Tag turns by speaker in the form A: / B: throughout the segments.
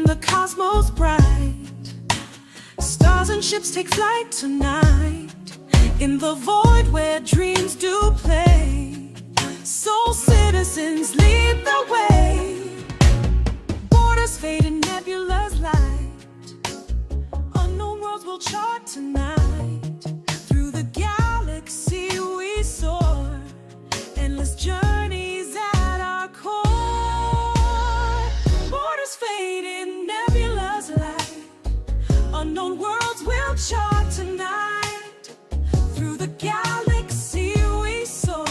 A: the cosmos bright. Stars and ships take flight tonight, in the void where dreams do play. Soul citizens lead the way. Borders fade in nebula's light. Unknown worlds will chart tonight. Through the galaxy we soar, endless journeys at our core. Borders fade in nebula's light. Unknown worlds will chart tonight. Through the galaxy we soar,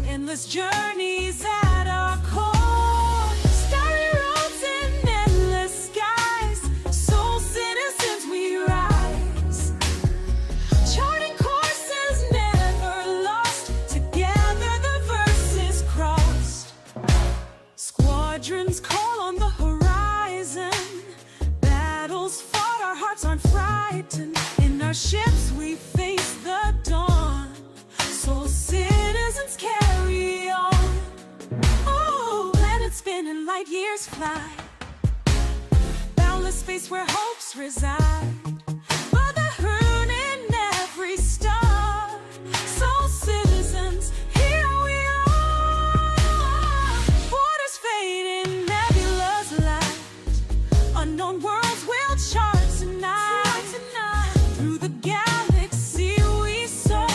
A: endless journeys at our core. Starry roads in endless skies. Soul citizens we rise. Charting courses never lost. Together the verses crossed. Squadrons call on the horizon. Battles fought, our hearts aren't frightened. In our ships we face the dawn. Soul citizens carry on. Oh, planets spin and light years fly. Boundless space where hopes reside. Brotherhood in every star. Soul citizens, here we are. Borders fade in nebula's light. Unknown worlds will chart tonight. Through the galaxy we soar.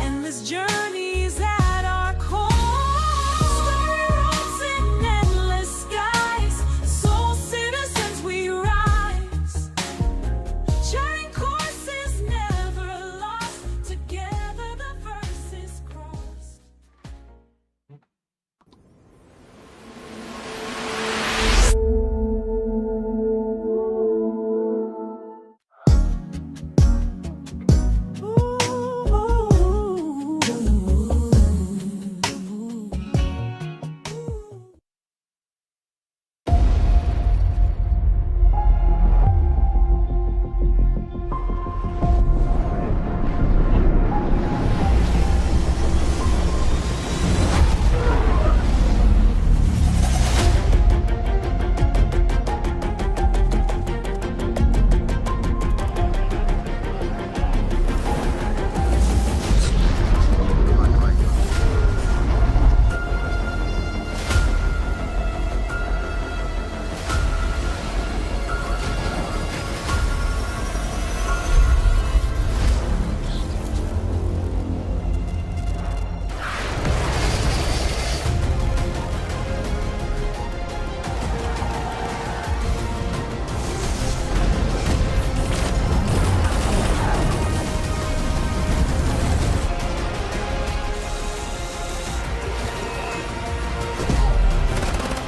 A: Endless journeys at our core. Starry roads in endless skies. Soul citizens we rise. Charting courses never lost. Together the verses crossed.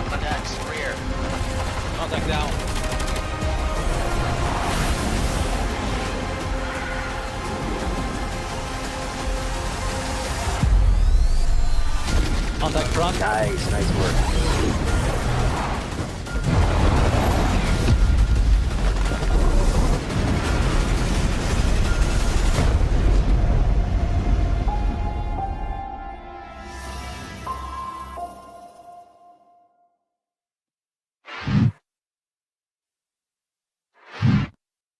B: Contacts, rear. Contact down. Contact front.
C: Nice work.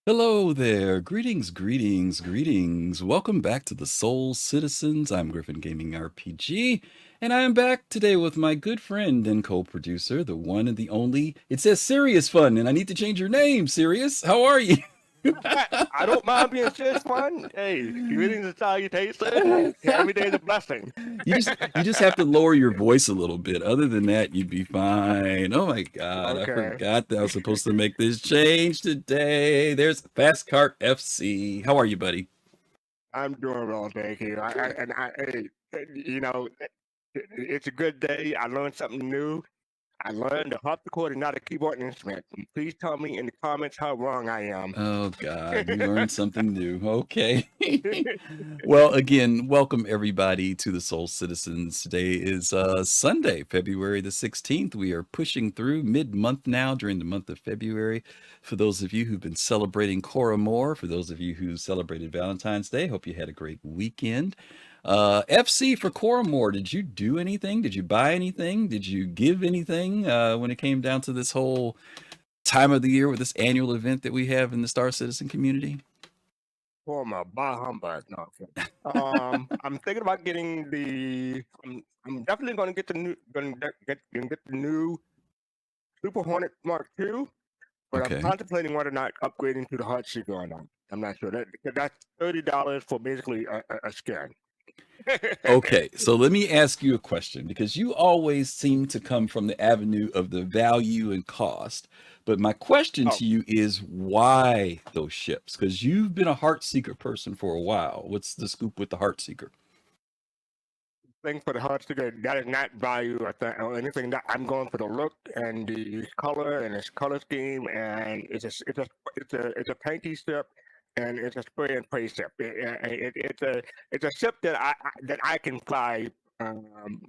D: Hello there. Greetings, greetings, greetings. Welcome back to the Soul Citizens. I'm GriffinGamingRPG, and I am back today with my good friend and co-producer, the one and the only. It says Serious Fun, and I need to change your name, Serious. How are you?
C: I don't mind being serious fun. Hey, greetings and salutations. Every day is a blessing.
D: You just have to lower your voice a little bit. Other than that, you'd be fine. Oh my God, I
C: Okay.
D: forgot that I was supposed to make this change today. There's fastcart FC. How are you, buddy?
C: I'm doing well, thank you. Hey, you know, it's a good day. I learned something new. I learned the harpsichord is not a keyboard instrument. Please tell me in the comments how wrong I am.
D: Oh God, you learned something new. Okay. Well, again, welcome everybody to the Soul Citizens. Today is Sunday, February the 16th. We are pushing through mid-month now during the month of February. For those of you who've been celebrating Cora Moore, for those of you who celebrated Valentine's Day, hope you had a great weekend. FC for Coromore, did you do anything? Did you buy anything? Did you give anything when it came down to this whole time of the year with this annual event that we have in the Star Citizen community?
C: Former bah humbug. No, I'm kidding. I'm thinking about getting the. I'm definitely going to get the new. Going to get the new Super Hornet Mark II, but
D: Okay.
C: I'm contemplating whether or not upgrading to the Heartseeker or not. I'm not sure. That's $30 for basically a skin.
D: Okay, so let me ask you a question because you always seem to come from the avenue of the value and cost. But my question
C: Oh,
D: to you is why those ships? Because you've been a Heartseeker person for a while. What's the scoop with the Heartseeker?
C: thing for the Heartseeker, that is not value or anything. That I'm going for the look and the color and its color scheme, and it's a painty ship, and it's a spray and pray ship. It's a ship that I can fly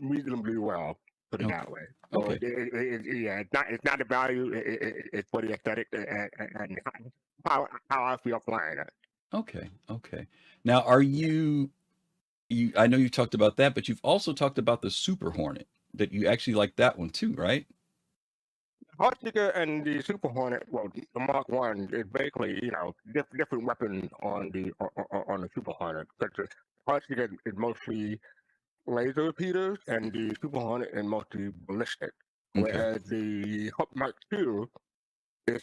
C: reasonably well. Put it
D: Okay.
C: that way. So
D: Okay.
C: yeah, it's not the value. It's for the aesthetic and how I feel flying it.
D: Okay. Okay. Now, are you I know you talked about that, but you've also talked about the Super Hornet that you actually like that one too, right?
C: Heartseeker and the Super Hornet, well, the Mark One is basically, different weapon on the Super Hornet. But the Heartseeker is mostly laser repeaters, and the Super Hornet is mostly ballistic.
D: Okay.
C: Whereas the Mark Two is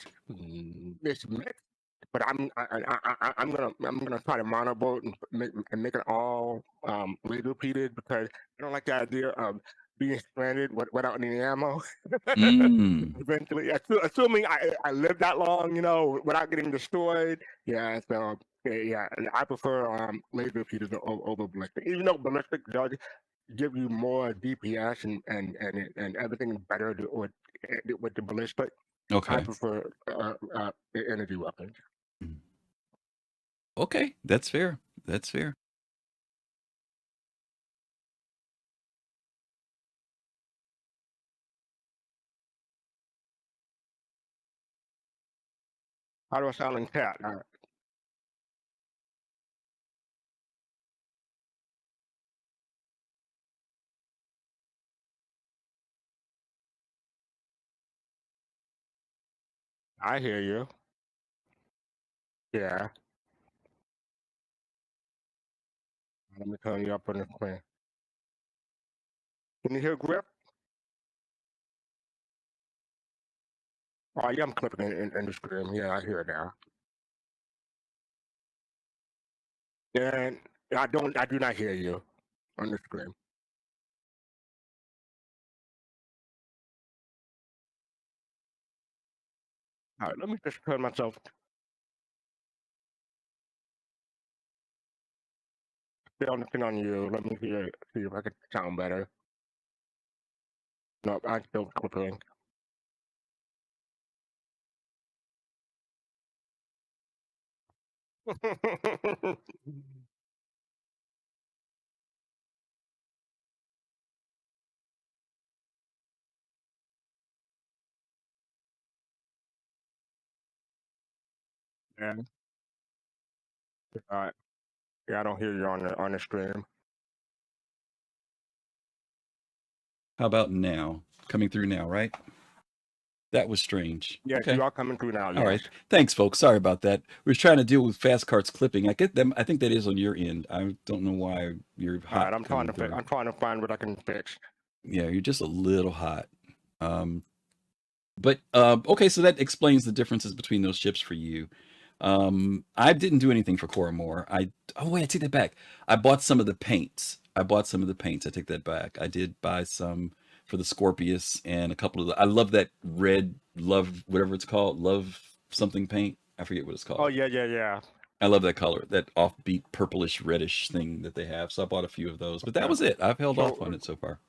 C: mixed. But I'm gonna try to monoboat and make it all laser repeated because I don't like the idea of being stranded without any ammo.
D: Mm.
C: Eventually, assuming I live that long, without getting destroyed. Yeah, so yeah, I prefer laser repeaters over ballistic. Even though ballistic does give you more DPS and everything is better with the ballistic, I
D: Okay.
C: prefer energy weapons.
D: Mm. Okay, that's fair. That's fair.
C: How do I sound in chat? I hear you. Yeah. Let me turn you up on the screen. Can you hear Griff? Oh, yeah, I'm clipping in the screen. Yeah, I hear it now. And I do not hear you on the screen. All right, let me just turn myself still on the thing on you. Let me see if I can sound better. No, I'm still clipping. Yeah. All right. Yeah, I don't hear you on the stream.
D: How about now? Coming through now, right? That was strange.
C: Yes,
D: Okay.
C: you are coming through now.
D: All
C: Yes.
D: right. Thanks, folks. Sorry about that. We are trying to deal with fastcart's clipping. I get them. I think that is on your end. I don't know why you're
C: All
D: hot
C: right. I'm trying
D: coming through.
C: I'm trying to find what I can fix.
D: Yeah, you're just a little hot. But okay, so that explains the differences between those ships for you. I didn't do anything for Coromore. Oh wait, I take that back. I bought some of the paints. I take that back. I did buy some for the Scorpius and a couple of I love that red love whatever it's called, love something paint. I forget what it's called.
C: Oh yeah.
D: I love that color, that offbeat purplish reddish thing that they have. So I bought a few of those, but that was it. I've held off on it so far.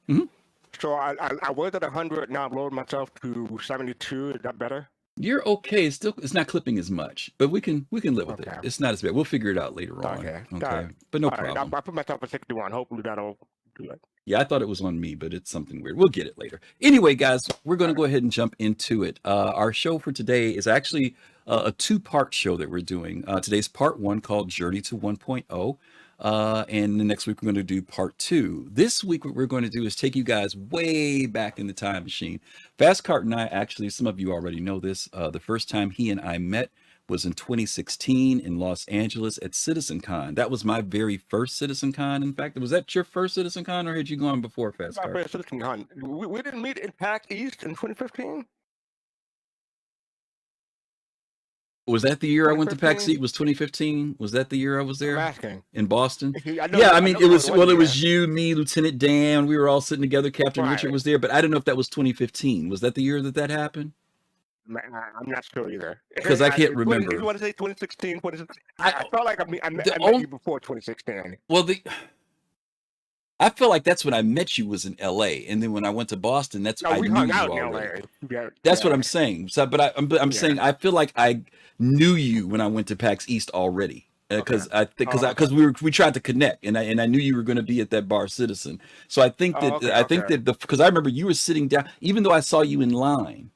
C: So I was at 100. Now I've lowered myself to 72. Is that better?
D: You're okay. It's not clipping as much, but we can live with it.
C: Okay.
D: It's not as bad. We'll figure it out later on.
C: Okay.
D: Okay. But no
C: All right.
D: problem.
C: I put myself at 61. Hopefully that'll do it.
D: Yeah, I thought it was on me, but it's something weird. We'll get it later. Anyway, guys, we're going to go ahead and jump into it. Our show for today is actually a two-part show that we're doing. Today's part one called Journey to 1.0. And the next week, we're going to do part 2. This week, what we're going to do is take you guys way back in the time machine. Fastcart and I, actually, some of you already know this. The first time he and I met was in 2016 in Los Angeles at CitizenCon. That was my very first CitizenCon. In fact, was that your first CitizenCon, or had you gone before Fastcart?
C: We didn't meet in PAX East in 2015.
D: Was that the year I went to PAX East? Was 2015? Was that the year I was there?
C: I'm asking.
D: In Boston?
C: I
D: mean, it was you, me, Lieutenant Dan. We were all sitting together. Captain
C: Right.
D: Richard was there, but I don't know if that was 2015. Was that the year that happened?
C: I'm not sure either.
D: 'Cause I can't remember.
C: You want to say 2016? 2016?
D: I-
C: I felt like I met you before 2016.
D: Well, I feel like that's when I met you was in LA, and then when I went to Boston, that's
C: No,
D: I
C: we
D: knew
C: hung
D: you
C: out in
D: already.
C: LA.
D: That's what I'm saying. So, but I'm saying I feel like I knew you when I went to PAX East already, because we tried to connect, and I knew you were going to be at that Bar Citizen. So I think that because I remember you were sitting down, even though I saw you in line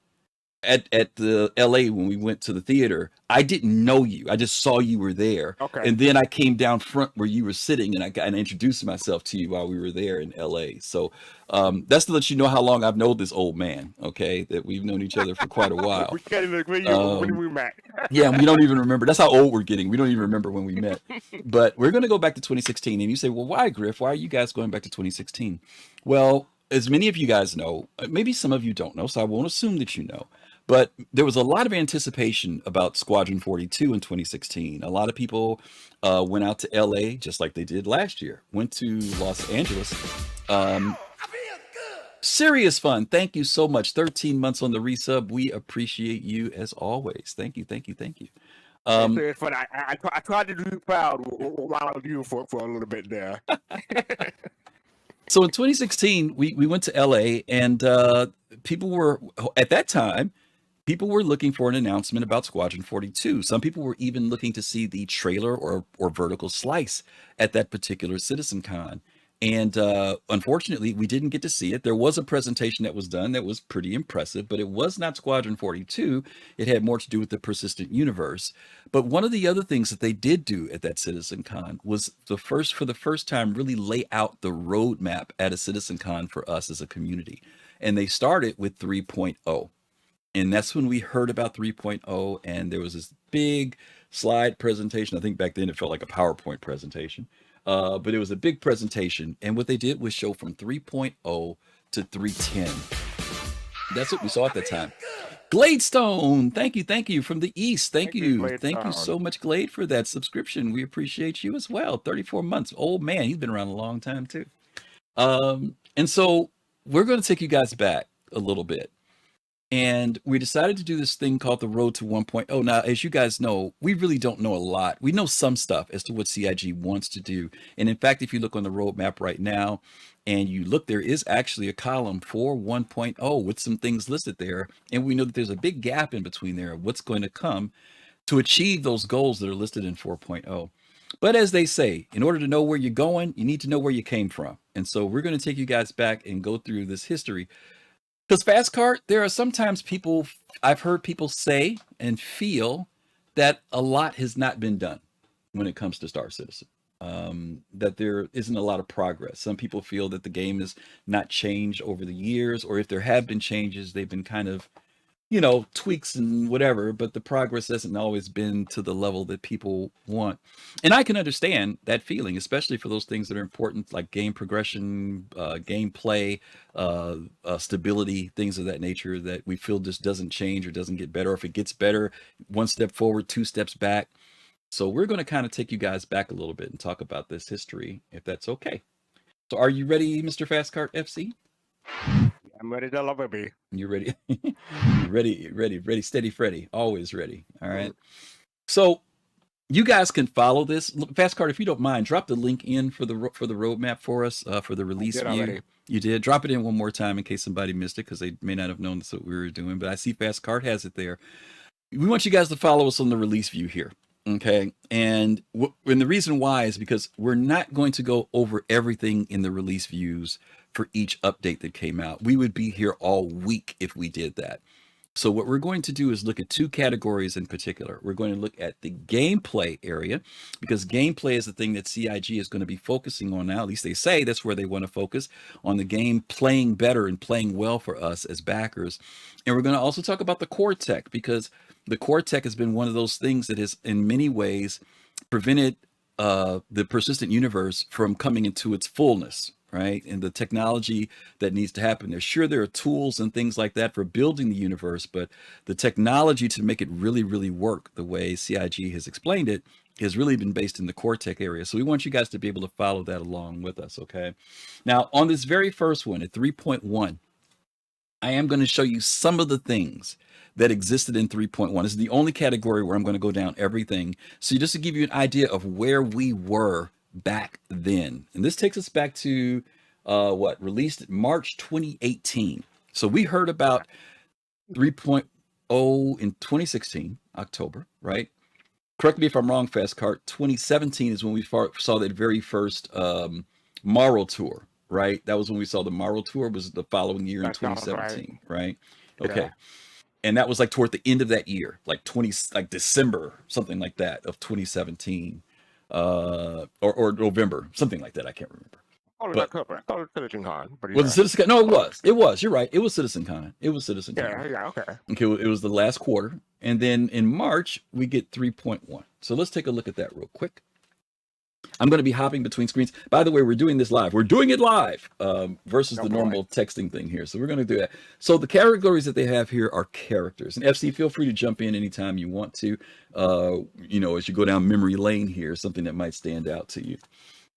D: at the LA when we went to the theater, I didn't know you. I just saw you were there.
C: Okay.
D: And then I came down front where you were sitting, and I introduced myself to you while we were there in LA. So that's to let you know how long I've known this old man, okay? That we've known each other for quite a while.
C: We can't even agree when we met.
D: Yeah, and we don't even remember. That's how old we're getting. We don't even remember when we met. But we're going to go back to 2016. And you say, well, why, Griff? Why are you guys going back to 2016? Well, as many of you guys know, maybe some of you don't know, so I won't assume that you know. But there was a lot of anticipation about Squadron 42 in 2016. A lot of people went out to LA just like they did last year, went to Los Angeles. Serious fun. Thank you so much. 13 months on the resub. We appreciate you as always. Thank you.
C: It's fun. I tried to do you proud while I was you for a little bit there.
D: So in 2016, we went to LA, and people were, at that time, people were looking for an announcement about Squadron 42. Some people were even looking to see the trailer or vertical slice at that particular CitizenCon. And unfortunately, we didn't get to see it. There was a presentation that was done that was pretty impressive, but it was not Squadron 42. It had more to do with the persistent universe. But one of the other things that they did do at that CitizenCon was for the first time, really lay out the roadmap at a CitizenCon for us as a community. And they started with 3.0. And that's when we heard about 3.0, and there was this big slide presentation. I think back then it felt like a PowerPoint presentation, but it was a big presentation. And what they did was show from 3.0 to 3.10. That's what we saw at that time. Gladestone, thank you from the East. Thank you so much, Glade, for that subscription. We appreciate you as well. 34 months, old man. He's been around a long time too. And so we're going to take you guys back a little bit. And we decided to do this thing called the Road to 1.0. Now, as you guys know, we really don't know a lot. We know some stuff as to what CIG wants to do. And in fact, if you look on the roadmap right now and you look, there is actually a column for 1.0 with some things listed there. And we know that there's a big gap in between there of what's going to come to achieve those goals that are listed in 4.0. But as they say, in order to know where you're going, you need to know where you came from. And so we're going to take you guys back and go through this history. Because Fastcart, there are sometimes people, I've heard people say and feel that a lot has not been done when it comes to Star Citizen. That there isn't a lot of progress. Some people feel that the game has not changed over the years, or if there have been changes, they've been kind of, tweaks and whatever, but the progress hasn't always been to the level that people want. And I can understand that feeling, especially for those things that are important, like game progression, gameplay, stability, things of that nature that we feel just doesn't change or doesn't get better. Or if it gets better, one step forward, two steps back. So we're going to kind of take you guys back a little bit and talk about this history, if that's okay. So are you ready, Mr. Fastcart FC?
C: I'm ready to love it, be.
D: You're ready. You're ready. Steady Freddy. Always ready. All right. So you guys can follow this. Fastcart, if you don't mind, drop the link in for the roadmap for us, for the release view.
C: Already.
D: You did. Drop it in one more time in case somebody missed it, because they may not have known that's what we were doing. But I see Fastcart has it there. We want you guys to follow us on the release view here. Okay. And the reason why is because we're not going to go over everything in the release views for each update that came out. We would be here all week if we did that. So what we're going to do is look at two categories in particular. We're going to look at the gameplay area, because gameplay is the thing that CIG is going to be focusing on now. At least they say that's where they want to focus on, the game playing better and playing well for us as backers. And we're going to also talk about the core tech, because the core tech has been one of those things that has in many ways prevented the persistent universe from coming into its fullness, right? And the technology that needs to happen there. Sure, there are tools and things like that for building the universe, but the technology to make it really, really work the way CIG has explained it has really been based in the core tech area. So we want you guys to be able to follow that along with us, okay? Now, on this very first one at 3.1, I am going to show you some of the things that existed in 3.1. This is the only category where I'm going to go down everything. So just to give you an idea of where we were back then. And this takes us back to released March 2018. So we heard about 3.0 in 2016, October, right? Correct me if I'm wrong, fastcart. 2017 is when we saw that very first Morrow tour, right? That was when we saw the Morrow tour, was the following year in 2017, right? Okay.
C: Yeah.
D: And that was like toward the end of that year, like December, something like that of 2017. Or November, something like that. I can't remember.
C: Oh,
D: But-
C: I thought it was CitizenCon. But
D: Was it CitizenCon? No, it was. It was. You're right. It was CitizenCon. It was CitizenCon.
C: Yeah, okay.
D: Okay, it was the last quarter. And then in March, we get 3.1. So let's take a look at that real quick. I'm going to be hopping between screens. By the way, we're doing this live. We're doing it live versus the normal texting thing here. So we're going to do that. So the categories that they have here are characters. And FC, feel free to jump in anytime you want to. As you go down memory lane here, something that might stand out to you.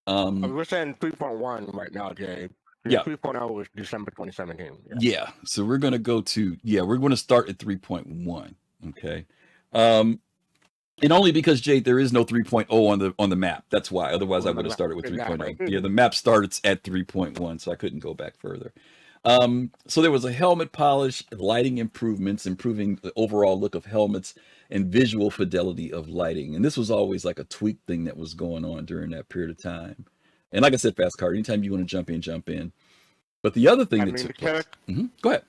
C: We're saying 3.1 right now, Jay.
D: Yeah.
C: 3.0 was December 2017.
D: Yeah. So we're going to we're going to start at 3.1. Okay. And only because, Jade, there is no 3.0 on the map. That's why. Otherwise, I would have started with 3.0. Yeah, the map starts at 3.1, so I couldn't go back further. So there was a helmet polish, lighting improvements, improving the overall look of helmets, and visual fidelity of lighting. And this was always like a tweak thing that was going on during that period of time. And like I said, fastcart, anytime you want to jump in. But the other thing that took place... Go ahead.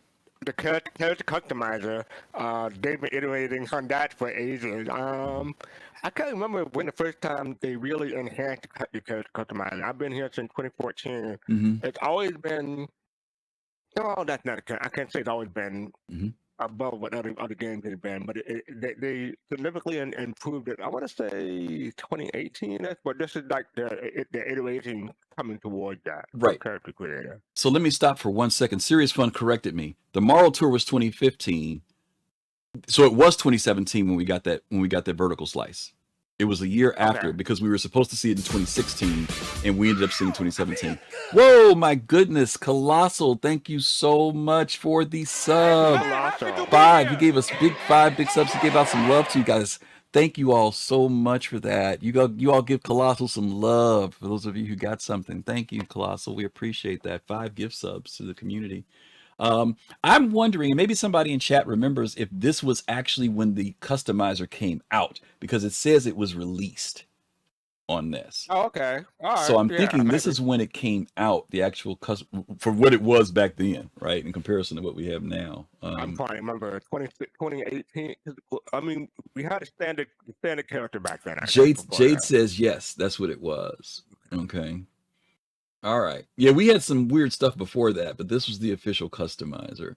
C: The character customizer, they've been iterating on that for ages. I can't remember when the first time they really enhanced the character customizer. I've been here since 2014. It's always been, that's not. I can't say it's always been above what other games have been, but they significantly improved it. I want to say 2018, but this is like the iteration coming towards that
D: Right.
C: character creator.
D: So let me stop for 1 second. Serious Fun corrected me. The Morrow tour was 2015. So it was 2017 when we got that vertical slice. It was a year after, because we were supposed to see it in 2016 and we ended up seeing 2017. Whoa, my goodness. Colossal, thank you so much for the sub.
C: Colossal.
D: 5. He gave us 5 big subs. He gave out some love to you guys. Thank you all so much for that. You all give Colossal some love. For those of you who got something, thank you, Colossal. We appreciate that. 5 gift subs to the community. I'm wondering, maybe somebody in chat remembers if this was actually when the customizer came out, because it says it was released on this.
C: Oh, okay. All right.
D: So I'm thinking this is when it came out, the actual for what it was back then, right? In comparison to what we have now.
C: I'm trying to remember 2018. I mean, we had a standard character back then.
D: Jade says yes, that's what it was. Okay. All right. Yeah, we had some weird stuff before that, but this was the official customizer.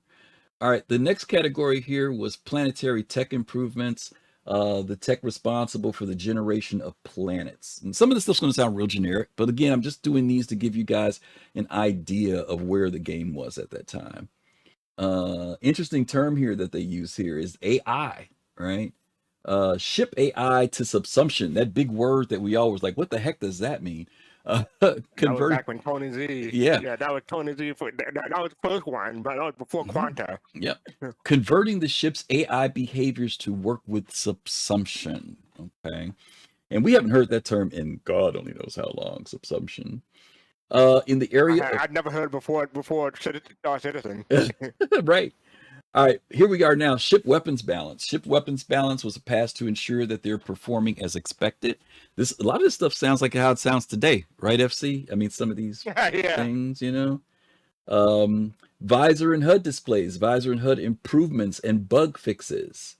D: All right. The next category here was planetary tech improvements. The tech responsible for the generation of planets. And some of this stuff's going to sound real generic, but again, I'm just doing these to give you guys an idea of where the game was at that time. Interesting term here that they use here is AI, right? Ship AI to subsumption. That big word that we always like, what the heck does that mean?
C: That was back when Tony Z.
D: Yeah,
C: that was Tony Z. That was the first one, but that was before Quanta.
D: Yep. Converting the ship's AI behaviors to work with subsumption. Okay. And we haven't heard that term in God only knows how long, subsumption. In the area...
C: I'd never heard before Citizen.
D: Right. All right, here we are now. Ship weapons balance. Ship weapons balance was passed to ensure that they're performing as expected. A lot of this stuff sounds like how it sounds today, right, FC? I mean, some of these things, Visor and HUD displays, visor and HUD improvements and bug fixes.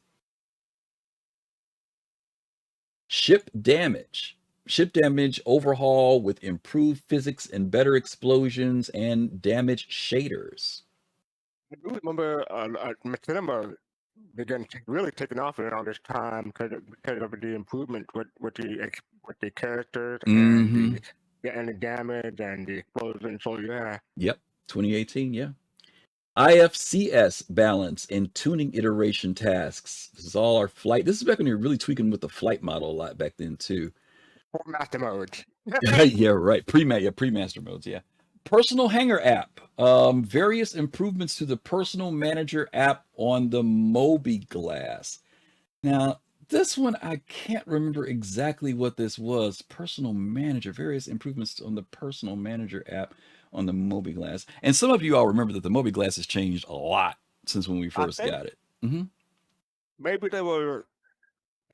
D: Ship damage overhaul with improved physics and better explosions and damage shaders.
C: I do remember Machinima began really taking off around this time because of the improvement with the characters
D: Mm-hmm.
C: and the damage and the explosion. So yeah.
D: Yep, 2018, yeah. IFCS balance and tuning iteration tasks. This is all our flight. This is back when you were really tweaking with the flight model a lot back then too.
C: Master modes.
D: Yeah, right. Pre-master modes, yeah. Personal Hanger app. Various improvements to the Personal Manager app on the Mobi-Glass. Now, this one, I can't remember exactly what this was. Personal Manager, various improvements on the Personal Manager app on the Mobi-Glass. And some of you all remember that the Mobi-Glass has changed a lot since when we first got it. Mm-hmm.
C: Maybe they were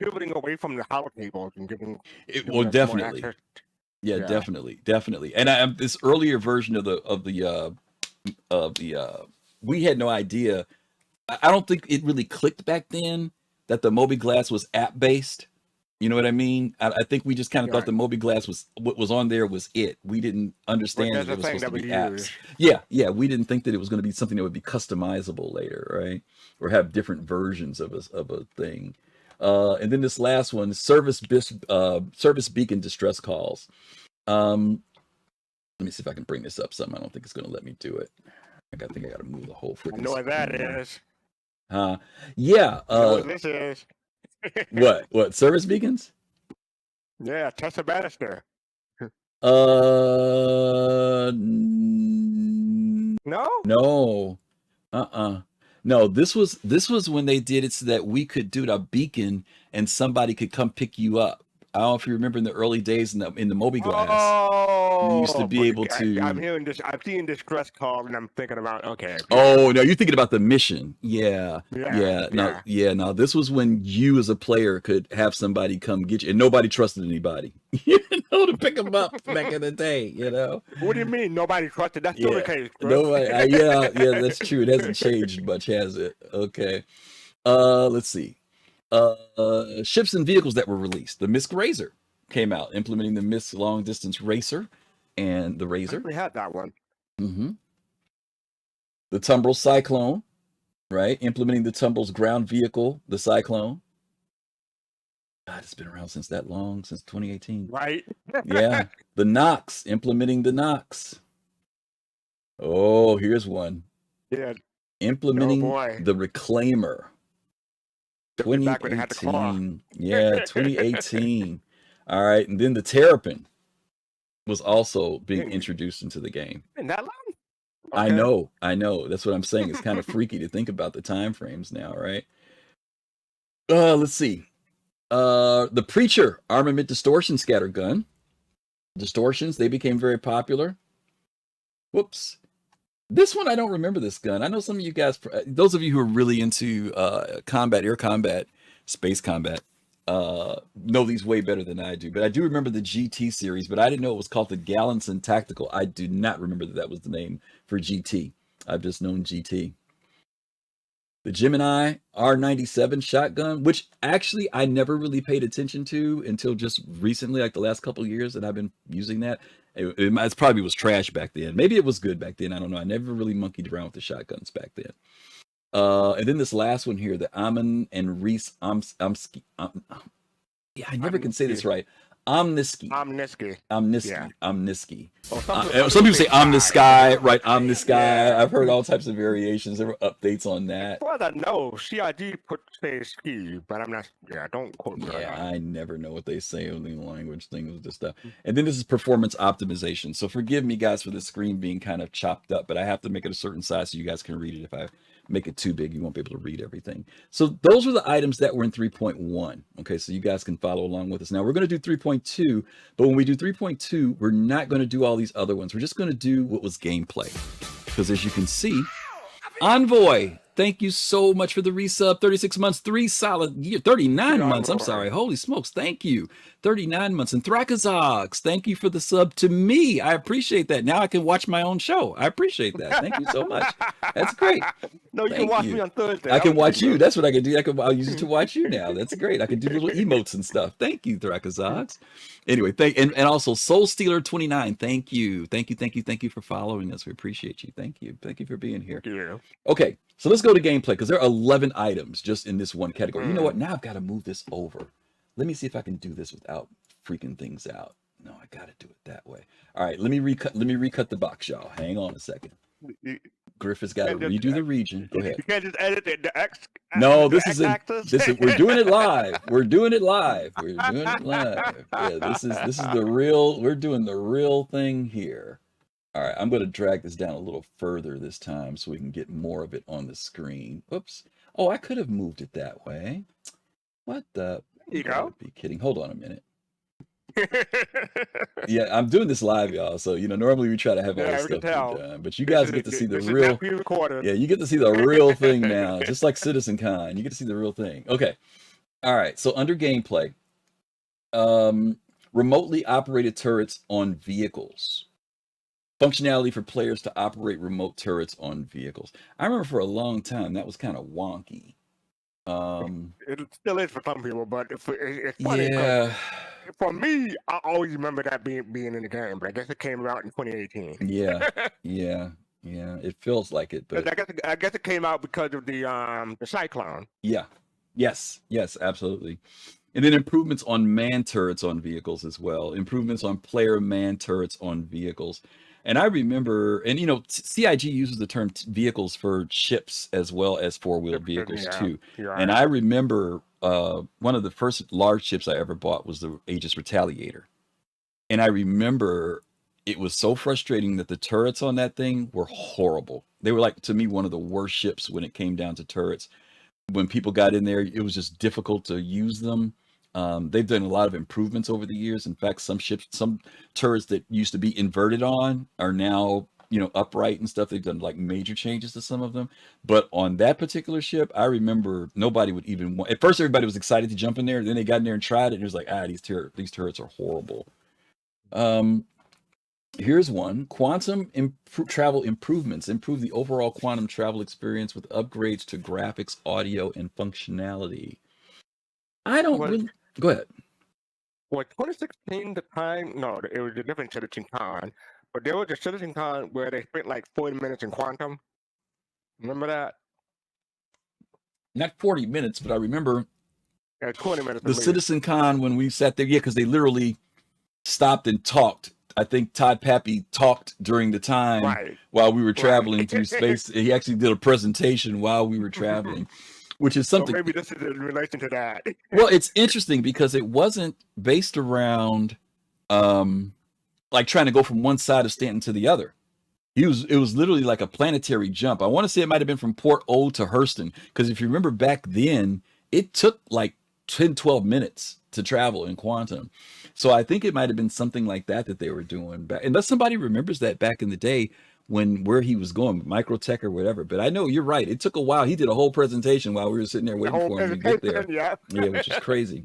C: pivoting away from the hollow tables and giving
D: well, definitely. Yeah, definitely. And this earlier version of the we had no idea. I don't think it really clicked back then that the Mobi-Glass was app-based. You know what I mean? I think we just kind of thought the Mobi-Glass was what was on there was it. We didn't understand that it was supposed to be apps. Yeah, we didn't think that it was going to be something that would be customizable later, right? Or have different versions of a thing. And then this last one, service beacon distress calls. Let me see if I can bring this up some. I don't think it's going to let me do it. I think I got to move the whole freaking.
C: I know what that is.
D: Yeah.
C: What this is.
D: What service beacons?
C: Yeah, Tessa Bannister. No.
D: No, this was when they did it so that we could do a beacon and somebody could come pick you up. I don't know if you remember in the early days in the Mobi-Glass, you used to be able to.
C: I'm seeing this distress call, and I'm thinking about okay.
D: Oh no, you're thinking about the mission. Yeah. No, this was when you as a player could have somebody come get you, and nobody trusted anybody. To pick them up back in the day.
C: What do you mean nobody trusted? That's still the case.
D: Nobody. Yeah, that's true. It hasn't changed much, has it? Okay. Let's see. Ships and vehicles that were released. The MISC Razor came out, implementing the MISC Long Distance Racer and the Razor.
C: We had that one.
D: Mm-hmm. The Tumbrel Cyclone, right? Implementing the Tumbrel's ground vehicle, the Cyclone. God, it's been around since that long, since 2018.
C: Right.
D: Yeah. The Nox, implementing the Nox. Oh, here's one.
C: Yeah.
D: Implementing the Reclaimer. 2018. Yeah, 2018. All right. And then the Terrapin was also being introduced into the game.
C: Isn't that long?
D: Okay. I know. That's what I'm saying. It's kind of freaky to think about the time frames now, right? Let's see. The Preacher armament distortion scattergun. Distortions, they became very popular. Whoops. This one, I don't remember this gun. I know some of you guys, those of you who are really into combat, air combat, space combat, know these way better than I do. But I do remember the GT series, but I didn't know it was called the Gallinson Tactical. I do not remember that was the name for GT. I've just known GT. The Gemini R97 shotgun, which actually I never really paid attention to until just recently, like the last couple of years that I've been using that. It probably was trash back then. Maybe it was good back then. I don't know. I never really monkeyed around with the shotguns back then. And then this last one here, the Amon and Reese Amski. Yeah, I never can say this right. Omniski. Some people say Omnisky, right? Omnisky.
C: Yeah.
D: I've heard all types of variations. There were updates on that.
C: Well, I know CID say ski, but I'm not. Yeah, don't quote me.
D: Yeah, I never know what they say on the language things with this stuff. And then this is performance optimization. So forgive me, guys, for the screen being kind of chopped up, but I have to make it a certain size so you guys can read it. If I make it too big, you won't be able to read everything. So those are the items that were in 3.1. Okay, so you guys can follow along with us. Now we're going to do 3.2, but when we do 3.2, we're not going to do all these other ones. We're just going to do what was gameplay. Because as you can see, Envoy thank you so much for the resub. 36 months, 3 solid years, 39
C: Yeah,
D: months. I'm sorry. Holy smokes. Thank you. 39 months. And Thrakazox, thank you for the sub to me. I appreciate that. Now I can watch my own show. I appreciate that. Thank you so much. That's great.
C: No, you can
D: Thank
C: watch
D: you.
C: me on Thursday.
D: I can watch
C: That
D: you.
C: was
D: That's what I can do. I'll use it to watch you now. That's great. I can do little emotes and stuff. Thank you, Thrakazox. Anyway, and also Soul Stealer 29. Thank you. Thank you for following us. We appreciate you. Thank you. Thank you for being here.
C: Yeah.
D: Okay, so let's go to gameplay because there are 11 items just in this one category. You know what? Now I've got to move this over. Let me see if I can do this without freaking things out. No, I got to do it that way. All right, let me recut the box, y'all. Hang on a second. Griff has got to redo the region. Go ahead.
C: You can't just edit the X.
D: No,
C: the
D: this
C: X
D: is
C: axis.
D: we're doing it live. We're doing it live. We're doing it live. Yeah, this is the real. We're doing the real thing here. All right, I'm going to drag this down a little further this time so we can get more of it on the screen. Oops. Oh, I could have moved it that way. What the?
C: You go.
D: Be kidding. Hold on a minute. Yeah, I'm doing this live, y'all. So normally we try to have all this stuff done, but you guys get to see the real. Yeah, you get to see the real thing now, just like CitizenCon. You get to see the real thing. Okay. All right. So under gameplay, remotely operated turrets on vehicles. Functionality for players to operate remote turrets on vehicles. I remember for a long time that was kind of wonky.
C: It still is for some people, but it's funny.
D: Yeah.
C: For me, I always remember that being in the game, but I guess it came out in 2018.
D: Yeah. It feels like it, but
C: I guess it came out because of the cyclone.
D: yeah. Yes, absolutely. And then improvements on man turrets on vehicles as well. Improvements on player man turrets on vehicles. And I remember, and CIG uses the term vehicles for ships as well as four-wheeled vehicles too. And I remember one of the first large ships I ever bought was the Aegis Retaliator. And I remember it was so frustrating that the turrets on that thing were horrible. They were like, to me, one of the worst ships when it came down to turrets. When people got in there, it was just difficult to use them. They've done a lot of improvements over the years. In fact, some turrets that used to be inverted on are now, upright and stuff. They've done like major changes to some of them. But on that particular ship, I remember nobody would even want. At first, everybody was excited to jump in there. Then they got in there and tried it, and it was like, these turrets are horrible. Here's one: quantum travel improvements. Improve the overall quantum travel experience with upgrades to graphics, audio, and functionality. I don't really. Go ahead.
C: Well, 2016, the time, no, it was a different CitizenCon, but there was a CitizenCon where they spent like 40 minutes in quantum. Remember that?
D: Not 40 minutes, but I remember
C: 20 minutes.
D: The CitizenCon when we sat there, because they literally stopped and talked. I think Todd Pappy talked during the time while we were traveling through space. He actually did a presentation while we were traveling. Which is something.
C: So maybe this is in relation to that.
D: Well, it's interesting because it wasn't based around like trying to go from one side of Stanton to the other. It was literally like a planetary jump. I want to say it might have been from Port O to Hurston, because if you remember back then, it took like 10, 12 minutes to travel in quantum. So I think it might have been something like that they were doing back. Unless somebody remembers that back in the day, where he was going, Microtech or whatever. But I know you're right. It took a while. He did a whole presentation while we were sitting there waiting for him to get there. Yeah, which is crazy.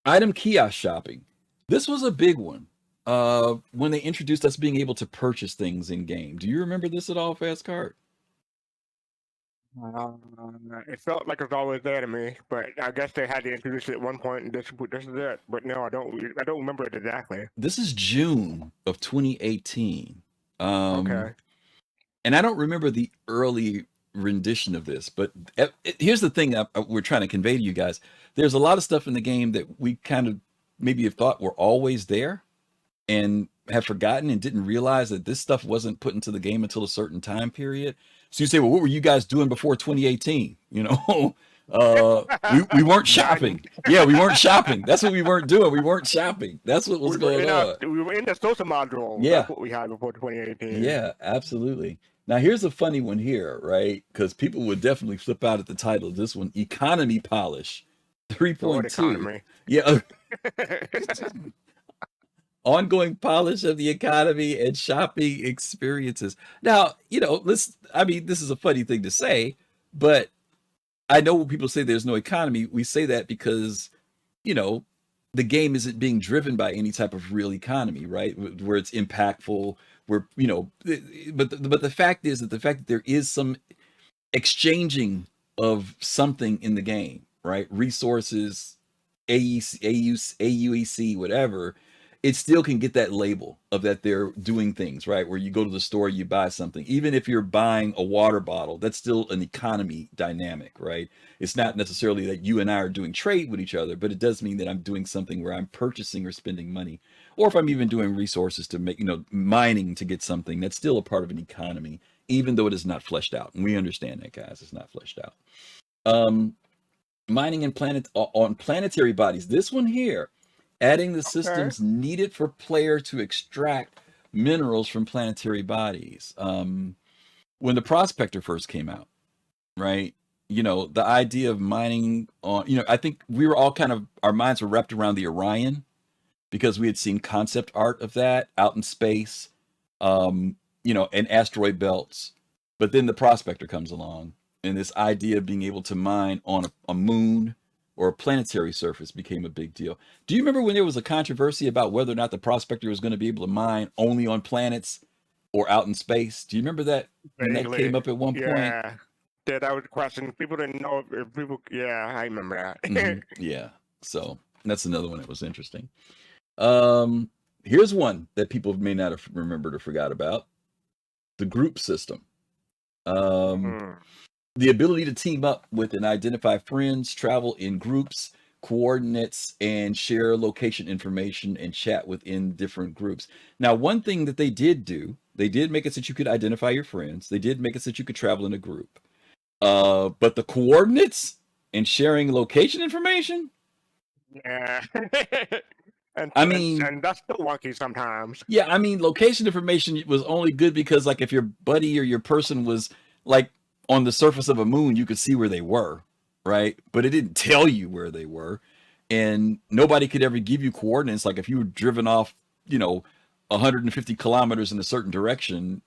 D: Item kiosk shopping. This was a big one. When they introduced us being able to purchase things in game. Do you remember this at all, Fastcart?
C: It felt like it was always there to me, but I guess they had to introduce it at one point, and this is it. But no, I don't remember it exactly.
D: This is June of 2018.
C: Okay.
D: And I don't remember the early rendition of this, but here's the thing that we're trying to convey to you guys. There's a lot of stuff in the game that we kind of maybe have thought were always there and have forgotten and didn't realize that this stuff wasn't put into the game until a certain time period. So you say, well, what were you guys doing before 2018? We weren't shopping. Yeah, we weren't shopping. That's what we weren't doing. We weren't shopping. That's what was going on.
C: We were in the social module.
D: Yeah.
C: That's what we had before 2018.
D: Yeah, absolutely. Now, here's a funny one here, right? Because people would definitely flip out at the title of this one. Economy Polish 3.2.
C: Economy.
D: Yeah. ongoing polish of the economy and shopping experiences. Now, I mean, this is a funny thing to say, but I know when people say there's no economy, we say that because, you know, the game isn't being driven by any type of real economy, right? Where it's impactful, where, but the fact is that there is some exchanging of something in the game, right? Resources, AUEC, whatever, it still can get that label of that they're doing things, right? Where you go to the store, you buy something. Even if you're buying a water bottle, that's still an economy dynamic, right? It's not necessarily that you and I are doing trade with each other, but it does mean that I'm doing something where I'm purchasing or spending money. Or if I'm even doing resources to make, mining to get something, that's still a part of an economy, even though it is not fleshed out. And we understand that, guys, it's not fleshed out. Mining and on planetary bodies. This one here, adding the systems needed for player to extract minerals from planetary bodies. When the Prospector first came out, right? The idea of mining on, I think we were all our minds were wrapped around the Orion because we had seen concept art of that out in space, and asteroid belts. But then the Prospector comes along, and this idea of being able to mine on a moon or a planetary surface became a big deal. Do you remember when there was a controversy about whether or not the Prospector was going to be able to mine only on planets or out in space? Do you remember that when that came up at one point?
C: Yeah, that was the question. People didn't know if people. Yeah, I remember that.
D: Yeah, so that's another one that was interesting. Here's one that people may not have remembered or forgot about: the group system. The ability to team up with and identify friends, travel in groups, coordinates, and share location information and chat within different groups. Now, one thing that they did do, they did make it so that you could identify your friends. They did make it so that you could travel in a group. But the coordinates and sharing location information?
C: Yeah. And that's still wonky sometimes.
D: Yeah, I mean, location information was only good because, like, if your buddy or your person was, like, on the surface of a moon, you could see where they were, right? But it didn't tell you where they were. And nobody could ever give you coordinates. Like if you were driven off, 150 kilometers in a certain direction,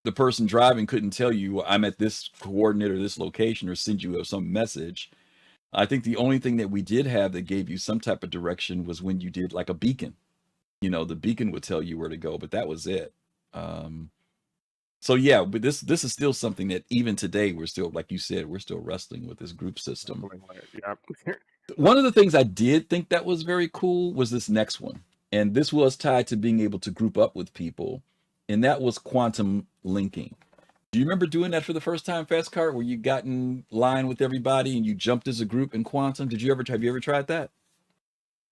D: the person driving couldn't tell you, I'm at this coordinate or this location, or send you some message. I think the only thing that we did have that gave you some type of direction was when you did like a beacon. The beacon would tell you where to go, but that was it. So yeah, but this is still something that even today we're still, like you said, we're still wrestling with this group system.
C: Yep.
D: One of the things I did think that was very cool was this next one, and this was tied to being able to group up with people, and that was quantum linking. Do you remember doing that for the first time, fastcart, where you got in line with everybody and you jumped as a group in quantum? Have you ever tried that?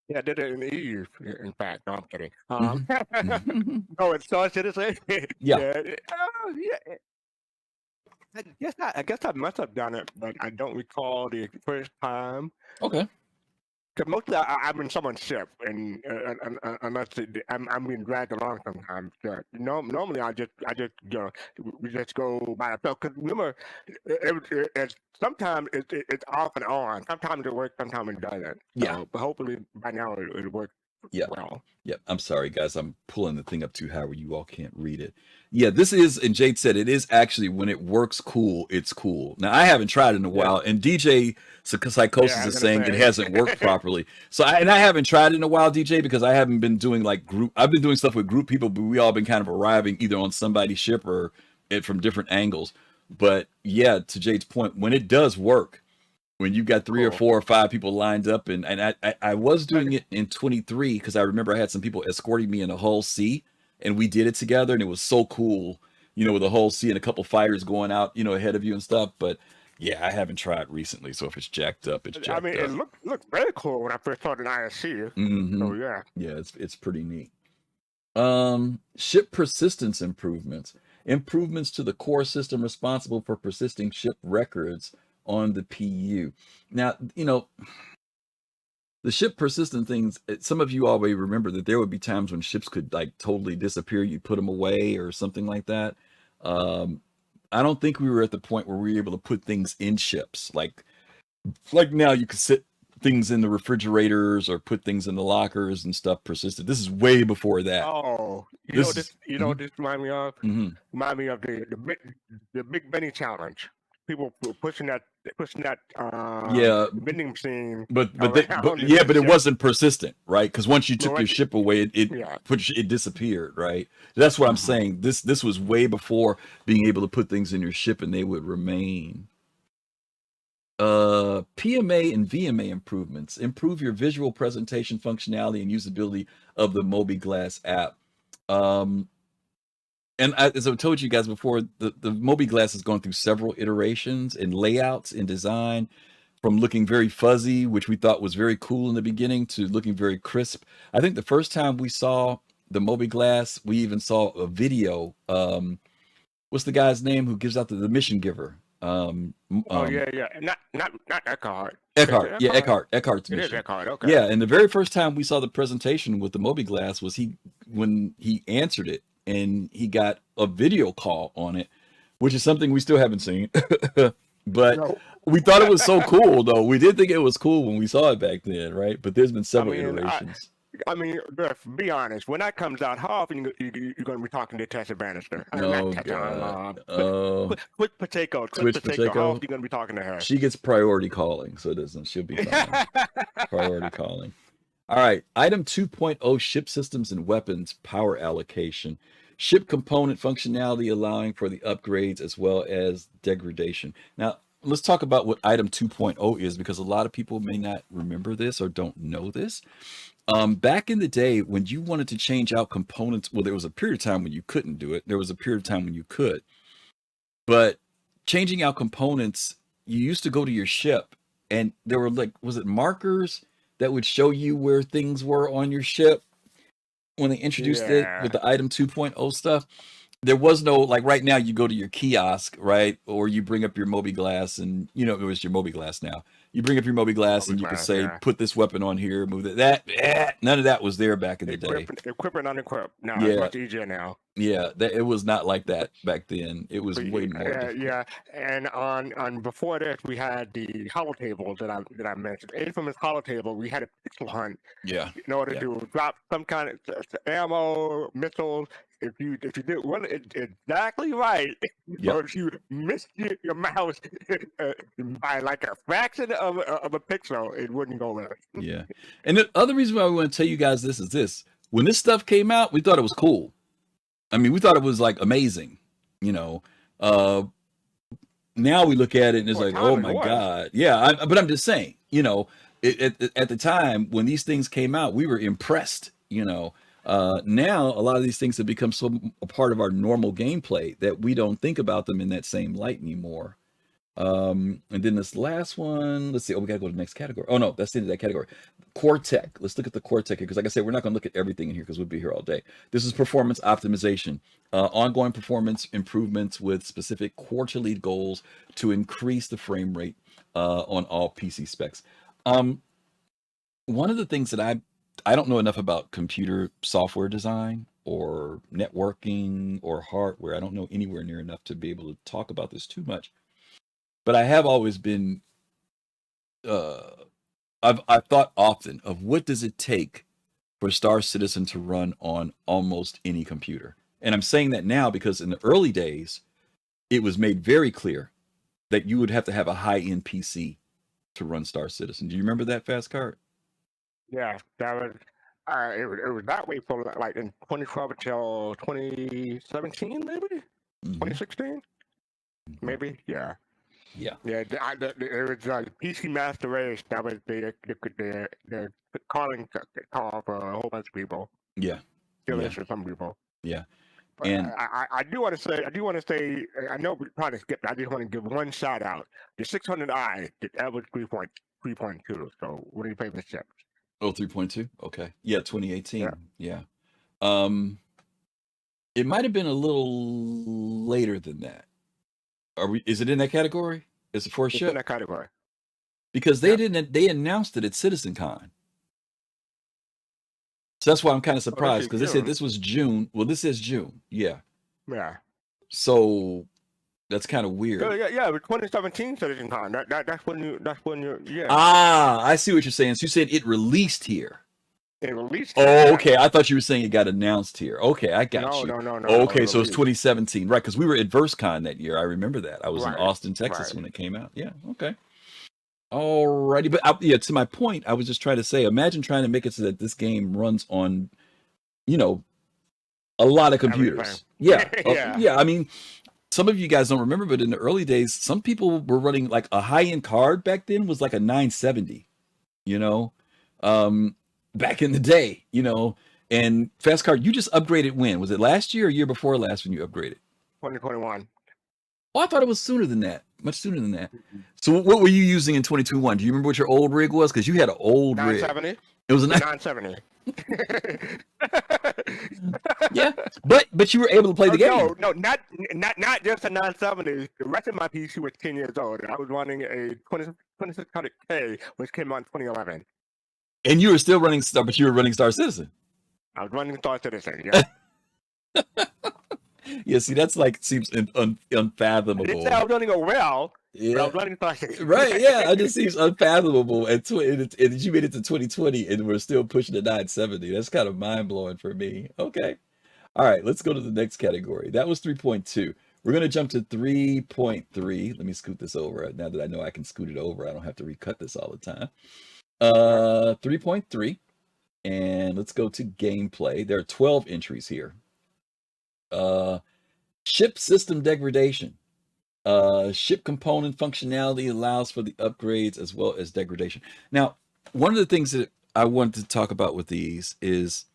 C: Yeah, I did it in the EU, in fact. No, I'm kidding. No, it's so citizen.
D: Yeah.
C: I guess I must have done it, but I don't recall the first time.
D: Okay.
C: Because mostly I'm in someone's ship, and unless I'm being dragged along sometimes. Normally I just we just go by ourselves. Because remember, sometimes it's off and on. Sometimes it works, sometimes it doesn't.
D: Yeah.
C: But hopefully by now it works.
D: Yeah.
C: Well.
D: Yeah. I'm sorry, guys. I'm pulling the thing up too high where you all can't read it. Yeah, this is, and Jade said it is actually, when it works cool, it's cool. Now, I haven't tried it in a while, and DJ Psychosis is saying it hasn't worked properly. So, I haven't tried it in a while, DJ, because I haven't been doing like I've been doing stuff with group people, but we all been kind of arriving either on somebody's ship or from different angles. But yeah, to Jade's point, when it does work, when you've got 3 or 4 or 5 people lined up, and I was doing it in 23 because I remember I had some people escorting me in a Hull C, and we did it together, and it was so cool, with a Hull C and a couple fighters going out, ahead of you and stuff. But yeah, I haven't tried recently, so if it's jacked up, it's jacked up.
C: I mean, it looked very cool when I first started ISC.
D: Mm-hmm.
C: So yeah.
D: Yeah, it's pretty neat. Ship persistence improvements to the core system responsible for persisting ship records on the PU. Now, the ship persistent things, some of you already remember that there would be times when ships could like totally disappear. You put them away or something like that. I don't think we were at the point where we were able to put things in ships. Like now you could sit things in the refrigerators or put things in the lockers and stuff persisted. This is way before that.
C: Oh,
D: This
C: you know
D: is
C: what this remind me of?
D: mhm.
C: Remind me of the Big Benny challenge. People were pushing that
D: Yeah,
C: vending machine
D: but
C: around
D: yeah,
C: the
D: but it
C: ship.
D: wasn't persistent, right? Because once you took your
C: Right?
D: ship away,
C: Yeah.
D: it disappeared, right? That's what I'm
C: Mhm.
D: saying. This was way before being able to put things in your ship and they would remain. PMA and VMA improvements. Improve your visual presentation functionality and usability of the MobiGlass app. And as I've told you guys before, the MobiGlass has gone through several iterations in layouts, in design, from looking very fuzzy, which we thought was very cool in the beginning, to looking very crisp. I think the first time we saw the MobiGlass, we even saw a video. What's the guy's name who gives out the mission giver?
C: Oh yeah. Not Eckhart. Is it
D: Eckhart. Yeah,
C: Eckhart?
D: Eckhart's
C: It is
D: mission.
C: Eckhart. Okay.
D: Yeah, and the very first time we saw the presentation with the MobiGlass was when he answered it and he got a video call on it, which is something we still haven't seen. But
C: No.
D: we thought it was so cool, though. We did think it was cool when we saw it back then, right? But there's been several iterations.
C: I mean, Griff, be honest. When that comes out, how often you're going to be talking to Tessa Bannister?
D: Oh,
C: Not Tessa,
D: God. Oh,
C: Quick Pacheco.
D: Twitch
C: How
D: Pacheco.
C: often you going to be talking to her?
D: She gets priority calling, so it doesn't. She'll be fine. Priority calling. All right. Item 2.0 ship systems and weapons power allocation. Ship component functionality allowing for the upgrades as well as degradation. Now, let's talk about what item 2.0 is, because a lot of people may not remember this or don't know this. Back in the day, when you wanted to change out components, well, there was a period of time when you couldn't do it. There was a period of time when you could. But changing out components, you used to go to your ship and there were was it markers that would show you where things were on your ship when they introduced it with the item 2.0 stuff? There was no, like right now you go to your kiosk, right? Or you bring up your MobiGlass and, it was your MobiGlass now. You bring up your MobiGlass and you can say, put this weapon on here, move that. None of that was there back in the day.
C: Equip and unequip. Now
D: Yeah.
C: it's much easier now.
D: Yeah, it was not like that back then. It was way more difficult.
C: Yeah, and on before this we had the hollow table that I mentioned. Infamous hollow table. We had a pixel hunt
D: Yeah.
C: in order to drop some kind of ammo, missiles. If you did one exactly right, or if you missed your mouse by like a fraction of a pixel, it wouldn't go in.
D: Yeah. And the other reason why we want to tell you guys this is this. When this stuff came out, we thought it was cool. I mean, we thought it was like amazing, now we look at it and it's like, oh my God. Yeah. But I'm just saying, at the time when these things came out, we were impressed, now a lot of these things have become so a part of our normal gameplay that we don't think about them in that same light anymore. And then this last one, let's see. Oh, we gotta go to the next category. Oh no, that's the end of that category. Core tech. Let's look at the core tech here, because like I said, we're not gonna look at everything in here because we'll be here all day. This is performance optimization, ongoing performance improvements with specific quarterly goals to increase the frame rate on all PC specs. One of the things that I don't know enough about computer software design or networking or hardware. I don't know anywhere near enough to be able to talk about this too much. But I have always been, I've thought often of what does it take for Star Citizen to run on almost any computer. And I'm saying that now because in the early days, it was made very clear that you would have to have a high-end PC to run Star Citizen. Do you remember that, fastcart?
C: Yeah, that was. It was that way for like in 2012 until 2017, maybe 2016, maybe. Yeah.
D: Yeah.
C: It was PC Master Race. That was the calling call for a whole bunch of people.
D: Yeah.
C: Still is for some people.
D: Yeah.
C: But
D: And
C: I do want to say, I know we're trying to skip. I just want to give one shout out. The 600i, that was 3.2. So what do you pay for the chips?
D: Oh, 3.2? Okay. Yeah, 2018. Yeah. It might have been a little later than that. Is it in that category? Is it for a
C: It's
D: ship?
C: in that category.
D: Because they announced it at CitizenCon. So that's why I'm kind of surprised, because they said this was June. Well, this is June. Yeah.
C: Yeah.
D: So That's kind of
C: Yeah,
D: weird.
C: yeah, it was 2017 Citizen Con. That's when you yeah.
D: Ah, I see what you're saying. So you said it released here.
C: It released here.
D: Oh,
C: Yes.
D: okay. I thought you were saying it got announced here. Okay, I got
C: No,
D: you.
C: no, no, no, no. It
D: Okay, so it's
C: released.
D: 2017, right? Because we were at VerseCon that year. I remember that. I was in
C: Right.
D: Austin, Texas
C: Right.
D: when it came out. Yeah. Okay. Alrighty, but yeah, to my point, I was just trying to say, imagine trying to make it so that this game runs on, you know, a lot of
C: Everything.
D: computers. Yeah,
C: Yeah.
D: yeah. I mean, some of you guys don't remember, but in the early days, some people were running like a high-end card back then was like a 970. You know, back in the day, and fast card. You just upgraded when? Was it last year or year before last when you upgraded?
C: 2021.
D: Oh, I thought it was sooner than that. Much sooner than that. So what were you using in 2021? Do you remember what your old rig was? Because you had an old rig.
C: 970.
D: It was a
C: 970.
D: yeah, but you were able to play the game.
C: No, not just a 970. The rest of my PC was 10 years old. I was running a 2600K, which came out in 2011.
D: And you were still running Star, but you were running Star Citizen.
C: I was running Star Citizen. Yeah.
D: Yeah, see, that's like seems unfathomable.
C: I didn't say I was running a well.
D: Yeah.
C: But I was running Star Citizen.
D: Right, yeah, it just seems unfathomable. And you made it to 2020 and we're still pushing the 970. That's kind of mind blowing for me. Okay. All right, let's go to the next category. That was 3.2. We're going to jump to 3.3. Let me scoot this over. Now that I know I can scoot it over, I don't have to recut this all the time. 3.3. And let's go to gameplay. There are 12 entries here. Ship system degradation. Ship component functionality allows for the upgrades as well as degradation. Now, one of the things that I wanted to talk about with these is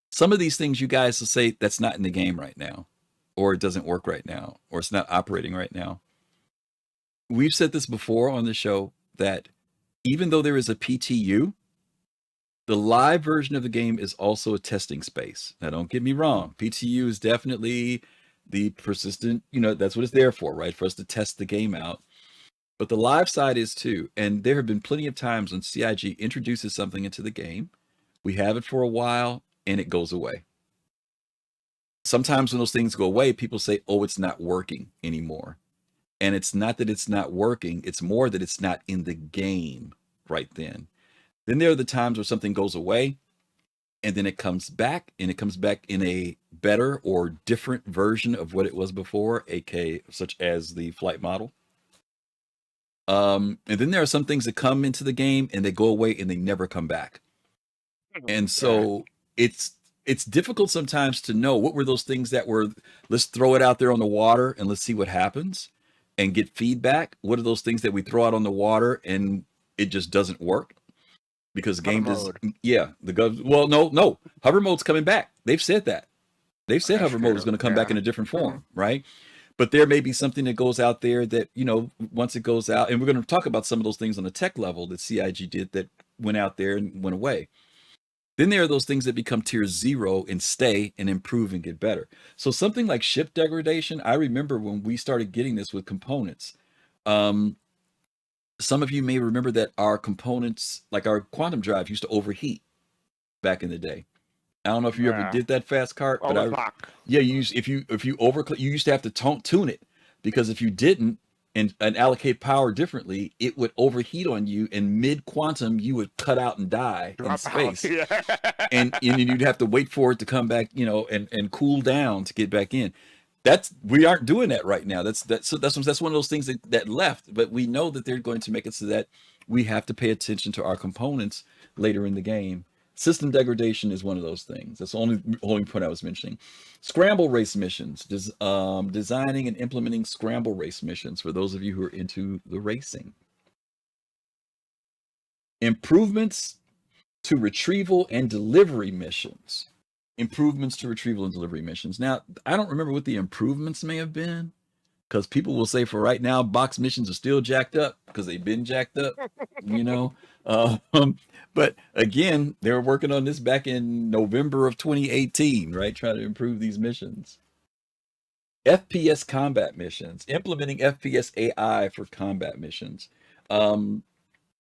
D: some of these things you guys will say that's not in the game right now, or it doesn't work right now, or it's not operating right now. We've said this before on the show that even though there is a PTU, the live version of the game is also a testing space. Now, don't get me wrong. PTU is definitely the persistent, that's what it's there for, right? For us to test the game out. But the live side is too. And there have been plenty of times when CIG introduces something into the game. We have it for a while and it goes away. Sometimes when those things go away, people say, oh, it's not working anymore. And it's not that it's not working. It's more that it's not in the game right then. Then there are the times where something goes away and then it comes back, and it comes back in a better or different version of what it was before, aka such as the flight model. And then there are some things that come into the game and they go away and they never come back. And so it's difficult sometimes to know what were those things that were, let's throw it out there on the water and let's see what happens and get feedback. What are those things that we throw out on the water and it just doesn't work? Because the game does, no, hover mode's coming back. They've said that. They've said hover mode is going to come back in a different form, right? But there may be something that goes out there that, once it goes out, and we're going to talk about some of those things on the tech level that CIG did that went out there and went away. Then there are those things that become tier 0 and stay and improve and get better. So something like ship degradation, I remember when we started getting this with components. Some of you may remember that our components, like our quantum drive, used to overheat back in the day. I don't know if you ever did that, fastcart, but you used you used to have to tune it, because if you didn't and allocate power differently, it would overheat on you, and mid quantum you would cut out and die in space. and you'd have to wait for it to come back, and cool down to get back in. We aren't doing that right now. That's one of those things that left, but we know that they're going to make it so that we have to pay attention to our components later in the game. System degradation is one of those things. That's the only point I was mentioning. Scramble race missions, designing and implementing scramble race missions for those of you who are into the racing. Improvements to retrieval and delivery missions. Now, I don't remember what the improvements may have been, because people will say for right now, box missions are still jacked up because they've been jacked up, But again, they were working on this back in November of 2018, right? Trying to improve these missions. FPS combat missions, implementing FPS AI for combat missions.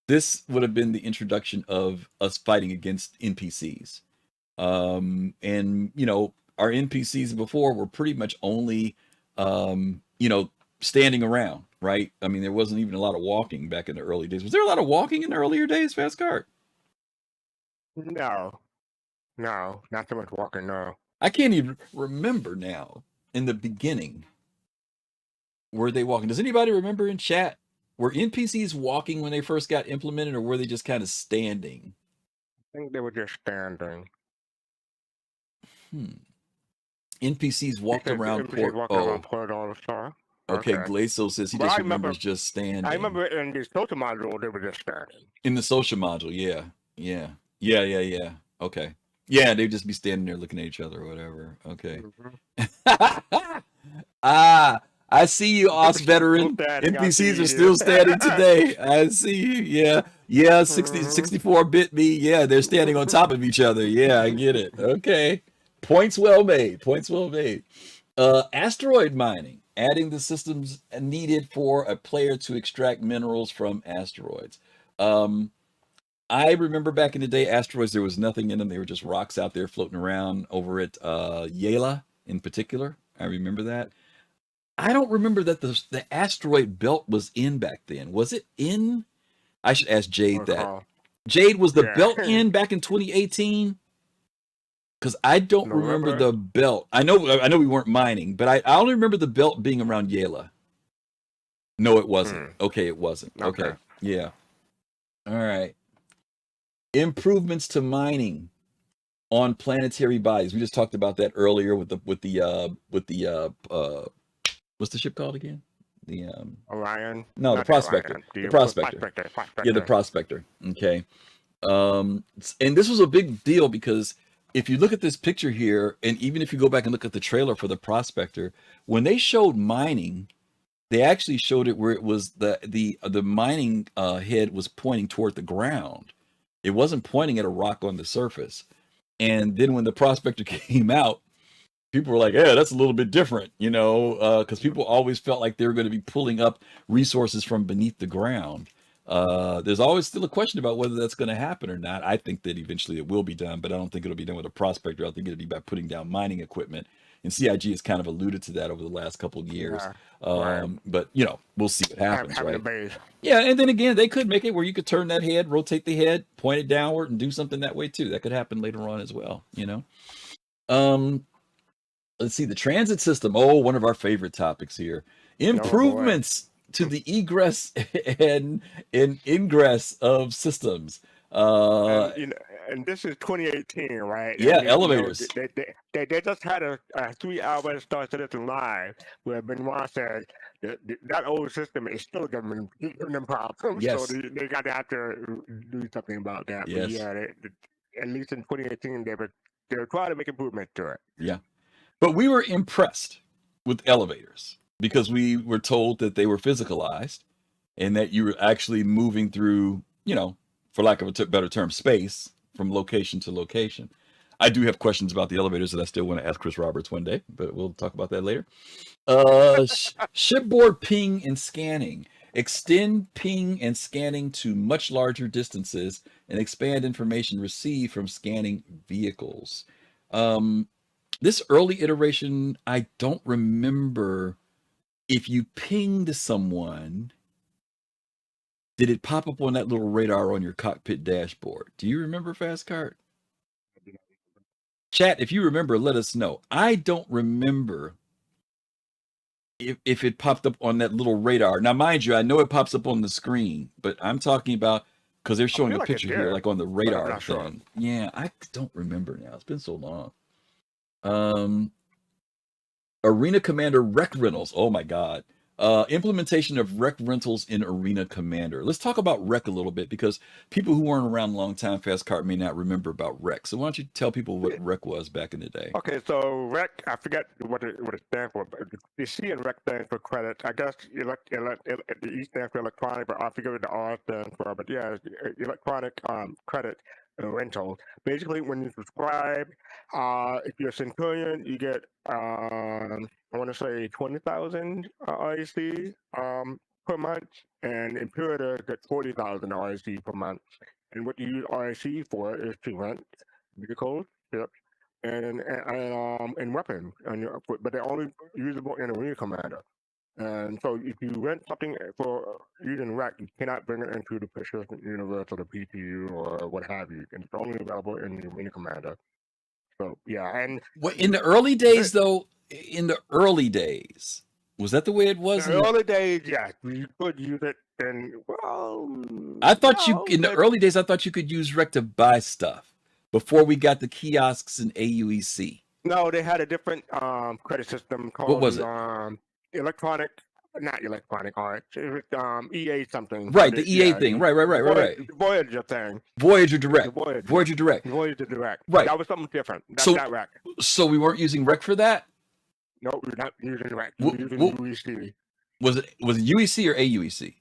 D: This would have been the introduction of us fighting against NPCs. And our NPCs before were pretty much only standing around, right? I mean, there wasn't even a lot of walking back in the early days. Was there a lot of walking in the earlier days, Fastcart?
C: No, no, not so much walking. No.
D: I can't even remember now. In the beginning, were they walking? Does anybody remember in chat? Were NPCs walking when they first got implemented, or were they just kind of standing?
C: I think they were just standing.
D: NPCs walked around
C: NPCs
D: port.
C: walking around
D: Oh,
C: port all the time.
D: okay. Glacio says he
C: But
D: just
C: I remember,
D: remembers just standing.
C: I remember in the social module they were just standing.
D: In the social module, yeah. Okay. Yeah, they'd just be standing there looking at each other or whatever. Okay. Ah, I see you, Os veteran. NPCs are still standing today. I see you. Yeah, 64-bit me. Yeah, they're standing on top of each other. Yeah, I get it. Okay. Points well made. Asteroid mining, adding the systems needed for a player to extract minerals from asteroids. I remember back in the day, asteroids, there was nothing in them. They were just rocks out there floating around over at Yela in particular. I remember that. I don't remember that the asteroid belt was in back then. Was it in? I should ask Jade that. Jade, was the belt in back in 2018? Because I don't remember the belt. I know we weren't mining, but I only remember the belt being around Yela. No, it wasn't. Okay, it wasn't. Okay. Yeah. All right. Improvements to mining on planetary bodies. We just talked about that earlier with the what's the ship called again? The
C: Orion.
D: No, the Prospector. The Prospector. Yeah, the Prospector. Okay. And this was a big deal because if you look at this picture here, and even if you go back and look at the trailer for the Prospector, when they showed mining, they actually showed it where it was the mining head was pointing toward the ground. It wasn't pointing at a rock on the surface. And then when the Prospector came out, people were like, yeah, that's a little bit different, because people always felt like they were going to be pulling up resources from beneath the ground. There's always still a question about whether that's going to happen or not. I think that eventually it will be done, but I don't think it'll be done with a Prospector. I think it'll be by putting down mining equipment. And CIG has kind of alluded to that over the last couple of years. But, we'll see what happens, right? Yeah, and then again, they could make it where you could turn that head, rotate the head, point it downward, and do something that way too. That could happen later on as well, Let's see, the transit system. Oh, one of our favorite topics here. Improvements to the egress and ingress of systems.
C: And this is 2018, right?
D: Yeah, elevators.
C: They just had a 3-hour Star Citizen Live where Benoit said that old system is still giving them problems.
D: Yes.
C: So they got to have to do something about that.
D: Yes.
C: But yeah, at least in 2018, they were trying to make improvements to it.
D: Yeah. But we were impressed with elevators because we were told that they were physicalized and that you were actually moving through, for lack of a better term, space from location to location. I do have questions about the elevators that I still want to ask Chris Roberts one day, but we'll talk about that later. Shipboard ping and scanning. Extend ping and scanning to much larger distances and expand information received from scanning vehicles. This early iteration, I don't remember if you pinged someone, did it pop up on that little radar on your cockpit dashboard? Do you remember, Fastcart? Chat, if you remember, let us know. I don't remember if it popped up on that little radar. Now, mind you, I know it pops up on the screen, but I'm talking about, because they're showing a picture here, like on the radar thing. Sure. Yeah, I don't remember now. It's been so long. Arena Commander Rec Rentals. Oh my God. Implementation of Rec Rentals in Arena Commander. Let's talk about Rec a little bit because people who weren't around a long time, Fastcart, may not remember about Rec. So why don't you tell people what Rec was back in the day?
C: Okay, so Rec, I forget what it stands for, but the C in Rec stands for credit. I guess the E stands for electronic, but I forget what the R stands for. But yeah, electronic credit rental. Basically, when you subscribe, if you're a Centurion, you get I want to say 20,000 REC per month, and Imperator gets 40,000 REC per month. And what you use REC for is to rent vehicles, ships, and weapons, but they're only usable in Arena Commander. And so if you rent something for using rack, you cannot bring it into the persistent universe or the PTU or what have you. And it's only available in the mini commander. So yeah, and
D: What in the early days though? In the early days, was that the way it was?
C: in the early days, yeah, you could use it. And well,
D: I thought you
C: no,
D: in the
C: but
D: early days. I thought you could use rec to buy stuff before we got the kiosks and AUEC.
C: no, they had a different credit system
D: What
C: called
D: was
C: the
D: it?
C: electronic, not electronic arts. It was EA something.
D: Right,
C: but
D: the
C: it,
D: EA
C: yeah,
D: thing. Right.
C: The Voyager thing.
D: Voyager
C: The
D: Direct.
C: Voyager.
D: Voyager Direct.
C: Voyager Direct.
D: Right.
C: That was something different. That's
D: So-
C: not rack.
D: So we weren't using rec for that.
C: No, we're not using rack.
D: Wh-
C: We're using
D: wh-
C: UEC.
D: Was it UEC or AUEC?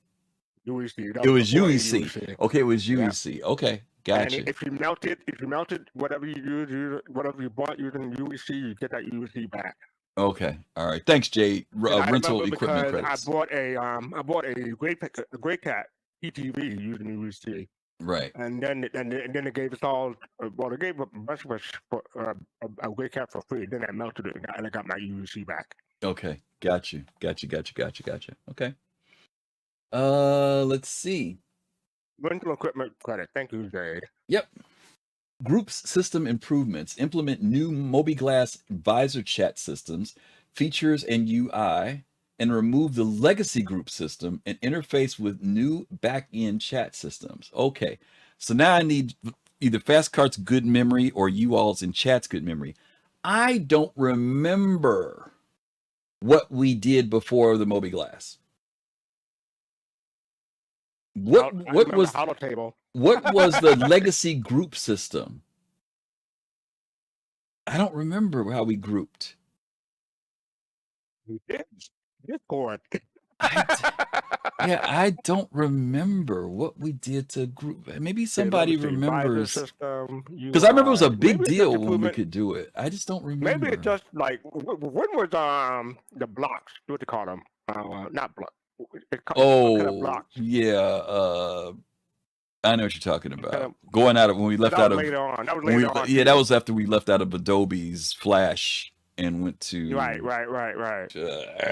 C: UEC. That
D: It was
C: before
D: UEC.
C: AUEC.
D: Okay, it was
C: Yeah.
D: UEC. Okay, gotcha.
C: And if you melted whatever you whatever you bought using UEC, you get that UEC back.
D: Okay, all right. Thanks, Jay.
C: And I
D: Rental
C: remember
D: equipment
C: because
D: credits.
C: I bought a Gray Cat PTV using UEC,
D: Right.
C: and then they gave us all they gave a bunch of us for a Gray Cat for free. Then I melted it and I got my UEC back.
D: Okay. Got you. Okay. Let's see.
C: Rental equipment credit. Thank you, Jade.
D: Yep. Groups system improvements. Implement new MobiGlass visor chat systems, features and UI, and remove the legacy group system and interface with new back-end chat systems. Okay. So now I need either fastcart's good memory or you all's in chat's good memory. I don't remember what we did before the MobiGlass. What
C: remember
D: was
C: Hollow Table?
D: what was the legacy group system? I don't remember how we grouped.
C: We did Discord.
D: I don't remember what we did to group. Maybe somebody remembers. Because I remember it was a big deal when we could do it. I just don't remember.
C: Maybe it's just like when was the blocks? What they call them? Not blocks.
D: Oh, yeah. I know what you're talking about. Going out of when we left out of
C: later on. That was
D: when we-
C: later on.
D: yeah, that was after we left out of Adobe's Flash and went to
C: Right.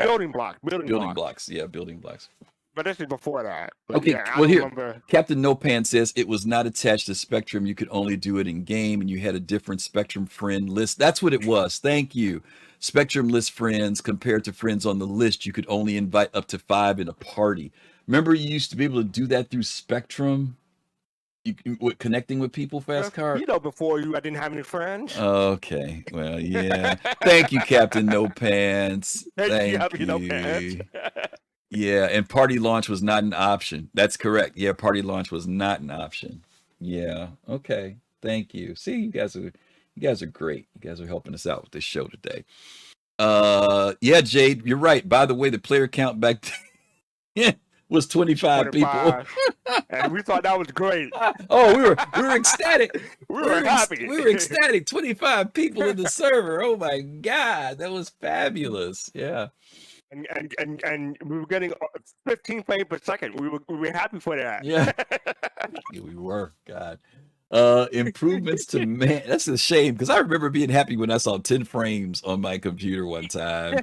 C: Building blocks.
D: building blocks. Yeah, building blocks.
C: But this is before that. But
D: Okay,
C: yeah, I
D: well, here-
C: remember.
D: Captain No Pan says it was not attached to Spectrum. You could only do it in game, and you had a different Spectrum friend list. That's what it was. Thank you. Spectrum list friends compared to friends on the list. You could only invite up to 5 in a party. Remember, you used to be able to do that through Spectrum. With connecting with people, fastcart.
C: You know, before you, I didn't have any friends.
D: Okay, well, yeah. Thank you, Captain No Pants. Thank
C: Captain No
D: you.
C: Pants.
D: Yeah, and party launch was not an option. That's correct. Yeah, party launch was not an option. Yeah. Okay. Thank you. See, you guys are great. You guys are helping us out with this show today. Yeah, Jade, you're right. By the way, the player count back then was 25 people.
C: And we thought that was great.
D: Oh, we were ecstatic.
C: We were happy.
D: We were ecstatic. 25 people in the server. Oh my God, that was fabulous. Yeah.
C: And we were getting 15 frames per second. We were happy for that.
D: Yeah. Yeah, we were. God. Improvements to man. That's a shame because I remember being happy when I saw 10 frames on my computer one time.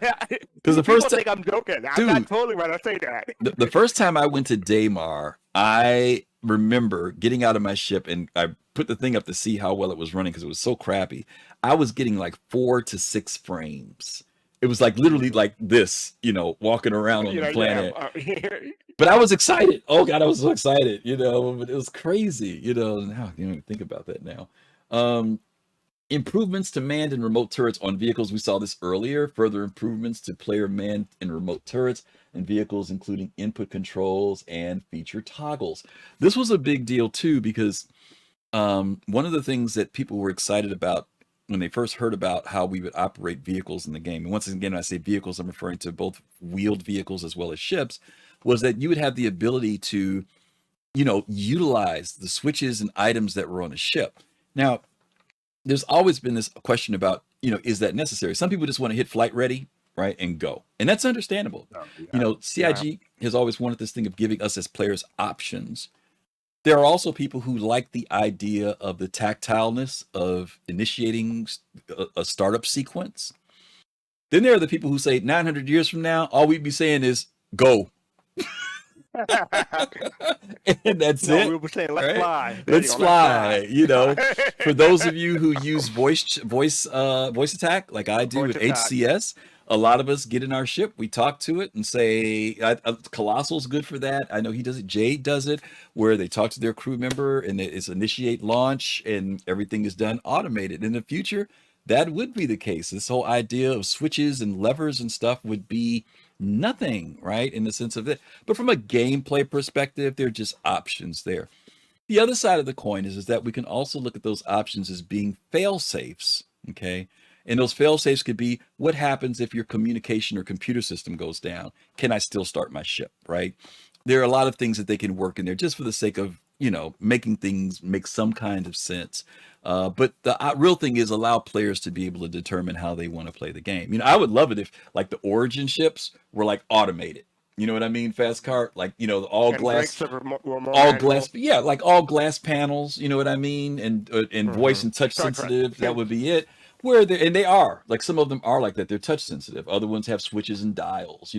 D: Because the first time,
C: think I'm joking. I'm
D: Dude.
C: not totally right. I say that.
D: the first time I went to Daymar, I remember getting out of my ship and I put the thing up to see how well it was running because it was so crappy. I was getting like 4 to 6 frames. It was like literally like this, walking around on the planet. But I was excited. Oh God, I was so excited, but it was crazy, now you don't even think about that now. Improvements to manned and remote turrets on vehicles. We saw this earlier. Further improvements to player manned and remote turrets and vehicles, including input controls and feature toggles. This was a big deal too, because one of the things that people were excited about when they first heard about how we would operate vehicles in the game, and once again, when I say vehicles, I'm referring to both wheeled vehicles as well as ships, was that you would have the ability to, utilize the switches and items that were on a ship. Now, there's always been this question about, is that necessary? Some people just want to hit flight ready, right, and go. And that's understandable. CIG has always wanted this thing of giving us as players options. There are also people who like the idea of the tactileness of initiating a startup sequence. Then there are the people who say 900 years from now, all we'd be saying is go. And that's
C: No,
D: it.
C: we were saying let's
D: Right?
C: fly. There
D: Let's
C: you go, let's
D: fly.
C: fly.
D: You know, for those of you who use voice attack like I do
C: Voice
D: with
C: attack.
D: HCS, a lot of us get in our ship, we talk to it and say, Colossal's good for that. I know he does it. Jade does it, where they talk to their crew member and it's initiate launch and everything is done automated. In the future, that would be the case. This whole idea of switches and levers and stuff would be nothing, right? In the sense of it. But from a gameplay perspective, there are just options there. The other side of the coin is that we can also look at those options as being fail safes. Okay. And those fail safes could be, what happens if your communication or computer system goes down? Can I still start my ship? Right. There are a lot of things that they can work in there just for the sake of, making things make some kind of sense. But the real thing is allow players to be able to determine how they want to play the game. I would love it if like the origin ships were like automated. You know what I mean? Fastcart, like, all
C: And
D: glass,
C: drinks were more
D: all
C: manual.
D: glass, yeah, like all glass panels. You know what I mean? And voice and touch
C: Star Trek.
D: sensitive. That would be it. And they are like, some of them are like that. They're touch sensitive. Other ones have switches and dials.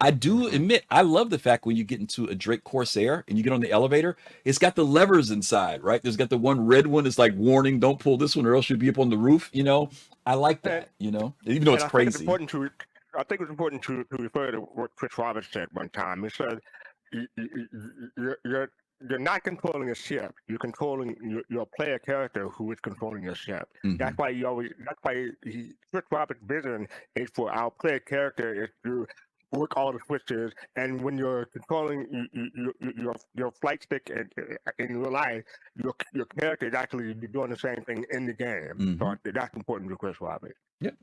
D: I do admit, I love the fact when you get into a Drake Corsair and you get on the elevator, it's got the levers inside, right? There's got the one red one. It's like, warning, don't pull this one or else you'll be up on the roof. I like that, even though it's
C: And I think it's
D: crazy.
C: important to refer to what Chris Roberts said one time. He said, "You're not controlling a ship. You're controlling your player character who is controlling your ship.
D: Mhm.
C: That's why Chris Roberts' vision is for our player character is to work all the switches. And when you're controlling your flight stick in real life, your character is actually doing the same thing in the game. So that's important to Chris Roberts.
D: Yep.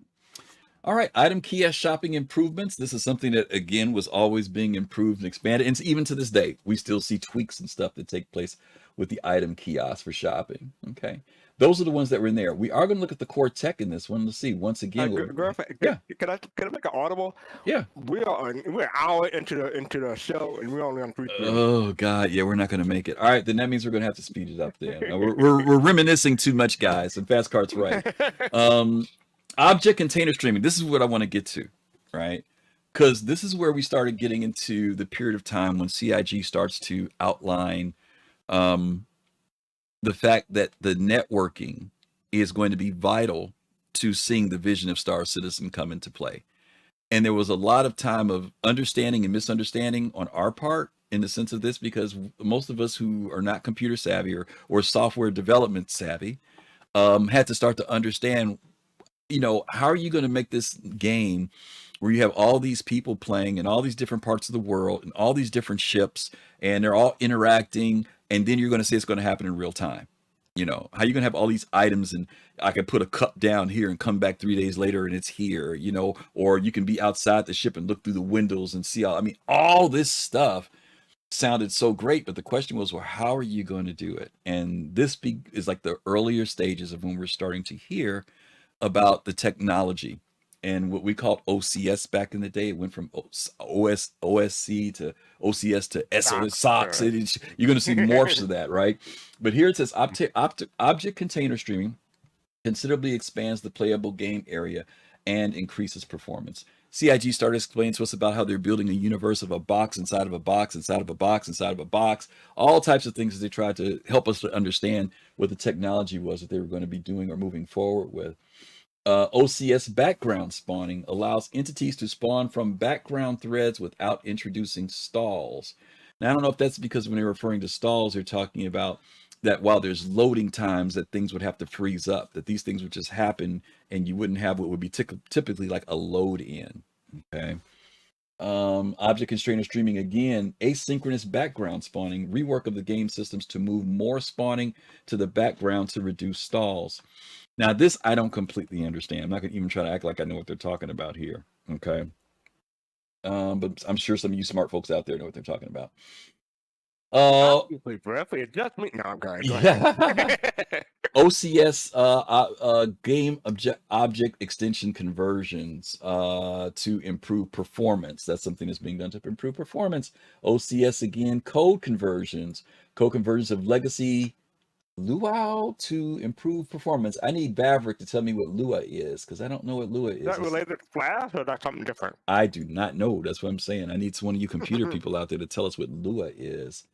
D: All right, item kiosk shopping improvements. This is something that, again, was always being improved and expanded. And even to this day, we still see tweaks and stuff that take place with the item kiosk for shopping. Okay. Those are the ones that were in there. We are going to look at the core tech in this one. Let's see. Once again,
C: Can I make an audible?
D: Yeah.
C: We're an hour into the show and we're only on 3 minutes.
D: Oh God, yeah, we're not going to make it. All right, then that means we're going to have to speed it up. Then we're reminiscing too much, guys. And Fastcart's right. Object container streaming. This is what I want to get to, right? Because this is where we started getting into the period of time when CIG starts to outline the fact that the networking is going to be vital to seeing the vision of Star Citizen come into play. And there was a lot of time of understanding and misunderstanding on our part in the sense of this, because most of us who are not computer savvy or software development savvy had to start to understand, how are you going to make this game where you have all these people playing in all these different parts of the world and all these different ships and they're all interacting, and then you're going to say it's going to happen in real time. How are you going to have all these items and I could put a cup down here and come back 3 days later and it's here, or you can be outside the ship and look through the windows and see all this stuff sounded so great. But the question was, well, how are you going to do it? And this is like the earlier stages of when we're starting to hear about the technology and what we called OCS back in the day. It went from OSC to OCS to SOS SOX. You're going to see morphs of that, right? But here it says object container streaming considerably expands the playable game area and increases performance. CIG started explaining to us about how they're building a universe of a box inside of a box inside of a box inside of a box, all types of things as they tried to help us to understand what the technology was that they were going to be doing or moving forward with. OCS background spawning allows entities to spawn from background threads without introducing stalls. Now, I don't know if that's because when they're referring to stalls, they're talking about that while there's loading times that things would have to freeze up, that these things would just happen and you wouldn't have what would be typically like a load in. Okay. Object constrainer streaming, again, asynchronous background spawning, rework of the game systems to move more spawning to the background to reduce stalls. Now, this I don't completely understand. I'm not going to even try to act like I know what they're talking about here. Okay. But I'm sure some of you smart folks out there know what they're talking about.
C: It's just me. No, I'm going.
D: OCS game object extension conversions to improve performance. That's something that's being done to improve performance. OCS again, code conversions of legacy Luau to improve performance. I need Maverick to tell me what Lua is, because I don't know what Lua
C: Is that
D: is.
C: related to Flash or that's something different?
D: I do not know. That's what I'm saying. I need one of you computer people out there to tell us what Lua is.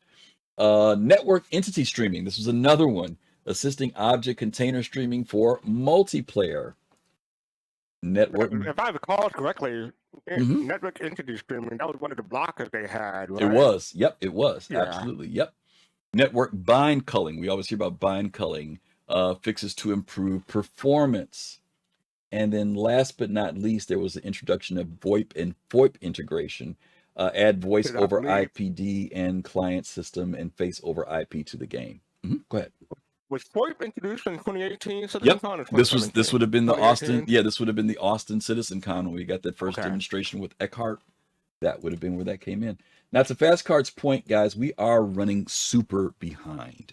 D: Network entity streaming. This was another one. Assisting object container streaming for multiplayer. Network.
C: If I recall correctly,
D: Mhm.
C: network entity streaming, that was one of the blockers they had,
D: It
C: right?
D: was. Yep, it was.
C: Yeah.
D: Absolutely. Yep. Network bind culling. We always hear about bind culling. Fixes to improve performance. And then last but not least, there was the introduction of VoIP and VoIP integration. Add voice
C: Because I
D: over
C: believe
D: IPD and client system and face over IP to the game. Go ahead.
C: was VoIP introduced in 2018 Citizen
D: Yep.
C: Con or
D: This
C: 2017?
D: would have been the Austin.
C: 2018?
D: Yeah, this would have been the Austin Citizen Con when we got that first
C: Okay.
D: demonstration with Eckhart. That would have been where that came in. Now, to Fastcart's point, guys, we are running super behind.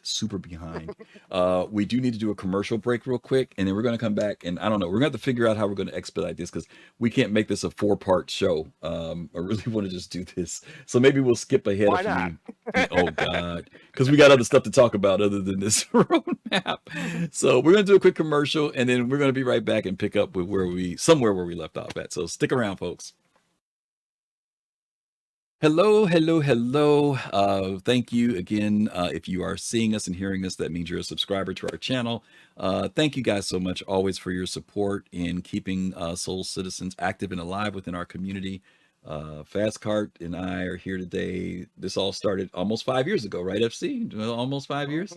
D: We do need to do a commercial break real quick, and then we're going to come back, and I don't know, we're going to have to figure out how we're going to expedite this because we can't make this a 4-part show. I really want to just do this. So maybe we'll skip ahead
C: Why
D: a few.
C: not?
D: Oh, God. Because we got other stuff to talk about other than this roadmap. So we're going to do a quick commercial, and then we're going to be right back and pick up with somewhere where we left off at. So stick around, folks. Hello. Thank you again. If you are seeing us and hearing us, that means you're a subscriber to our channel. Thank you guys so much always for your support in keeping Soul Citizens active and alive within our community. Fastcart and I are here today. This all started almost 5 years ago, right, FC? Almost 5 years.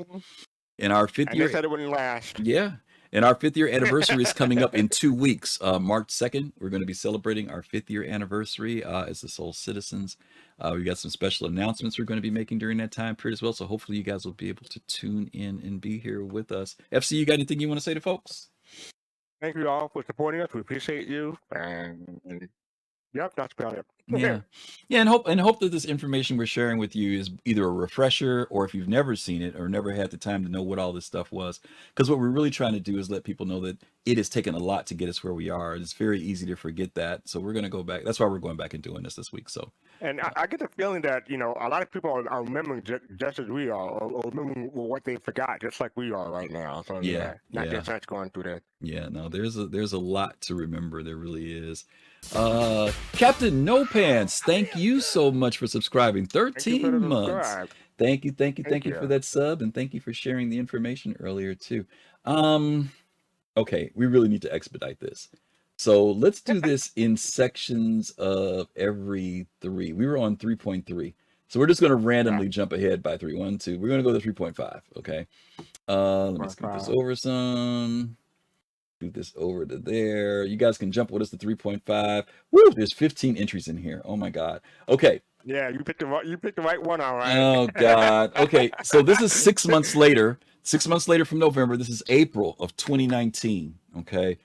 D: In our 5th
C: And
D: year.
C: they said it wouldn't last.
D: Yeah. And our 5th year anniversary is coming up in 2 weeks. March 2nd, we're going to be celebrating our 5th year anniversary as the Soul Citizens. We got some special announcements we're going to be making during that time period as well. So hopefully you guys will be able to tune in and be here with us. FC, you got anything you want to say to folks?
C: Thank you all for supporting us. We appreciate you. And yep, that's about it.
D: Yeah, and hope that this information we're sharing with you is either a refresher, or if you've never seen it or never had the time to know what all this stuff was, because what we're really trying to do is let people know that it has taken a lot to get us where we are. It's very easy to forget that, so we're going to go back. That's why we're going back and doing this week. So,
C: And I get the feeling that, a lot of people are remembering just as we are, or remembering what they forgot, just like we are right now. So not just us going through that.
D: Yeah, no, there's a lot to remember. There really is. Captain No Pants, thank you so much for subscribing. 13 months. Thank you for that sub, and thank you for sharing the information earlier too. Okay, we really need to expedite this. So let's do this in sections of every 3. We were on 3.3. So we're just going to randomly jump ahead by 3. 1, 2. We're going to go to 3.5. Okay. Let me scoot this over some. Scoot this over to there. You guys can jump with us to 3.5. Woo! There's 15 entries in here. Oh my God. Okay.
C: Yeah, you picked the right one, all right.
D: Oh God. Okay. So this is 6 months later. 6 months later from November. This is April of 2019. Okay.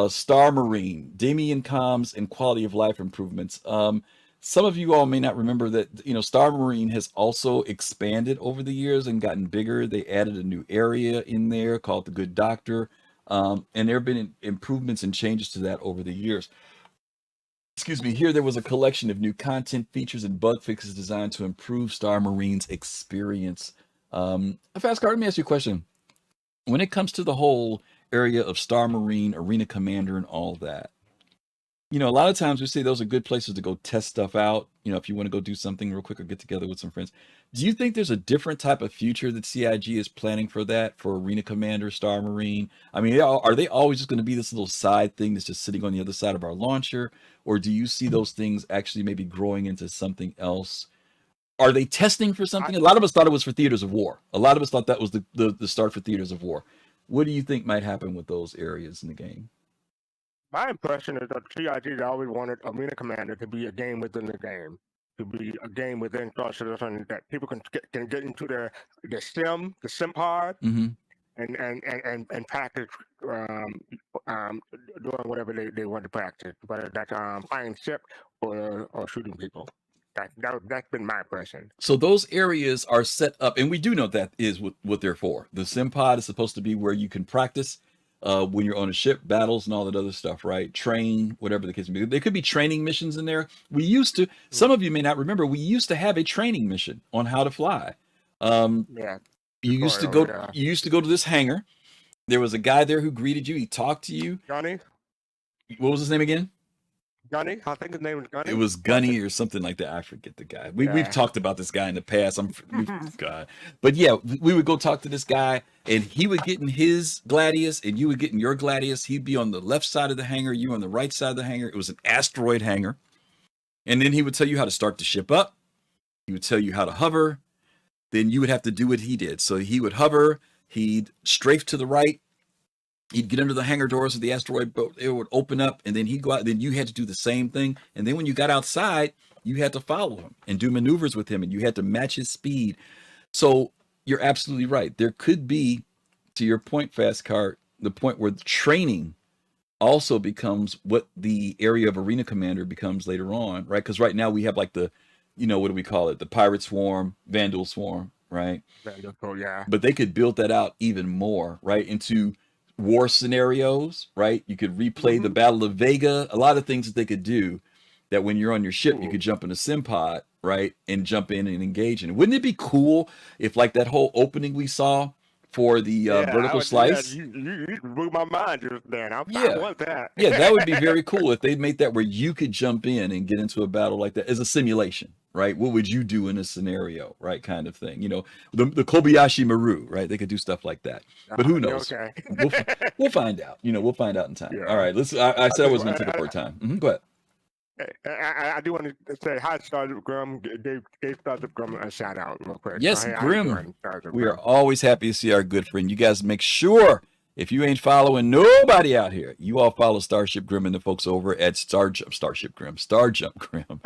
D: Star Marine, Damian comms, and quality of life improvements. Some of you all may not remember that, Star Marine has also expanded over the years and gotten bigger. They added a new area in there called the Good Doctor. And there have been improvements and changes to that over the years. Excuse me. Here, there was a collection of new content, features, and bug fixes designed to improve Star Marine's experience. Fastcart, let me ask you a question. When it comes to the whole area of Star Marine, Arena Commander, and all that, a lot of times we say those are good places to go test stuff out. If you want to go do something real quick or get together with some friends. Do you think there's a different type of future that CIG is planning for that, for Arena Commander, Star Marine? I mean, are they always just going to be this little side thing that's just sitting on the other side of our launcher? Or do you see those things actually maybe growing into something else? Are they testing for something? A lot of us thought it was for Theaters of War. A lot of us thought that was the start for Theaters of War. What do you think might happen with those areas in the game?
C: My impression is that CIG always wanted Arena Commander to be a game within the game, to be a game within Star Citizen that people can get into the sim pod, and practice doing whatever they want to practice, whether that's flying ship or shooting people. That's been my impression.
D: So those areas are set up, and we do know that is what they're for. The sim pod is supposed to be where you can practice when you're on a ship, battles and all that other stuff, right? Train, whatever the case may be. There could be training missions in there. We used to, some of you may not remember, we used to have a training mission on how to fly.
C: Yeah.
D: You used to
C: Destroy,
D: go.
C: oh, yeah.
D: You used to go to this hangar. There was a guy there who greeted you. He talked to you.
C: Gunny?
D: What was his name again?
C: Gunny? I think his name was Gunny.
D: It was Gunny or something like that. I forget the guy. We've
C: Yeah.
D: talked about this guy in the past. God, but yeah, we would go talk to this guy, and he would get in his Gladius, and you would get in your Gladius. He'd be on the left side of the hangar, you on the right side of the hangar. It was an asteroid hangar, and then he would tell you how to start the ship up. He would tell you how to hover. Then you would have to do what he did. So he would hover. He'd strafe to the right. He'd get under the hangar doors of the asteroid boat. It would open up, and then he'd go out. Then you had to do the same thing. And then when you got outside, you had to follow him and do maneuvers with him, and you had to match his speed. So you're absolutely right. There could be, to your point, fastcart, the point where the training also becomes what the area of arena commander becomes later on, right? Because right now we have like the, what do we call it? The pirate swarm, vandal swarm, right?
C: Oh, yeah.
D: But they could build that out even more, right? Into war scenarios, right? You could replay the Battle of Vega, a lot of things that they could do that when you're on your ship, you could jump in a sim pod, right? And jump in and engage in it. Wouldn't it be cool if like that whole opening we saw for the vertical slice?
C: Yeah, you blew my mind just then. I want that.
D: Yeah, that would be very cool if they made that where you could jump in and get into a battle like that as a simulation, right? What would you do in a scenario, right? Kind of thing. The Kobayashi Maru, right? They could do stuff like that. But who knows?
C: Okay.
D: We'll find out. We'll find out in time.
C: Yeah.
D: All right. I said I wasn't going to take up our time. Go ahead.
C: I do want to say hi, Sergeant Grim. Gave Sergeant Grim a shout out real quick.
D: Yes,
C: Hey,
D: Grim. We are always happy to see our good friend. You guys make sure, if you ain't following nobody out here, you all follow Starship Grim and the folks over at Starjump Grim,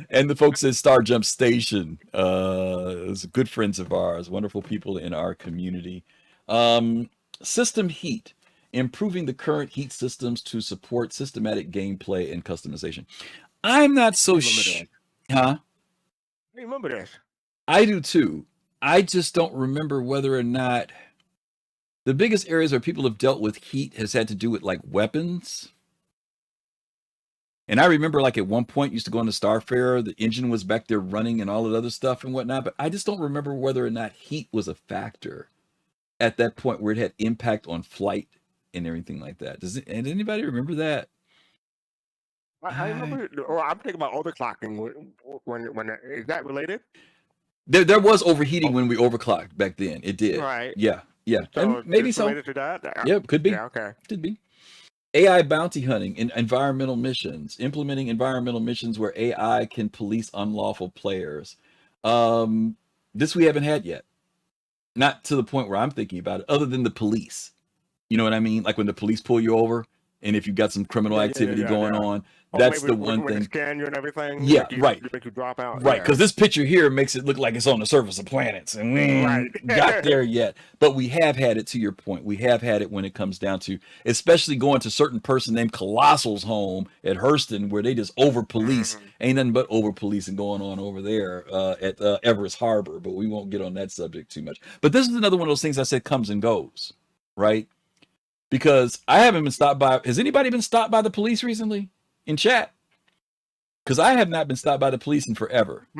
D: and the folks at Starjump Station. Those are good friends of ours, wonderful people in our community. System Heat. Improving the current heat systems to support systematic gameplay and customization. I'm not so
C: I remember this.
D: I do too. I just don't remember whether or not the biggest areas where people have dealt with heat has had to do with like weapons. And I remember like at one point used to go into Starfarer, the engine was back there running and all that other stuff and whatnot, but I just don't remember whether or not heat was a factor at that point where it had impact on flight and everything like that. Does anybody remember that?
C: I remember. Or I'm thinking about overclocking. When is that related?
D: There was overheating when we overclocked back then. It did.
C: Right.
D: Yeah.
C: So
D: And maybe
C: it's
D: so.
C: related to that.
D: Yeah, could be.
C: Yeah. Okay.
D: Could be. AI bounty hunting in environmental missions, implementing environmental missions where AI can police unlawful players. This we haven't had yet. Not to the point where I'm thinking about it, other than the police. You know what I mean? Like when the police pull you over, and if you've got some criminal activity going on, that's the one
C: when
D: thing.
C: They scan you and everything.
D: Yeah,
C: right. Make you drop out.
D: Right, because this picture here makes it look like it's on the surface of planets, and we ain't got there yet. But we have had it, to your point. We have had it when it comes down to, especially going to certain person named Colossal's home at Hurston, where they just over-police. Ain't nothing but over-policing going on over there at Everest Harbor, but we won't get on that subject too much. But this is another one of those things I said comes and goes, right? Because I haven't been stopped by. Has anybody been stopped by the police recently in chat? Because I have not been stopped by the police in forever.
C: 6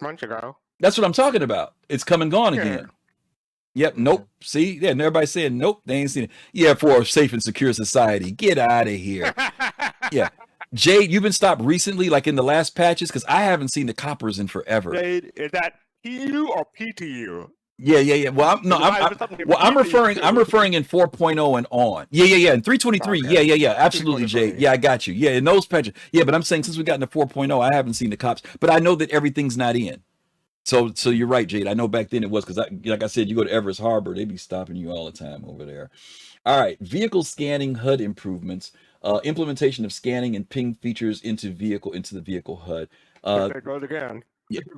C: months ago.
D: That's what I'm talking about. It's come and gone again. Yep. Nope. See? Yeah. And everybody's saying, nope, they ain't seen it. Yeah, for a safe and secure society. Get out of here. Yeah. Jade, you've been stopped recently, like in the last patches? Because I haven't seen the coppers in forever.
C: Jade, is that PU or PTU?
D: Yeah. Well, I'm referring in 4.0 and on. Yeah. And 323. Okay. Yeah. Absolutely, Jay. Yeah, I got you. Yeah, in those patches. Yeah, but I'm saying since we got into 4.0, I haven't seen the cops, but I know that everything's not in. So you're right, Jade. I know back then it was because, like I said, you go to Everest Harbor, they be stopping you all the time over there. All right, vehicle scanning HUD improvements, implementation of scanning and ping features into the vehicle HUD.
C: There goes again.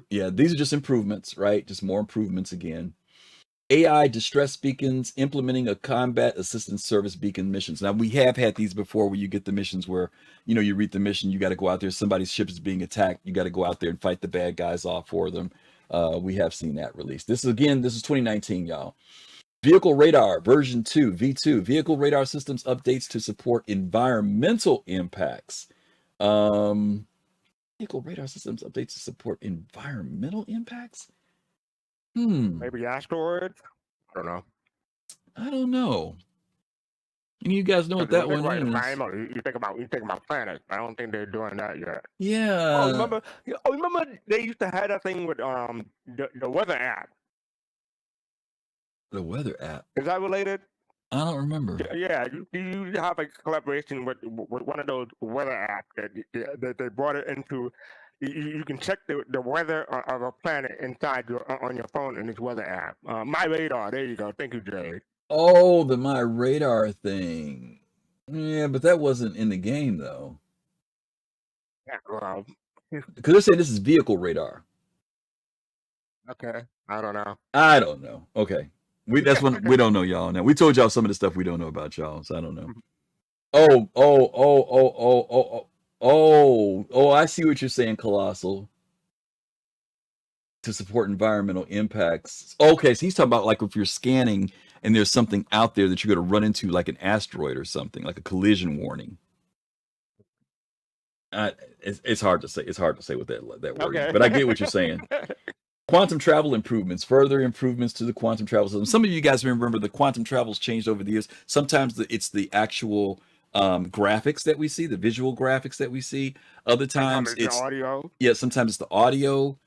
D: Yeah, these are just improvements, right? Just more improvements again. AI distress beacons, implementing a combat assistance service beacon missions. Now, we have had these before where you get the missions where, you read the mission, you got to go out there, somebody's ship is being attacked, you got to go out there and fight the bad guys off for them. We have seen that released. This is 2019, y'all. Vehicle radar version 2, V2, vehicle radar systems updates to support environmental impacts. Vehicle radar systems updates to support environmental impacts?
C: Maybe asteroids. I don't know.
D: I don't know. And you guys know what
C: Because
D: that
C: when you
D: one
C: think about
D: is?
C: environment, you think about planets. I don't think they're doing that yet. Oh,
D: Yeah,
C: remember? Oh, remember they used to have that thing with the weather app.
D: the weather app.
C: Is that related?
D: I don't remember.
C: Yeah, you have a collaboration with one of those weather apps that they brought it into. You can check the weather of a planet inside on your phone in this weather app. My radar. There you go. Thank you, Jay.
D: Oh, the My Radar thing. Yeah, but that wasn't in the game though.
C: Yeah, well,
D: Because they're saying this is vehicle radar.
C: okay. I don't know.
D: I don't know. Okay. That's one we don't know y'all now. We told y'all some of the stuff we don't know about y'all, so I don't know. Oh, I see what you're saying, Colossal. To support environmental impacts. Okay, so he's talking about like if you're scanning and there's something out there that you're going to run into, like an asteroid or something, like a collision warning. It's hard to say. It's hard to say what that word
C: Okay.
D: is, but I get what you're saying. Quantum travel improvements, further improvements to the quantum travel system. Some of you guys remember the quantum travel's changed over the years. Sometimes it's the actual graphics that we see, the visual graphics that we see. Other times
C: Sometimes it's the audio.
D: yeah, sometimes it's the audio.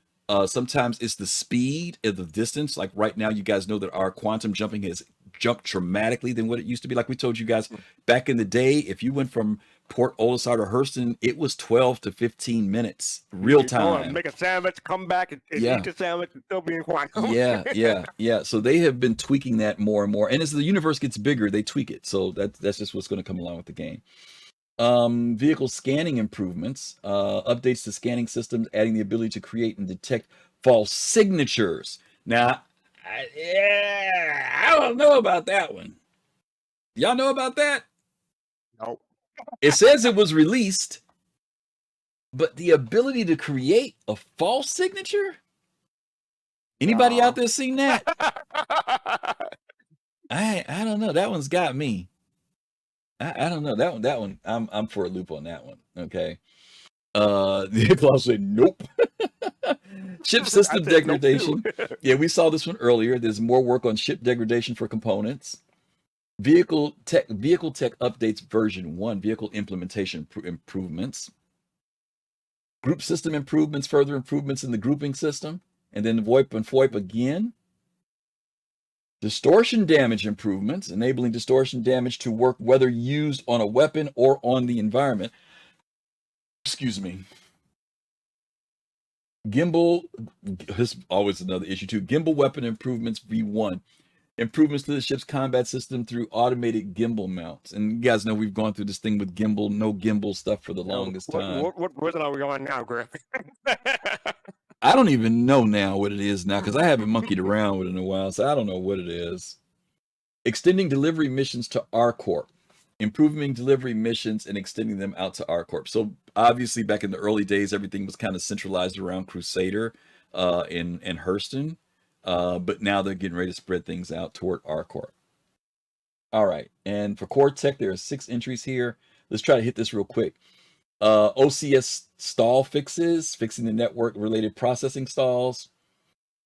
D: Sometimes it's the speed of the distance. Like right now, you guys know that our quantum jumping has jumped dramatically than what it used to be. Like we told you guys back in the day, if you went from Port Olisar to Hurston, it was 12 to 15 minutes real
C: You go and
D: time.
C: make a sandwich, come back and
D: Yeah.
C: eat the sandwich, and still be in quantum.
D: Yeah. So they have been tweaking that more and more. And as the universe gets bigger, they tweak it. So that's just what's going to come along with the game. Vehicle scanning improvements, updates to scanning systems, adding the ability to create and detect false signatures. Now, I don't know about that one. Y'all know about that?
C: Nope.
D: It says it was released, but the ability to create a false signature? Anybody out there seen that? I don't know. That one's got me. I don't know. That one I'm for a loop on that one. Okay. The Klaus said nope. Ship system degradation. Yeah, we saw this one earlier. There's more work on ship degradation for components. Vehicle tech updates version 1, vehicle implementation improvements. Group system improvements, further improvements in the grouping system, and then VoIP and FOIP again. Distortion damage improvements, enabling distortion damage to work whether used on a weapon or on the environment. Excuse me. Gimbal, this is always another issue too. Gimbal weapon improvements V1. Improvements to the ship's combat system through automated gimbal mounts. And you guys know we've gone through this thing with gimbal, no gimbal stuff for the longest time.
C: What version are we on now, Griff?
D: I don't even know now what it is now because I haven't monkeyed around with it in a while, so I don't know what it is. Extending delivery missions to R-Corp. Improving delivery missions and extending them out to R-Corp. So obviously back in the early days, everything was kind of centralized around Crusader and Hurston. But now they're getting ready to spread things out toward R-Corp. All right. And for core tech, there are 6 entries here. Let's try to hit this real quick. OCS stall fixes, fixing the network related processing stalls.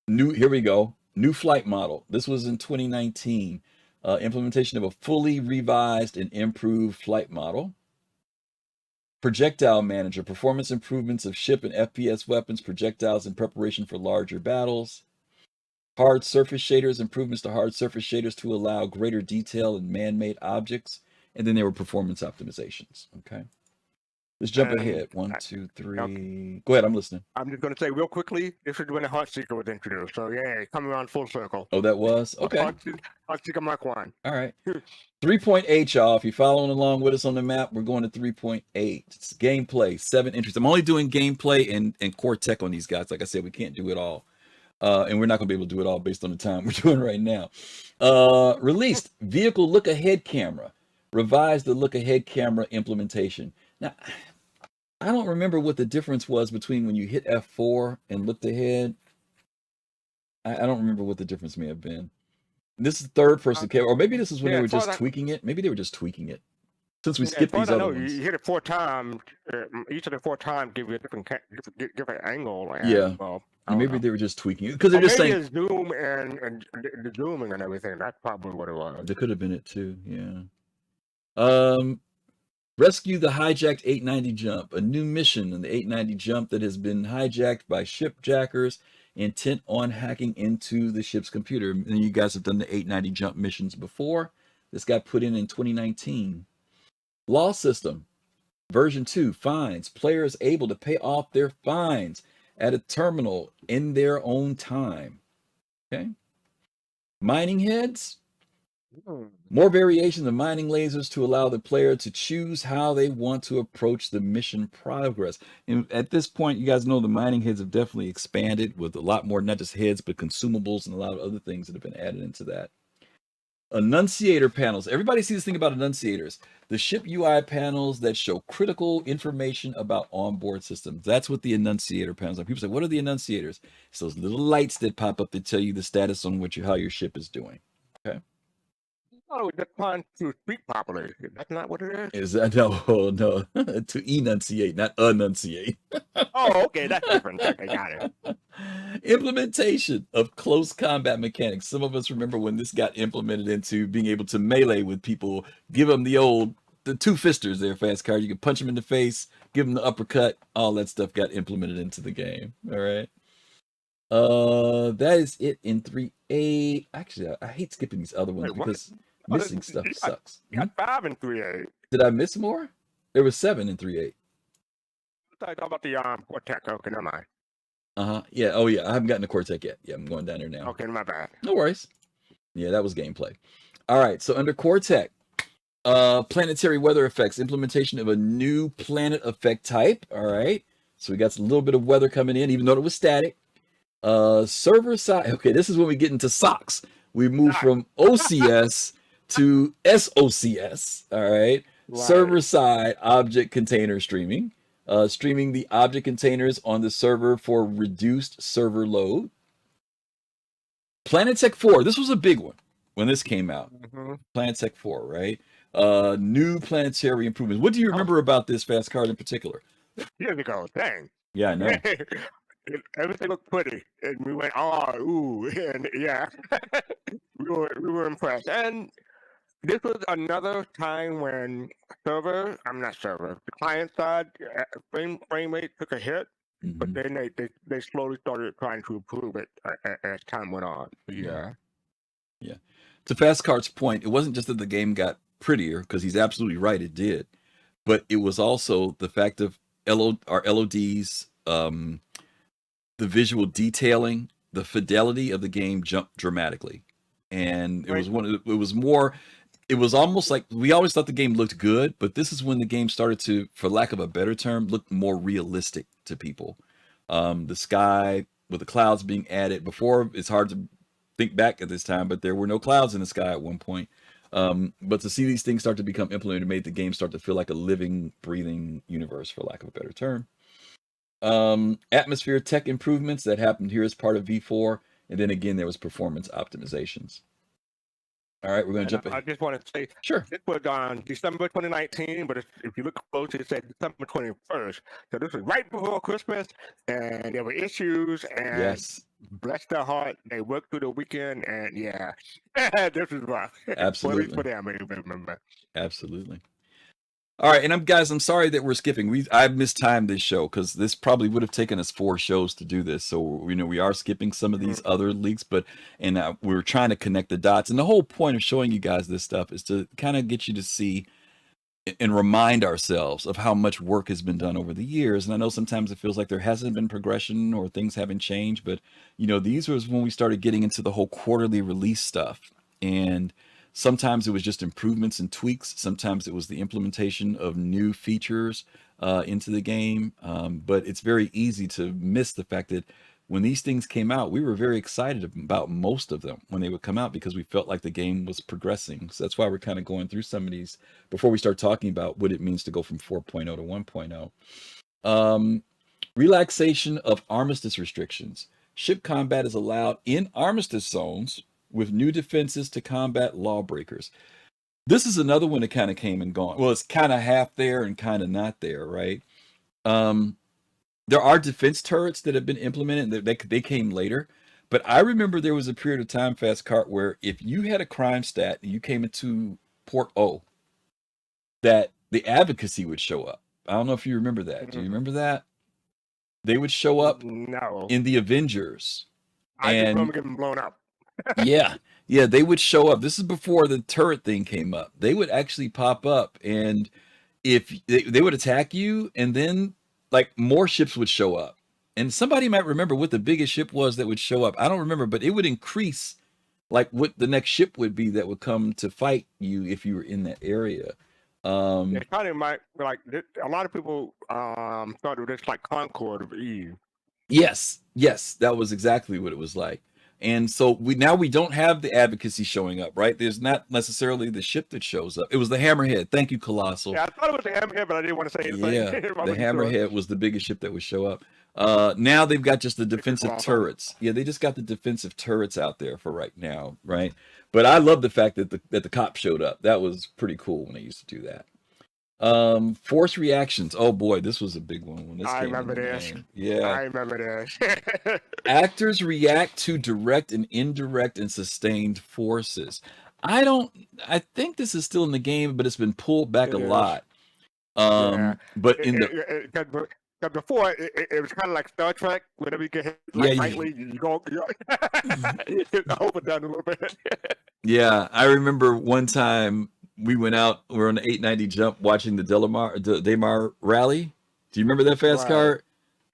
D: Here we go. New flight model. This was in 2019. Implementation of a fully revised and improved flight model. Projectile manager, performance improvements of ship and FPS weapons, projectiles in preparation for larger battles. Hard surface shaders, improvements to hard surface shaders to allow greater detail in man-made objects. And then there were performance optimizations. Okay. Let's jump ahead. 1, 2, 3. Okay. Go ahead. I'm listening.
C: I'm just going to say real quickly, this is when the Heart Seeker was introduced. So, yeah, coming around full circle.
D: Oh, that was? Okay.
C: Heart Seeker Mark 1.
D: All right. 3.8, y'all. If you're following along with us on the map, we're going to 3.8. It's gameplay, 7 entries. I'm only doing gameplay and core tech on these guys. Like I said, we can't do it all. And we're not going to be able to do it all based on the time we're doing right now. Released vehicle look ahead camera. Revised the look ahead camera implementation. Now, I don't remember what the difference was between when you hit F4 and looked ahead. I don't remember what the difference may have been. This is third person camera, or maybe this is when they were just tweaking it. Maybe they were just tweaking it. Since we
C: As
D: skipped
C: far as
D: these
C: I
D: other
C: know, you
D: ones.
C: hit it 4 times. Each of the 4 times give you a different angle, and
D: Yeah.
C: well, I
D: And
C: don't
D: maybe
C: know.
D: they were just tweaking it because they're
C: Or
D: just
C: maybe
D: saying
C: it's zoom and the zooming and everything. That's probably what it was.
D: there could have been it too. Yeah. Um, Rescue the hijacked 890 jump, a new mission in the 890 jump that has been hijacked by shipjackers intent on hacking into the ship's computer. And you guys have done the 890 jump missions before. This got put in 2019. Law system, version 2, fines. Players able to pay off their fines at a terminal in their own time. Okay. Mining heads,
C: Hmm.
D: more variations of mining lasers to allow the player to choose how they want to approach the mission progress. And at this point, you guys know the mining heads have definitely expanded with a lot more, not just heads, but consumables and a lot of other things that have been added into that. Annunciator panels. Everybody sees this thing about annunciators. The ship UI panels that show critical information about onboard systems. That's what the annunciator panels are. People say, what are the annunciators? It's those little lights that pop up that tell you the status on how your ship is doing. Okay.
C: Oh, just trying to speak properly. That's not what it is.
D: Is that no, no, to enunciate, not enunciate.
C: Oh, okay, that's different. Okay, got it.
D: Implementation of close combat mechanics. Some of us remember when this got implemented into being able to melee with people, give them the two fisters there, fast card. You can punch them in the face, give them the uppercut. All that stuff got implemented into the game. All right. That is it in 3A. Actually, I hate skipping these other ones
C: Wait, what?
D: because
C: Oh,
D: missing stuff sucks.
C: You got 5 and 3A.
D: Did I miss more? There was 7 in 3A.
C: Talk about the Quartet. Okay, never mind.
D: Yeah. Oh, yeah. I haven't gotten to Cortec yet. Yeah, I'm going down there now.
C: Okay, my bad.
D: No worries. Yeah, that was gameplay. All right. So under Cortec, planetary weather effects, implementation of a new planet effect type. All right. So we got a little bit of weather coming in, even though it was static. Server side. Okay, this is when we get into SOCs. We move from OCS to SOCS. All right. Server side object container streaming. Streaming the object containers on the server for reduced server load. Planetech 4. This was a big one when this came out.
C: Mm-hmm.
D: Planetech 4, right? New planetary improvements. What do you remember about this fast card in particular?
C: Years ago, dang.
D: Yeah, I know.
C: Everything looked pretty, and we went, oh, ooh, and yeah, we were impressed. And this was another time when the client side frame rate took a hit, but then they slowly started trying to improve it as time went on. Yeah.
D: To Fast Card's point, it wasn't just that the game got prettier, because he's absolutely right, it did, but it was also the fact of our LODs, the visual detailing, the fidelity of the game jumped dramatically, and it was almost like we always thought the game looked good, but this is when the game started to, for lack of a better term, look more realistic to people. The sky with the clouds being added before, it's hard to think back at this time, but there were no clouds in the sky at one point. But to see these things start to become implemented made the game start to feel like a living, breathing universe, for lack of a better term. Atmosphere tech improvements that happened here as part of V4, and then again there was performance optimizations. All right, we're going to jump in.
C: I just want to say,
D: sure,
C: this was on December 2019, but if you look closely, it said December 21st. So this was right before Christmas, and there were issues, and
D: yes,
C: bless their heart, they worked through the weekend, and yeah, this is rough.
D: Absolutely.
C: For them, I remember.
D: Absolutely. All right, and I'm sorry that we're skipping. I've mistimed this show because this probably would have taken us 4 shows to do this. So we are skipping some of these other leaks, and we're trying to connect the dots. And the whole point of showing you guys this stuff is to kind of get you to see and remind ourselves of how much work has been done over the years. And I know sometimes it feels like there hasn't been progression or things haven't changed, but these was when we started getting into the whole quarterly release stuff. And sometimes it was just improvements and tweaks. Sometimes it was the implementation of new features into the game. But it's very easy to miss the fact that when these things came out, we were very excited about most of them when they would come out because we felt like the game was progressing. So that's why we're kind of going through some of these before we start talking about what it means to go from 4.0 to 1.0. Relaxation of armistice restrictions. Ship combat is allowed in armistice zones with new defenses to combat lawbreakers. This is another one that kind of came and gone. Well, it's kind of half there and kind of not there, right? There are defense turrets that have been implemented. They came later. But I remember there was a period of time, fastcart, where if you had a crime stat and you came into Port O, that the advocacy would show up. I don't know if you remember that. Do you remember that? They would show up
C: No,
D: in the Avengers.
C: I just
D: And
C: remember getting blown up.
D: yeah, they would show up. This is before the turret thing came up. They would actually pop up, and if they would attack you, and then like more ships would show up. And somebody might remember what the biggest ship was that would show up. I don't remember, but it would increase like what the next ship would be that would come to fight you if you were in that area.
C: It kind of might like a lot of people thought it was like Concord of Eve.
D: Yes, that was exactly what it was like. And so we don't have the advocacy showing up, right? There's not necessarily the ship that shows up. It was the Hammerhead. Thank you, Colossal.
C: Yeah, I thought it was the Hammerhead, but I didn't want to say anything.
D: Yeah, the Hammerhead was the biggest ship that would show up. Now they've got just the defensive turrets. Yeah, they just got the defensive turrets out there for right now, right? But I love the fact that the cop showed up. That was pretty cool when they used to do that. Force reactions. Oh boy, this was a big one when this
C: I
D: came
C: remember
D: in the
C: this.
D: game. Yeah.
C: I remember this.
D: Actors react to direct and indirect and sustained forces. I think this is still in the game, but it's been pulled back
C: It
D: a
C: is.
D: lot.
C: Yeah.
D: But in the
C: Because before it was kind of like Star Trek. Whenever you get hit
D: Yeah,
C: like
D: you-
C: lightly, you go hold it down a little bit.
D: yeah, I remember one time we went out, we were on the 890 jump watching the Daymar rally. Do you remember that fast
C: Right.
D: car?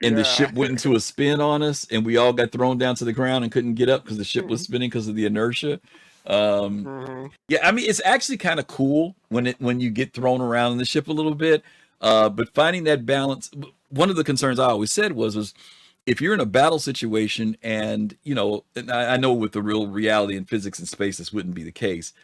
D: And the
C: Yeah.
D: ship went into a spin on us, and we all got thrown down to the ground and couldn't get up because the ship was spinning because of the inertia.
C: Mhm.
D: Yeah, I mean, it's actually kind of cool when you get thrown around in the ship a little bit. But finding that balance, one of the concerns I always said was if you're in a battle situation, and and I know with the real reality in physics and space, this wouldn't be the case.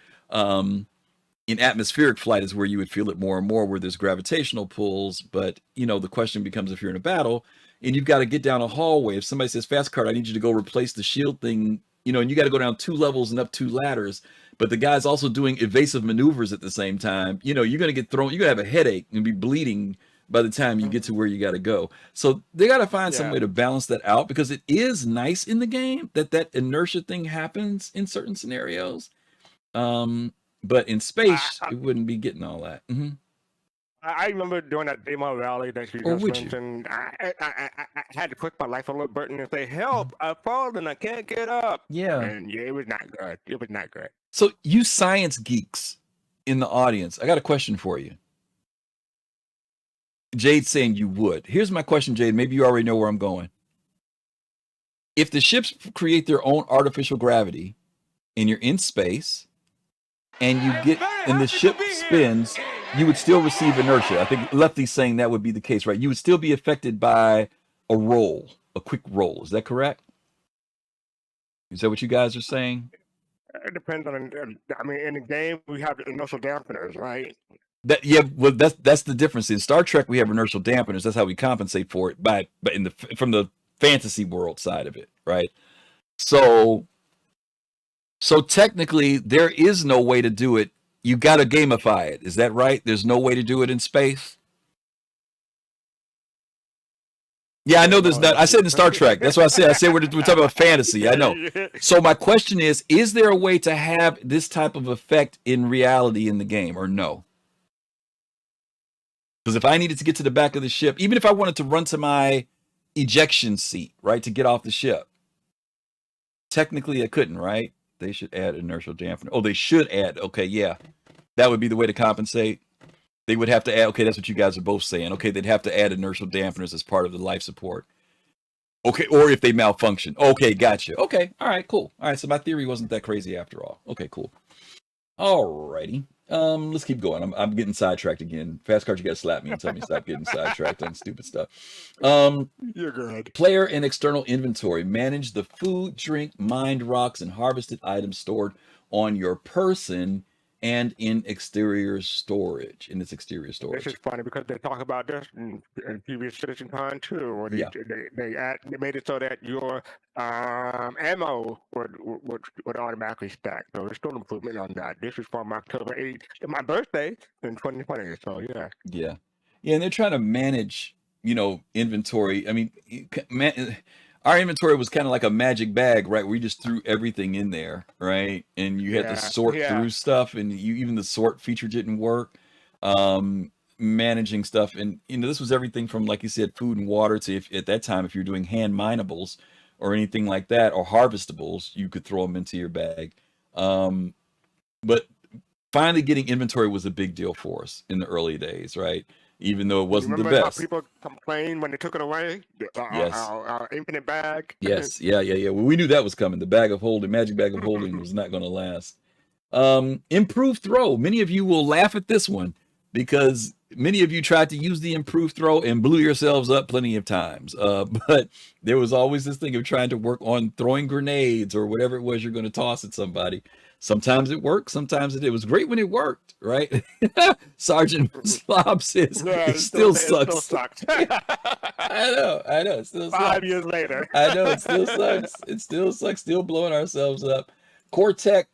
D: In atmospheric flight is where you would feel it more and more, where there's gravitational pulls. But the question becomes, if you're in a battle and you've got to get down a hallway, if somebody says, "Fastcart, I need you to go replace the shield thing," and you got to go down 2 levels and up 2 ladders, but the guy's also doing evasive maneuvers at the same time, you're going to get thrown, you're going to have a headache and be bleeding by the time you get to where you got to go. So they got to find some
C: Yeah.
D: way to balance that out, because it is nice in the game that inertia thing happens in certain scenarios. But in space, it wouldn't be getting all that.
C: I remember doing that demo rally that you
D: Or
C: just
D: would you?
C: mentioned. I had to click my life alert button and say, "Help! I've fallen. I can't get up."
D: Yeah.
C: And yeah, it was not good. It was not good.
D: So you science geeks in the audience, I got a question for you. Jade's saying you would. Here's my question, Jade. Maybe you already know where I'm going. If the ships create their own artificial gravity and you're in space and the ship spins, you would still receive inertia. I think Lefty's saying that would be the case, right? You would still be affected by a quick roll. Is that correct? Is that what you guys are saying?
C: It depends on. I mean, in the game we have inertial dampeners, right?
D: Well, that's the difference. In Star Trek, we have inertial dampeners. That's how we compensate for it from the fantasy world side of it, right? So technically, there is no way to do it. You got to gamify it. Is that right? There's no way to do it in space. Yeah, I know there's not. I said in Star Trek. That's what I said. I said we're talking about fantasy. I know. So my question is there a way to have this type of effect in reality in the game, or no? Because if I needed to get to the back of the ship, even if I wanted to run to my ejection seat, right, to get off the ship, technically I couldn't, right? They should add inertial dampener. Oh, they should add. Okay, yeah. That would be the way to compensate. They would have to add. Okay, that's what you guys are both saying. Okay, they'd have to add inertial dampeners as part of the life support. Okay, or if they malfunction. Okay, gotcha. Okay, all right, cool. All right, so my theory wasn't that crazy after all. Okay, cool. All righty. Let's keep going. I'm getting sidetracked again. Fastcart, you gotta slap me and tell me stop getting sidetracked on stupid stuff.
C: You're good.
D: Player and external inventory. Manage the food, drink, mined rocks, and harvested items stored on your person and in exterior storage.
C: This is funny because they talk about this in previous CitizenCon too, where
D: Yeah.
C: they made it so that your ammo would automatically stack. So there's still improvement on that. This is from October 8th, my birthday in 2020. So yeah.
D: Yeah. Yeah, and they're trying to manage, inventory. I mean, our inventory was kind of like a magic bag, right? Where you just threw everything in there, right? And you had to sort through stuff, and even the sort feature didn't work. Managing stuff, and this was everything from, like you said, food and water to, if at that time, if you're doing hand minables or anything like that, or harvestables, you could throw them into your bag. But finally getting inventory was a big deal for us in the early days, right? Even though it wasn't the
C: Remember
D: best.
C: how people complained when they took it away?
D: Yes.
C: Our infinite bag.
D: Yes. Yeah. Well, we knew that was coming. The bag of holding, magic bag of holding, was not going to last. Improved throw. Many of you will laugh at this one because many of you tried to use the improved throw and blew yourselves up plenty of times. But there was always this thing of trying to work on throwing grenades or whatever it was you're going to toss at somebody. Sometimes it worked. Sometimes it was great when it worked, right? Sergeant Slob says it still sucks.
C: It still sucks.
D: I know. It still sucks.
C: 5 years later.
D: I know, it still sucks. It still sucks. Still blowing ourselves up. Cortec,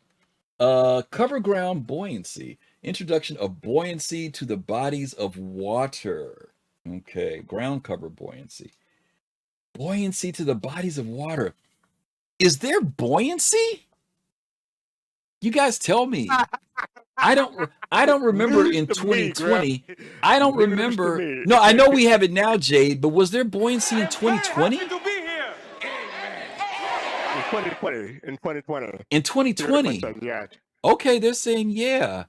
D: cover ground buoyancy. Introduction of buoyancy to the bodies of water. Okay, ground cover buoyancy. Buoyancy to the bodies of water. Is there buoyancy? You guys tell me. I don't remember in 2020. I don't remember. No, I know we have it now, Jade, but was there buoyancy in 2020?
C: In 2020.
D: In 2020.
C: Yeah.
D: Okay, they're saying yeah.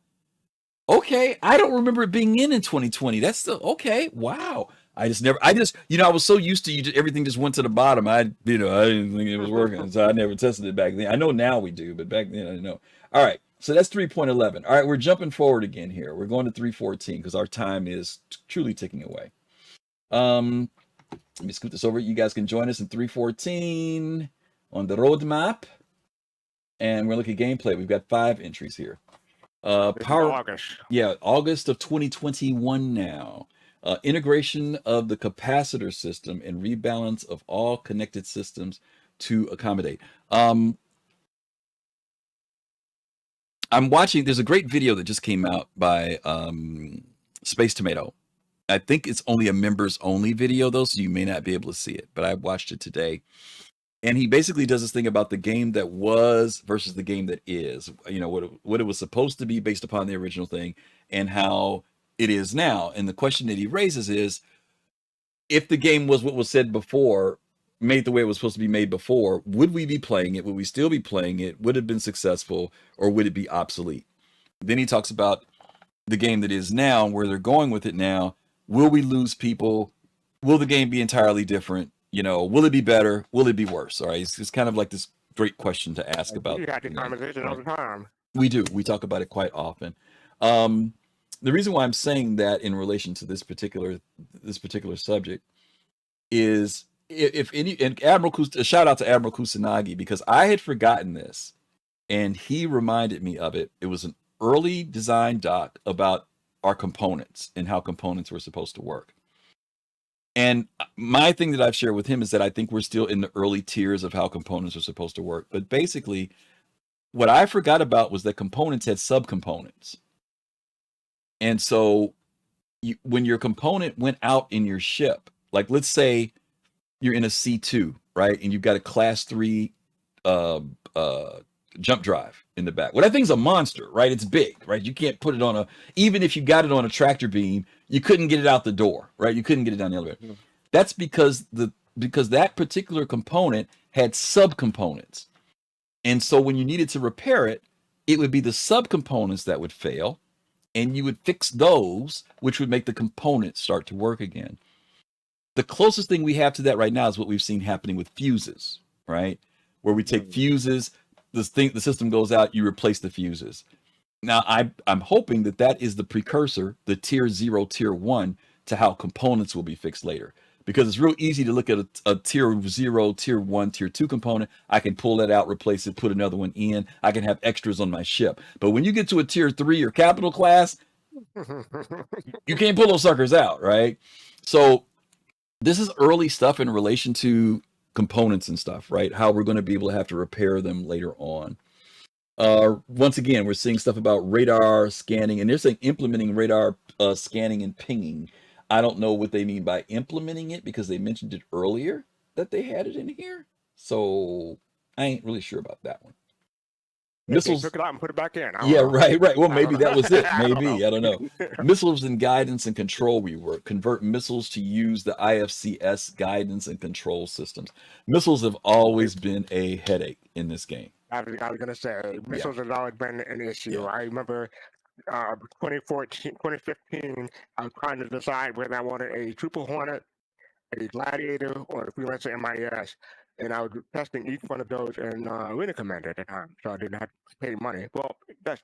D: Okay, I don't remember it being in 2020. That's still okay. Wow. I was so used to everything just went to the bottom. I didn't think it was working, so I never tested it back then. I know now we do, but back then I didn't know. All right, so that's 3.11. All right, we're jumping forward again here. We're going to 3.14 because our time is truly ticking away. Let me scoot this over. You guys can join us in 3.14 on the roadmap, and we're looking at gameplay. We've got 5 entries here. August of 2021 now. Integration of the capacitor system and rebalance of all connected systems to accommodate. I'm watching, there's a great video that just came out by Space Tomato. I think it's only a members only video though, so you may not be able to see it, but I watched it today. And he basically does this thing about the game that was versus the game that is, what it was supposed to be based upon the original thing and how it is now. And the question that he raises is, if the game was what was said before, made the way it was supposed to be made before, would we be playing it? Would we still be playing it? Would it have been successful, or would it be obsolete? Then he talks about the game that is now, where they're going with it now. Will we lose people? Will the game be entirely different? Will it be better? Will it be worse? All right. It's kind of like this great question to ask about.
C: We have this conversation all the time.
D: We do. We talk about it quite often. The reason why I'm saying that in relation to this particular subject is and a shout out to Admiral Kusanagi, because I had forgotten this and he reminded me of it. It was an early design doc about our components and how components were supposed to work. And my thing that I've shared with him is that I think we're still in the early tiers of how components are supposed to work. But basically, what I forgot about was that components had subcomponents. And so when your component went out in your ship, like let's say you're in a C2, right? And you've got a class 3 jump drive in the back. Well, that thing's a monster, right? It's big, right? You can't put it even if you got it on a tractor beam, you couldn't get it out the door, right? You couldn't get it down the elevator. That's because that particular component had subcomponents. And so when you needed to repair it, it would be the subcomponents that would fail, and you would fix those, which would make the component start to work again. The closest thing we have to that right now is what we've seen happening with fuses, right? Where we take fuses, the system goes out, you replace the fuses. Now, I'm hoping that is the precursor, the tier 0, tier 1, to how components will be fixed later. because it's real easy to look at a tier 0, tier 1, tier 2 component. I can pull that out, replace it, put another one in. I can have extras on my ship. But when you get to a tier 3 or capital class, you can't pull those suckers out, right? So this is early stuff in relation to components and stuff, right? How we're going to be able to have to repair them later on. Once again, we're seeing stuff about radar scanning, and they're saying implementing radar scanning and pinging. I don't know what they mean by implementing it, because they mentioned it earlier that they had it in here. So I ain't really sure about that one. Missiles.
C: Took it out and put it back in.
D: Yeah, right. Well, maybe that was it.
C: I don't
D: Maybe.
C: know.
D: I don't know. Missiles and guidance and control rework. Convert missiles to use the IFCS guidance and control systems. Missiles have always been a headache in this game.
C: I was going to say, missiles has always been an issue.
D: Yeah.
C: I remember 2014, 2015, I was trying to decide whether I wanted a Trooper Hornet, a Gladiator, or a Freelancer MIS. And I was testing each one of those in Winter Commander at the time, so I didn't have to pay money. Well, I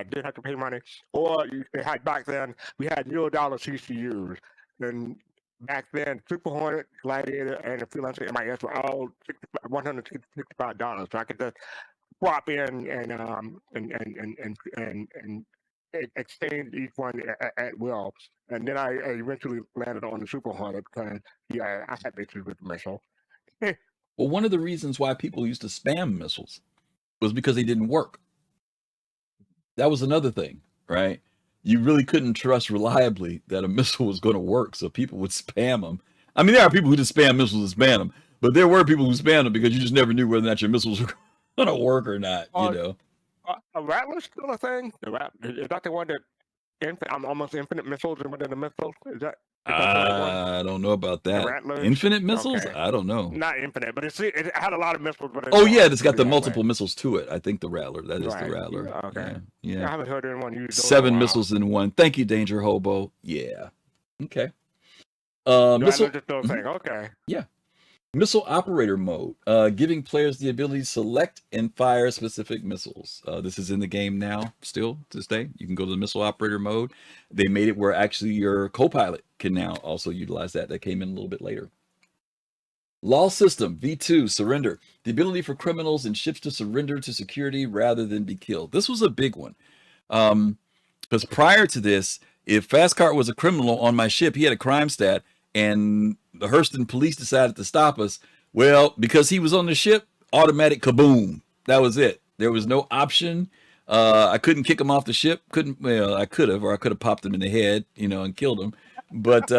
C: did have to pay money. Or back then, we had $0 CCUs. And back then, Trooper Hornet, Gladiator, and the Freelancer MIS were all $165, so I could just swap in and exchange each one at will. And then I eventually landed on the Super Hornet because I had issues with the missile.
D: Well, one of the reasons why people used to spam missiles was because they didn't work. That was another thing, right? You really couldn't trust reliably that a missile was going to work, so people would spam them. I mean, there are people who just spam missiles and spam them, but there were people who spammed them because you just never knew whether or not your missiles were going to work or not, you know?
C: A Rattler's still a thing? Is that the one that almost infinite missiles within the missile? Is that
D: I don't know about that.
C: Rattlers?
D: Infinite missiles?
C: Okay.
D: I don't know.
C: Not infinite, but it had a lot of missiles. But
D: Oh, yeah, it's got the multiple missiles to it. I think the Rattler. That is
C: Right.
D: the Rattler.
C: Okay.
D: Yeah.
C: I haven't heard anyone use those
D: 7
C: in a while.
D: missiles in one. Thank you, Danger Hobo. Yeah. Okay.
C: Missile.
D: Missile.
C: Still saying, okay.
D: Missile operator mode, giving players the ability to select and fire specific missiles. This is in the game now, still to this day. You can go to the missile operator mode. They made it where actually your co-pilot can now also utilize that. That came in a little bit later. Law system, V2, surrender. The ability for criminals and ships to surrender to security rather than be killed. This was a big one. Because prior to this, if fastcart was a criminal on my ship, he had a crime stat, and the Hurston police decided to stop us. Well, because he was on the ship, automatic kaboom. That was it. There was no option. I couldn't kick him off the ship. I could have popped him in the head, and killed him. But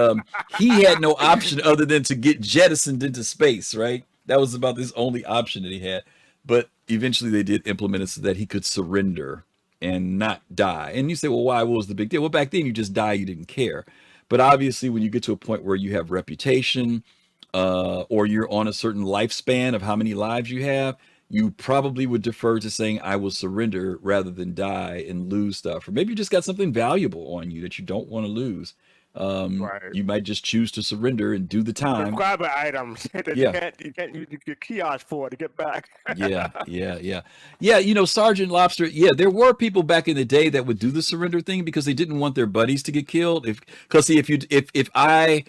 D: he had no option other than to get jettisoned into space, right? That was about his only option that he had. But eventually they did implement it so that he could surrender and not die. And you say, well, why? What was the big deal? Well, back then you just die. You didn't care. But obviously, when you get to a point where you have reputation or you're on a certain lifespan of how many lives you have, you probably would defer to saying, I will surrender rather than die and lose stuff. Or maybe you just got something valuable on you that you don't want to lose.
C: Right.
D: You might just choose to surrender and do the time.
C: Subscriber items that
D: Yeah.
C: you can't use your kiosk for to get back.
D: Yeah. Sergeant Lobster. Yeah, there were people back in the day that would do the surrender thing because they didn't want their buddies to get killed. If fastcart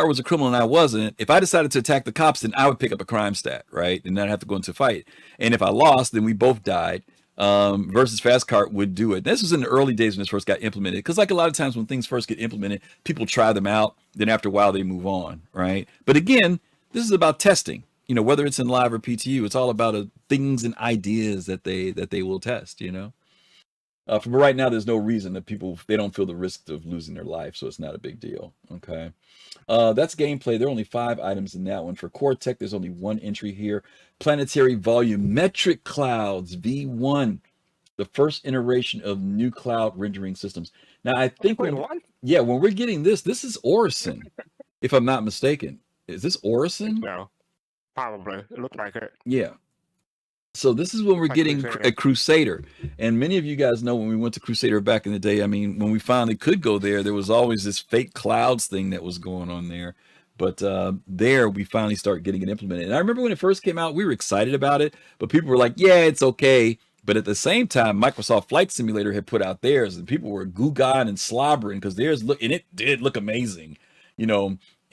D: was a criminal and I wasn't, if I decided to attack the cops, then I would pick up a crime stat, right, and then I'd have to go into a fight. And if I lost, then we both died. Versus fastcart would do it. This was in the early days when this first got implemented, because like a lot of times when things first get implemented, people try them out, then after a while they move on, right? But again, this is about testing. Whether it's in live or PTU, it's all about things and ideas that they will test. For right now, there's no reason that they don't feel the risk of losing their life, so it's not a big deal. Okay. That's gameplay. There are only 5 items in that one. For core tech, there's only 1 entry here. Planetary volumetric clouds, V1, the first iteration of new cloud rendering systems. Now, I think when we're getting this is Orison, if I'm not mistaken. Is this Orison?
C: No, probably. It looks like it.
D: Yeah. So this is when we're getting a Crusader. And many of you guys know when we went to Crusader back in the day, I mean, when we finally could go there was always this fake clouds thing that was going on there. But there we finally start getting it implemented. And I remember when it first came out, we were excited about it, but people were like, yeah, it's okay. But at the same time, Microsoft Flight Simulator had put out theirs, and people were goo-gawing and slobbering because theirs and it did look amazing,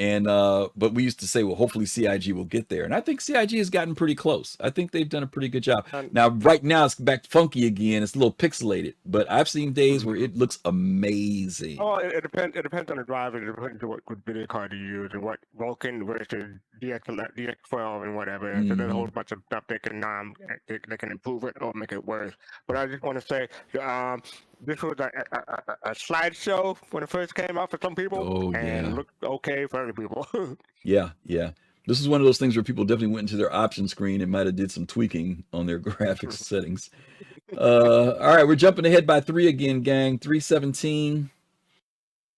D: And but we used to say, well, hopefully CIG will get there, and I think CIG has gotten pretty close. I think they've done a pretty good job. Now, right now it's back funky again. It's a little pixelated, but I've seen days where it looks amazing.
C: Oh, it depends. It depends on the driver. It depends on what video card you use and what Vulkan versus DX12 and whatever. And so there's a whole bunch of stuff they can improve it or make it worse. But I just want to say, this was a slideshow when it first came out for some people, and looked okay for other people.
D: Yeah. This is one of those things where people definitely went into their option screen and might have did some tweaking on their graphics settings. All right, we're jumping ahead by 3 again, gang. 317.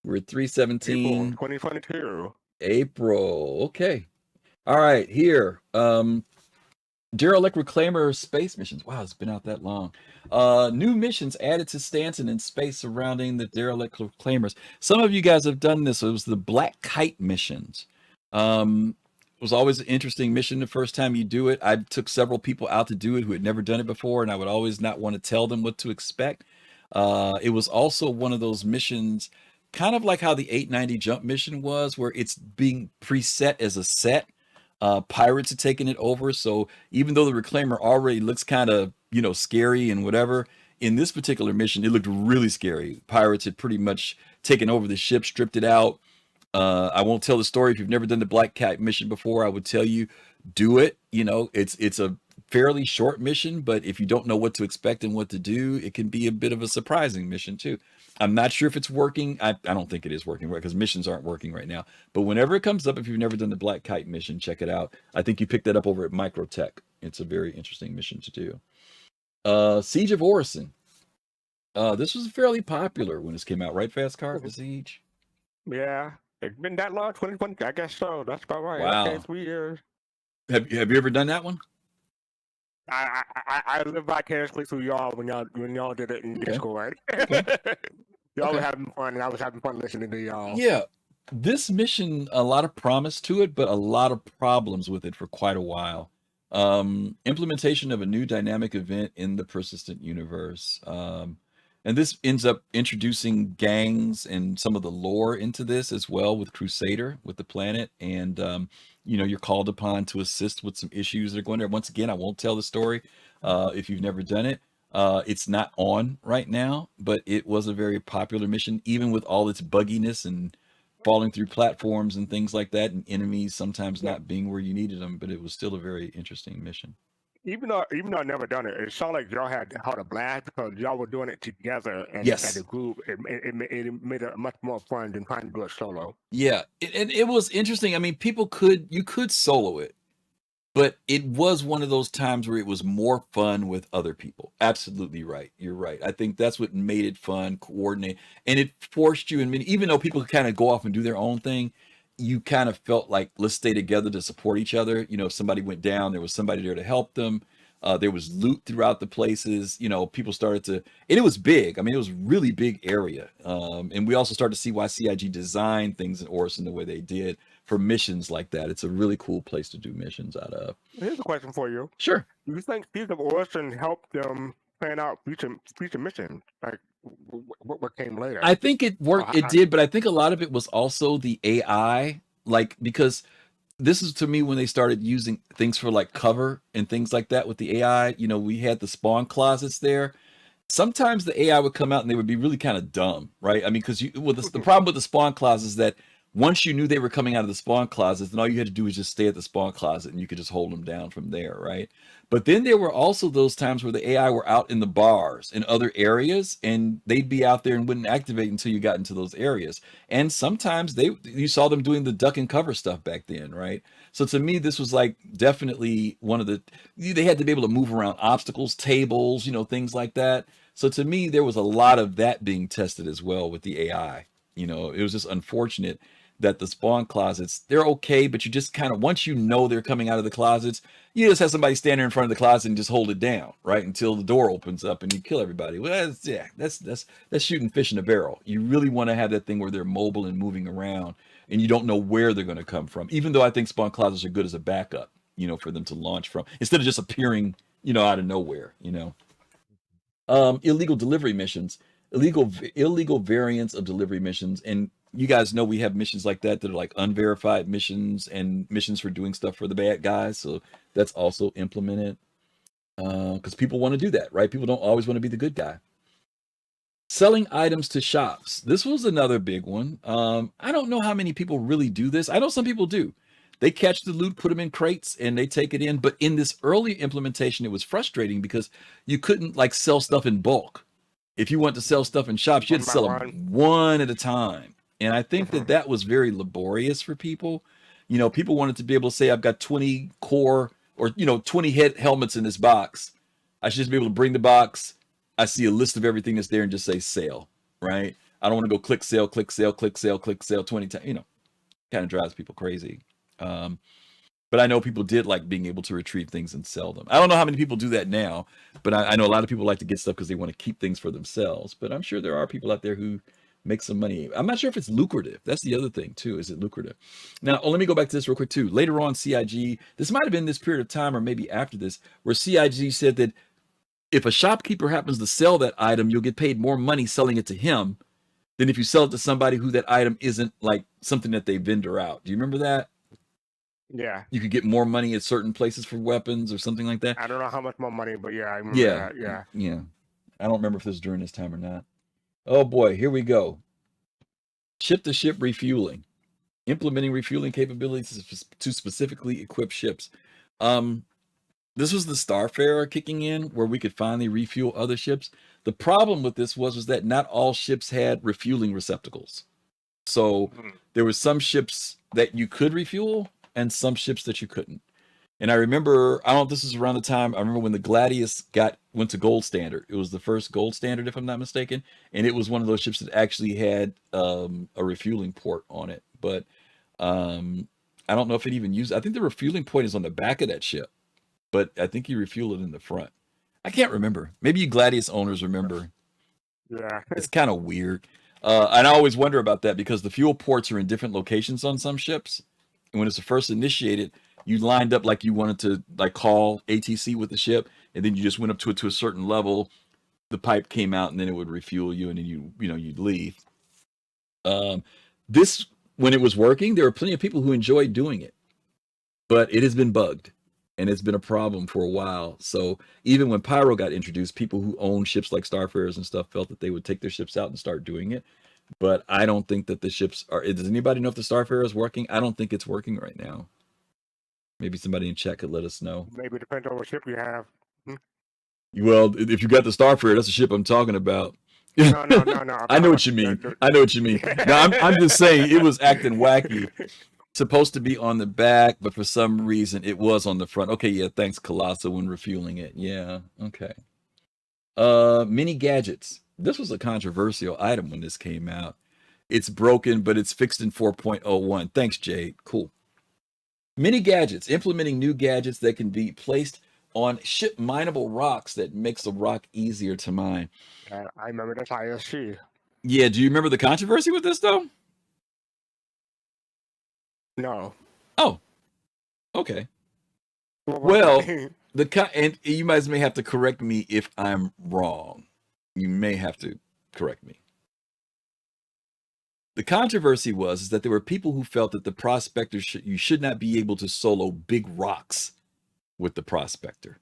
D: We're at 317.
C: April 2022.
D: April. Okay. All right, here. Derelict Reclaimer space missions. Wow, it's been out that long. New missions added to Stanton in space surrounding the Derelict Reclaimers. Some of you guys have done this. It was the Black Kite missions. It was always an interesting mission the first time you do it. I took several people out to do it who had never done it before, and I would always not want to tell them what to expect. It was also one of those missions, kind of like how the 890 jump mission was, where it's being preset as a set. Pirates had taken it over, so even though the Reclaimer already looks kind of, scary and whatever, in this particular mission, it looked really scary. Pirates had pretty much taken over the ship, stripped it out. I won't tell the story. If you've never done the Black Cat mission before, I would tell you, do it. It's a fairly short mission, but if you don't know what to expect and what to do, it can be a bit of a surprising mission too. I'm not sure if it's working. I don't think it is working right, because missions aren't working right now. But whenever it comes up, if you've never done the Black Kite mission, check it out. I think you picked that up over at Microtech. It's a very interesting mission to do. Siege of Orison. This was fairly popular when this came out, right, Fastcart? The Siege?
C: Yeah. It's been that long, 2020. I guess so. That's about right.
D: Wow.
C: Okay, 3 years.
D: Have you ever done that one?
C: I live vicariously through y'all when y'all did it in Discord. Y'all were having fun, and I was having fun listening to y'all.
D: Yeah, this mission, a lot of promise to it, but a lot of problems with it for quite a while. Implementation of a new dynamic event in the persistent universe. And this ends up introducing gangs and some of the lore into this as well, with Crusader, with the planet. And, you're called upon to assist with some issues that are going there. Once again, I won't tell the story if you've never done it. It's not on right now, but it was a very popular mission, even with all its bugginess and falling through platforms and things like that, and enemies sometimes not being where you needed them. But it was still a very interesting mission.
C: Even though I never done it, it sounded like y'all had a blast because y'all were doing it together and
D: Yes.
C: as a group. It made it much more fun than trying to do it solo.
D: Yeah, and it was interesting. I mean, you could solo it, but it was one of those times where it was more fun with other people. Absolutely right. You're right. I think that's what made it fun, coordinate, and it forced you. And even though people could kind of go off and do their own thing, you kind of felt like, let's stay together to support each other. If somebody went down, there was somebody there to help them. There was loot throughout the places. People started to, and it was big. I mean, it was a really big area. And we also started to see why CIG designed things in Orison the way they did for missions like that. It's a really cool place to do missions out of.
C: Here's a question for you.
D: Sure.
C: Do you think Siege of Orison helped them plan out future missions? Like what came later?
D: I think it worked. It did, but I think a lot of it was also the AI, because this is, to me, when they started using things for like cover and things like that with the AI. We had the spawn closets there. Sometimes the AI would come out and they would be really kind of dumb, right? I mean, because the problem with the spawn closets is that once you knew they were coming out of the spawn closets, then all you had to do was just stay at the spawn closet and you could just hold them down from there, right? But then there were also those times where the AI were out in the bars in other areas, and they'd be out there and wouldn't activate until you got into those areas. And sometimes you saw them doing the duck and cover stuff back then, right? So to me, this was like definitely they had to be able to move around obstacles, tables, things like that. So to me, there was a lot of that being tested as well with the AI. It was just unfortunate that the spawn closets, they're okay, but you just kind of, once they're coming out of the closets, you just have somebody stand there in front of the closet and just hold it down, right, until the door opens up and you kill everybody. Well, that's shooting fish in a barrel. You really want to have that thing where they're mobile and moving around, and you don't know where they're going to come from. Even though I think spawn closets are good as a backup, for them to launch from, instead of just appearing, out of nowhere. Illegal delivery missions. Illegal variants of delivery missions, and you guys know we have missions like that are like unverified missions and missions for doing stuff for the bad guys. So that's also implemented because people want to do that, right? People don't always want to be the good guy. Selling items to shops. This was another big one. I don't know how many people really do this. I know some people do. They catch the loot, put them in crates, and they take it in. But in this early implementation, it was frustrating because you couldn't like sell stuff in bulk. If you want to sell stuff in shops, you had to sell them one at a time. And I think that that was very laborious for people. You know, people wanted to be able to say, I've got 20 core or, 20 head helmets in this box. I should just be able to bring the box. I see a list of everything that's there and just say sale, right? I don't want to go click sale, click sale, click sale, click sale 20 times. Kind of drives people crazy. But I know people did like being able to retrieve things and sell them. I don't know how many people do that now, but I know a lot of people like to get stuff because they want to keep things for themselves. But I'm sure there are people out there who make some money. I'm not sure if it's lucrative. That's the other thing too. Is it lucrative? Now, let me go back to this real quick too. Later on, CIG, this might have been this period of time or maybe after this, where CIG said that if a shopkeeper happens to sell that item, you'll get paid more money selling it to him than if you sell it to somebody who that item isn't like something that they vendor out. Do you remember that?
C: Yeah.
D: You could get more money at certain places for weapons or something like that.
C: I don't know how much more money, but yeah, I remember that. Yeah.
D: Yeah. I don't remember if this was during this time or not. Oh boy, here we go. Ship-to-ship refueling. Implementing refueling capabilities to specifically equip ships. This was the Starfarer kicking in where we could finally refuel other ships. The problem with this was that not all ships had refueling receptacles. So there were some ships that you could refuel and some ships that you couldn't. And I remember, I don't know if this is around the time, I remember when the Gladius went to gold standard. It was the first gold standard, if I'm not mistaken. And it was one of those ships that actually had a refueling port on it. But I don't know if it even used, I think the refueling point is on the back of that ship. But I think you refuel it in the front. I can't remember. Maybe you Gladius owners remember.
C: Yeah.
D: It's kind of weird. And I always wonder about that because the fuel ports are in different locations on some ships. And when it's first initiated, you lined up like you wanted to like call ATC with the ship, and then you just went up to it to a certain level. The pipe came out, and then it would refuel you, and then you'd leave. This, when it was working, there were plenty of people who enjoyed doing it, but it has been bugged, and it's been a problem for a while. So even when Pyro got introduced, people who own ships like Starfarers and stuff felt that they would take their ships out and start doing it. But I don't think that the ships are. Does anybody know if the Starfarer is working? I don't think it's working right now. Maybe somebody in chat could let us know.
C: Maybe it depends on what ship you have.
D: Well, if you got the Starfarer, that's the ship I'm talking about.
C: No.
D: I know what you mean. I know what you mean. No, I'm just saying it was acting wacky. Supposed to be on the back, but for some reason it was on the front. Okay, yeah, thanks, Colossal, when refueling it. Yeah, okay. Mini gadgets. This was a controversial item when this came out. It's broken, but it's fixed in 4.01. Thanks, Jade. Cool. Mini gadgets. Implementing new gadgets that can be placed on ship mineable rocks that makes the rock easier to mine.
C: I remember this ISC.
D: Yeah, do you remember the controversy with this, though?
C: No.
D: Oh, okay. Well, and you guys may have to correct me if I'm wrong. You may have to correct me. The controversy was that there were people who felt that the prospector you should not be able to solo big rocks with the prospector.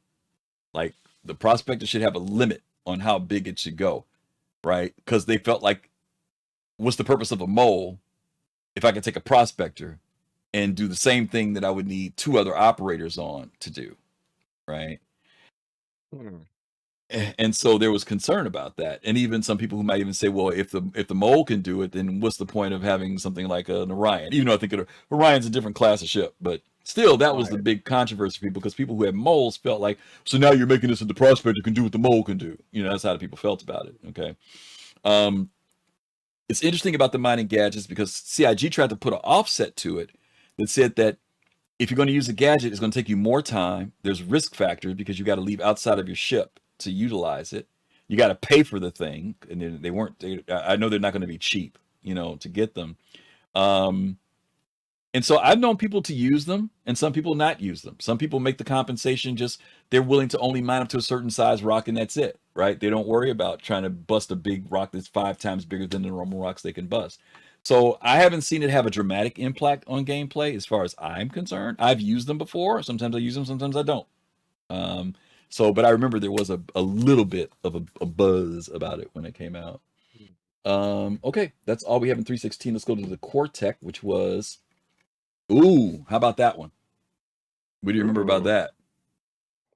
D: Like the prospector should have a limit on how big it should go, right? Because they felt like, what's the purpose of a mole if I could take a prospector and do the same thing that I would need 2 other operators on to do, right? And so there was concern about that, and even some people who might even say, well, if the mole can do it, then what's the point of having something like an Orion? Even though I think Orion's a different class of ship, but still, that was the big controversy for people, because people who had moles felt like, so now you're making this so the prospector can do what the mole can do. That's how the people felt about it. Okay. It's interesting about the mining gadgets because CIG tried to put an offset to it that said that if you're going to use a gadget, it's going to take you more time. There's risk factors because you got to leave outside of your ship to utilize it. You got to pay for the thing, and I know they're not going to be cheap, to get them. And so I've known people to use them and some people not use them. Some people make the compensation just they're willing to only mine up to a certain size rock, and that's it, right? They don't worry about trying to bust a big rock that's 5 times bigger than the normal rocks they can bust. So I haven't seen it have a dramatic impact on gameplay as far as I'm concerned. I've used them before. Sometimes I use them, sometimes I don't. But I remember there was a little bit of a buzz about it when it came out. Okay, that's all we have in 316. Let's go to the core tech, which was, ooh, how about that one? What do you remember about
C: Ooh.
D: that?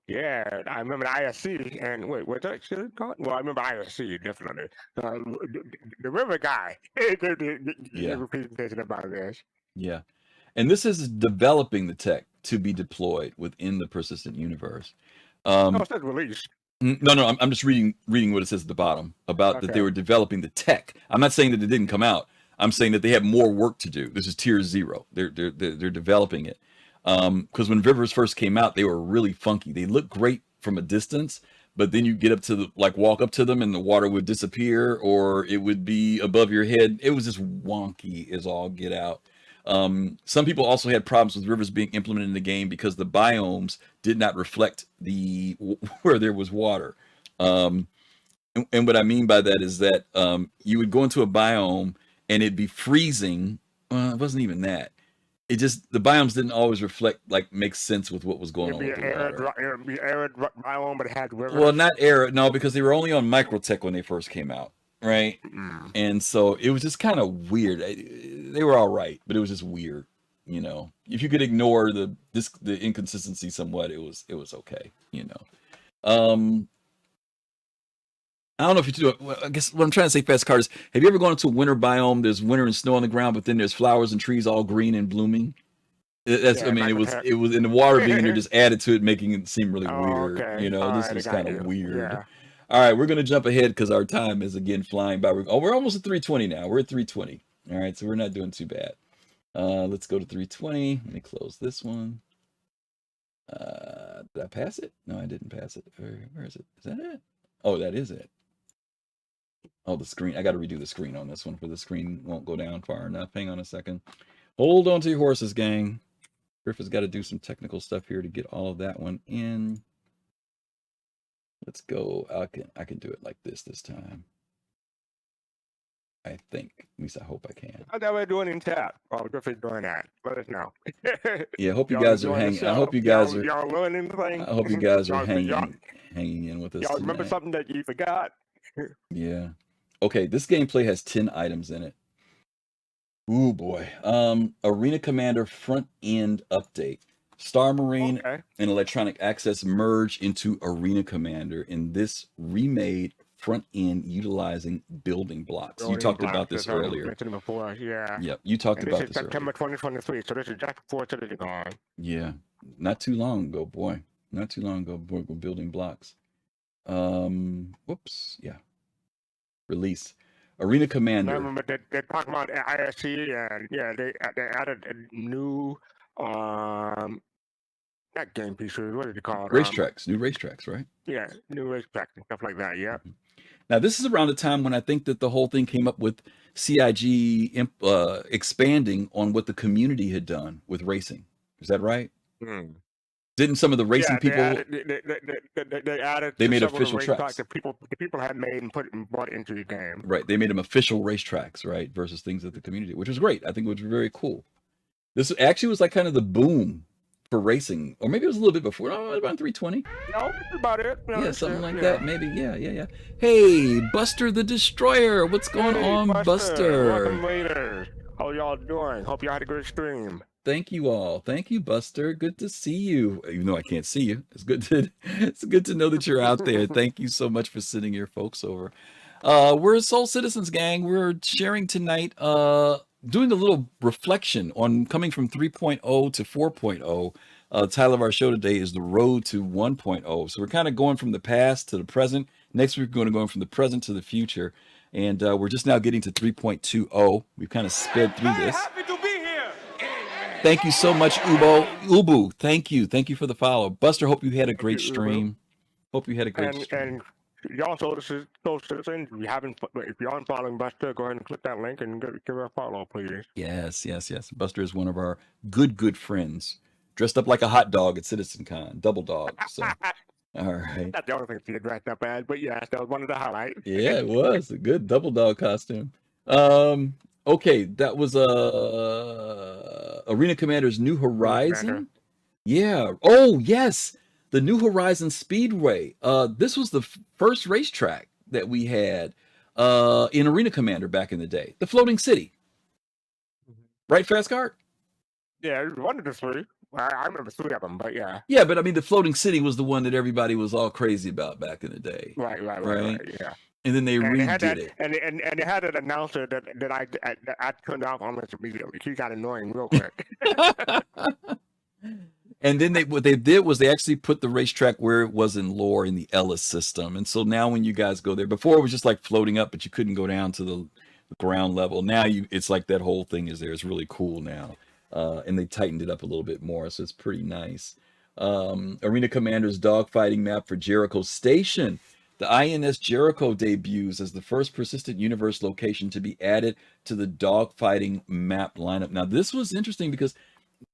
C: Yeah, I remember the ISC, and wait, what's that shit called? Well, I remember ISC, definitely. The river guy.
D: Yeah.
C: The presentation about this.
D: Yeah. And this is developing the tech to be deployed within the persistent universe.
C: Oh, it says release.
D: No, I'm just reading what it says at the bottom about that they
C: Okay.
D: were developing the tech. I'm not saying that it didn't come out. I'm saying that they have more work to do. This is tier 0. They're developing it. Because when Rivers first came out, they were really funky. They looked great from a distance, but then you get up to walk up to them and the water would disappear or it would be above your head. It was just wonky as all get out. Some people also had problems with rivers being implemented in the game because the biomes did not reflect where there was water. And what I mean by that is that you would go into a biome and it'd be freezing. It wasn't even that. It just, the biomes didn't always reflect, make sense with what was going on with the water.
C: It'd be arid biome, but it had rivers.
D: Well, not arid, no, because they were only on Microtech when they first came out, right? And so it was just kind of weird. They were all right, but it was just weird, you know. If you could ignore the inconsistency somewhat, it was okay, you know. I don't know if you do it. Well, I guess what I'm trying to say, fastcart, is have you ever gone to a winter biome? There's winter and snow on the ground, but then there's flowers and trees all green and blooming. That's,
C: Yeah,
D: I mean, it was
C: Microtech.
D: in the water being there just added to it, making it seem really
C: Oh,
D: weird.
C: okay.
D: You know,
C: All
D: this
C: right, I
D: was
C: got
D: kind
C: you.
D: of weird.
C: Yeah.
D: All right, we're gonna jump ahead because our time is again flying by. We're almost at 320 now. We're at 320. All right, so we're not doing too bad. Let's go to 320. Let me close this one. Did I pass it? No, I didn't pass it. Where is it? Is that it? Oh, that is it. Oh, the screen. I got to redo the screen on this one, for the screen won't go down far enough. Hang on a second. Hold on to your horses, gang. Griff has got to do some technical stuff here to get all of that one in. Let's go. I can do it like this time. I think. At least I hope I can.
C: How's that way doing in chat? Oh, Griff is doing that. Let us know.
D: Yeah, I hope you
C: Y'all
D: guys are
C: enjoying the
D: hanging. I
C: show?
D: hope you guys are.
C: Y'all learning anything?
D: I hope you guys are
C: Y'all-
D: hanging in with us.
C: Y'all remember
D: tonight.
C: something that you forgot?
D: Yeah. Okay, this gameplay has 10 items in it. Ooh boy. Arena Commander front end update. Star Marine
C: Okay.
D: and Electronic Access merge into Arena Commander in this remade front end utilizing building blocks. You
C: Building
D: talked
C: blocks,
D: about this
C: as I
D: earlier.
C: mentioned before, yeah.
D: Yep, you talked
C: And this
D: about
C: is
D: this
C: September
D: earlier.
C: 2023, so this is just before CitizenCon.
D: Yeah, not too long ago, boy. Not too long ago, boy, we're building blocks. Whoops, yeah. Release. Arena
C: I
D: Commander.
C: remember they talked about ISC, and yeah, they added a new not game pieces. What is it called?
D: Racetracks, new racetracks, right?
C: Yeah, new racetracks and stuff like that. Yeah.
D: Now, this is around the time when I think that the whole thing came up with CIG expanding on what the community had done with racing. Is that right? Didn't some of the racing people?
C: They added.
D: They made
C: several
D: official
C: racetracks
D: tracks.
C: that the people had made and brought into the game.
D: Right. They made them official racetracks, right? Versus things that the community, which was great. I think it was very cool. This actually was like kind of the boom for racing, or maybe it was a little bit before. Oh, about 320.
C: No, that's about it. No,
D: Yeah,
C: that's
D: something
C: it,
D: like
C: yeah.
D: that. Maybe. Yeah. Hey, Buster the Destroyer. What's going
C: Hey,
D: on, Buster?
C: Welcome, later. How y'all doing? Hope y'all had a good stream.
D: Thank you all. Thank you, Buster. Good to see you. Even though I can't see you, it's good to know that you're out there. Thank you so much for sending your folks over. We're Soul Citizens gang. We're sharing tonight, doing a little reflection on coming from 3.0 to 4.0. The title of our show today is The Road to 1.0. So we're kind of going from the past to the present. Next week, we're going to go from the present to the future. And we're just now getting to 3.20. We've kind of sped through this.
A: Happy to be here.
D: Thank you so much, Ubu. Thank you for the follow. Buster, hope you had a great
C: you, Ubu.
D: stream. Hope you had a great stream.
C: And y'all Soul Citizens, if you aren't following Buster, go ahead and click that link and give her a follow, please.
D: Yes. Buster is one of our good friends. Dressed up like a hot dog at CitizenCon. Double dog. So, all right.
C: Not the only thing she dressed up as, but yes, that was one of the highlights.
D: Yeah, it was a good double dog costume. Okay, that was Arena Commander's New
C: Arena Commander.
D: Horizon. Yeah. Oh, yes. The New Horizon Speedway. This was the first racetrack that we had in Arena Commander back in the day. The Floating City. Right, Fastcart?
C: Yeah, it was one of the three. I remember three of them, but yeah.
D: Yeah, but I mean, the Floating City was the one that everybody was all crazy about back in the day.
C: Right. Yeah.
D: And then they
C: And it had
D: redid
C: that,
D: it.
C: and it had an announcer that I turned off almost immediately. He got annoying real quick.
D: And then what they did was they actually put the racetrack where it was in lore in the Ellis system. And so now when you guys go there, before it was just like floating up, but you couldn't go down to the ground level. Now it's like that whole thing is there. It's really cool now. And they tightened it up a little bit more, so it's pretty nice. Arena Commander's dogfighting map for Jericho Station. The INS Jericho debuts as the first persistent universe location to be added to the dogfighting map lineup. Now, this was interesting because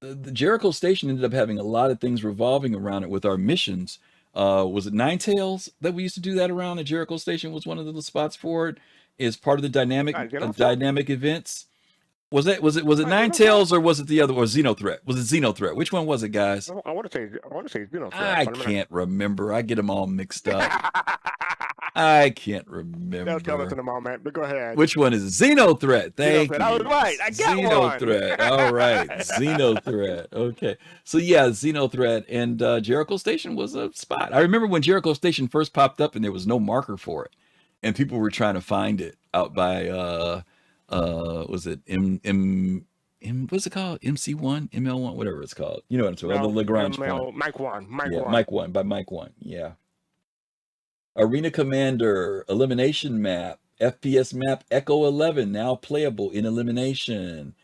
D: the Jericho Station ended up having a lot of things revolving around it with our missions. Was it Nine Tails that we used to do that around? At Jericho Station was one of the spots for it. Is part of the dynamic events. Was it Nine Tails or was it the other, or Xenothreat? Was it Xenothreat? Which one was it, guys?
C: I want to say Xenothreat.
D: I can't remember. I get them all mixed up. I can't remember.
C: They'll tell us in a moment, but go ahead.
D: Which one is it? Xenothreat. Thank you.
C: I was right. I got
D: Xenothreat. All right. Xenothreat. Okay. So yeah, Xenothreat and Jericho Station was a spot. I remember when Jericho Station first popped up and there was no marker for it. And people were trying to find it out by was it what's it called? MC1, ML1, whatever it's called. You know what I'm talking about? The Lagrange point.
C: Mike 1.
D: Mike 1 by Mike 1. Yeah. Arena Commander elimination map, FPS map Echo 11 now playable in elimination.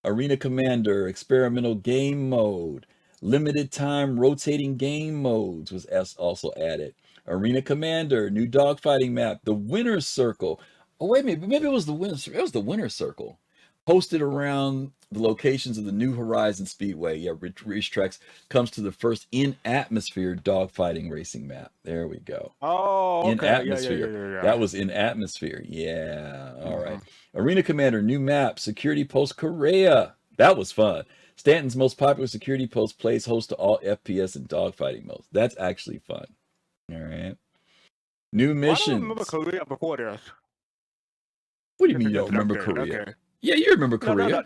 D: Arena Commander experimental game mode, limited time rotating game modes was also added. Arena Commander new dogfighting map, the Winner's Circle. Oh wait a minute, maybe it was the Winner's. It was the Winner's Circle, hosted around the locations of the New Horizon Speedway. Yeah, racetracks comes to the first in-atmosphere dogfighting racing map. There we go.
C: Oh, okay.
D: In atmosphere.
C: Yeah.
D: That was in atmosphere. Yeah. All right. Arena Commander new map, Security Post Korea. That was fun. Stanton's most popular security post plays host to all FPS and dogfighting modes. That's actually fun. All right. New missions.
C: I don't remember Korea before this.
D: What do you mean you don't remember Korea? Okay. Yeah, you remember Korea.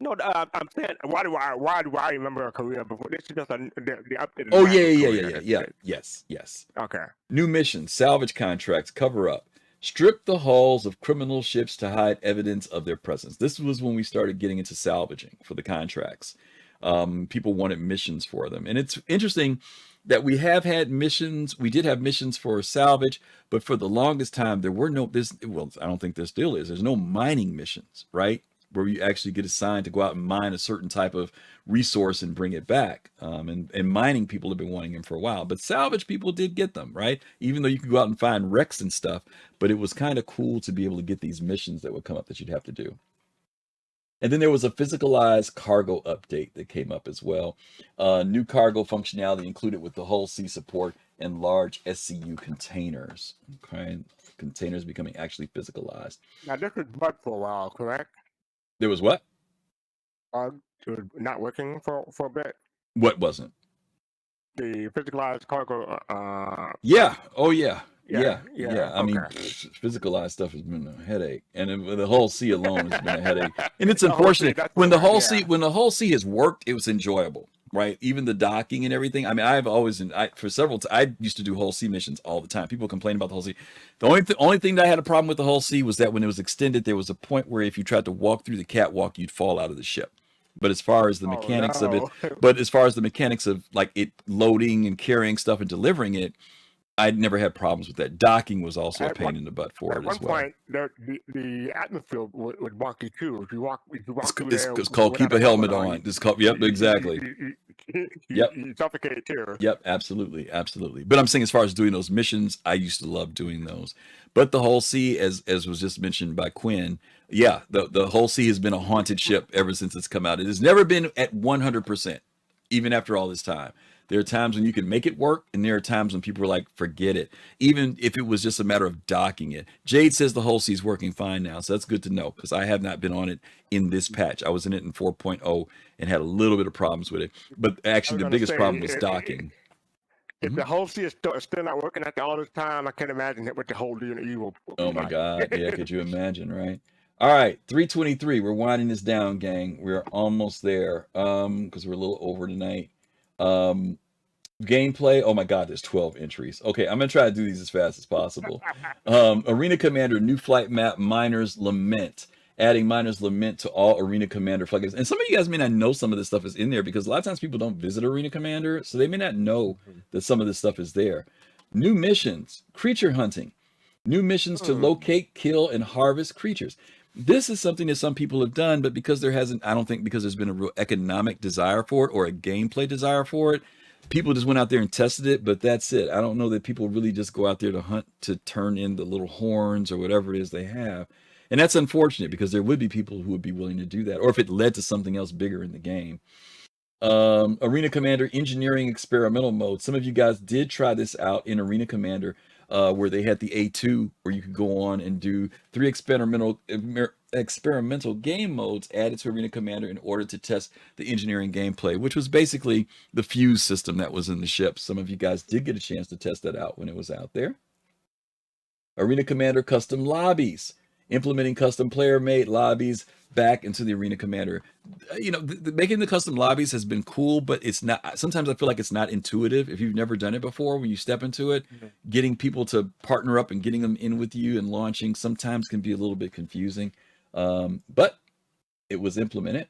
C: No, I'm saying, why do I remember Korea before? This is just the updated.
D: Oh, yeah. Yes.
C: Okay.
D: New missions, salvage contracts, cover up. Strip the hulls of criminal ships to hide evidence of their presence. This was when we started getting into salvaging for the contracts. People wanted missions for them. And it's interesting that we have had missions. We did have missions for salvage, but for the longest time, there were no, I don't think there still is. There's no mining missions, right? Where you actually get assigned to go out and mine a certain type of resource and bring it back. And mining people have been wanting them for a while, but salvage people did get them, right? Even though you could go out and find wrecks and stuff, but it was kind of cool to be able to get these missions that would come up that you'd have to do. And then there was a physicalized cargo update that came up as well. New cargo functionality included with the Hull C support and large SCU containers. Okay, containers becoming actually physicalized.
C: Now this was bugged for a while, correct?
D: There was what?
C: It was not working for a bit.
D: What wasn't?
C: The physicalized cargo.
D: Yeah. Oh yeah. Yeah. I mean,
C: okay.
D: physicalized stuff has been a headache, and the Hull C alone has been a headache. And it's unfortunate when the Hull C has worked, it was enjoyable, right? Even the docking and everything. I mean, I used to do Hull C missions all the time. People complain about the Hull C. The only thing that I had a problem with the Hull C was that when it was extended, there was a point where if you tried to walk through the catwalk, you'd fall out of the ship. But as far as the mechanics of like it loading and carrying stuff and delivering it, I'd never had problems with that. Docking was also a pain in the butt for it as well.
C: At one point, the atmosphere would walk you too. If you walk through there,
D: it's called keep a helmet on. It's called, yep, exactly.
C: You suffocate too.
D: Yep, absolutely. But I'm saying as far as doing those missions, I used to love doing those. But the Hull C, as was just mentioned by Quinn, yeah, the Hull C has been a haunted ship ever since it's come out. It has never been at 100%, even after all this time. There are times when you can make it work, and there are times when people are like, forget it. Even if it was just a matter of docking it. Jade says the whole C is working fine now, so that's good to know because I have not been on it in this patch. I was in it in 4.0 and had a little bit of problems with it. But
C: I
D: actually,
C: was
D: the
C: gonna
D: biggest
C: say,
D: problem was docking.
C: if the whole C is still not working after all this time, I can't imagine what the whole DNE will be
D: Oh my
C: like.
D: God. Yeah, could you imagine, right? All right, 323. We're winding this down, gang. We're almost there. Because we're a little over tonight. Gameplay. Oh my God, there's 12 entries. Okay, I'm gonna try to do these as fast as possible. Arena Commander, new flight map, Miner's Lament. Adding Miner's Lament to all Arena Commander flags. And some of you guys may not know some of this stuff is in there because a lot of times people don't visit Arena Commander, so they may not know that some of this stuff is there. New missions, creature hunting. New missions to locate, kill, and harvest creatures. This is something that some people have done, but because there hasn't, I don't think because there's been a real economic desire for it or a gameplay desire for it, people just went out there and tested it, but that's it. I don't know that people really just go out there to hunt to turn in the little horns or whatever it is they have. And that's unfortunate because there would be people who would be willing to do that, or if it led to something else bigger in the game. Arena Commander Engineering Experimental Mode. Some of you guys did try this out in Arena Commander, where they had the A2, where you could go on and do 3 experimental game modes added to Arena Commander in order to test the engineering gameplay, which was basically the fuse system that was in the ship. Some of you guys did get a chance to test that out when it was out there. Arena Commander Custom Lobbies. Implementing custom player-made lobbies back into the Arena Commander. You know, making the custom lobbies has been cool, but it's not. Sometimes I feel like it's not intuitive. If you've never done it before, when you step into it, getting people to partner up and getting them in with you and launching sometimes can be a little bit confusing. But it was implemented.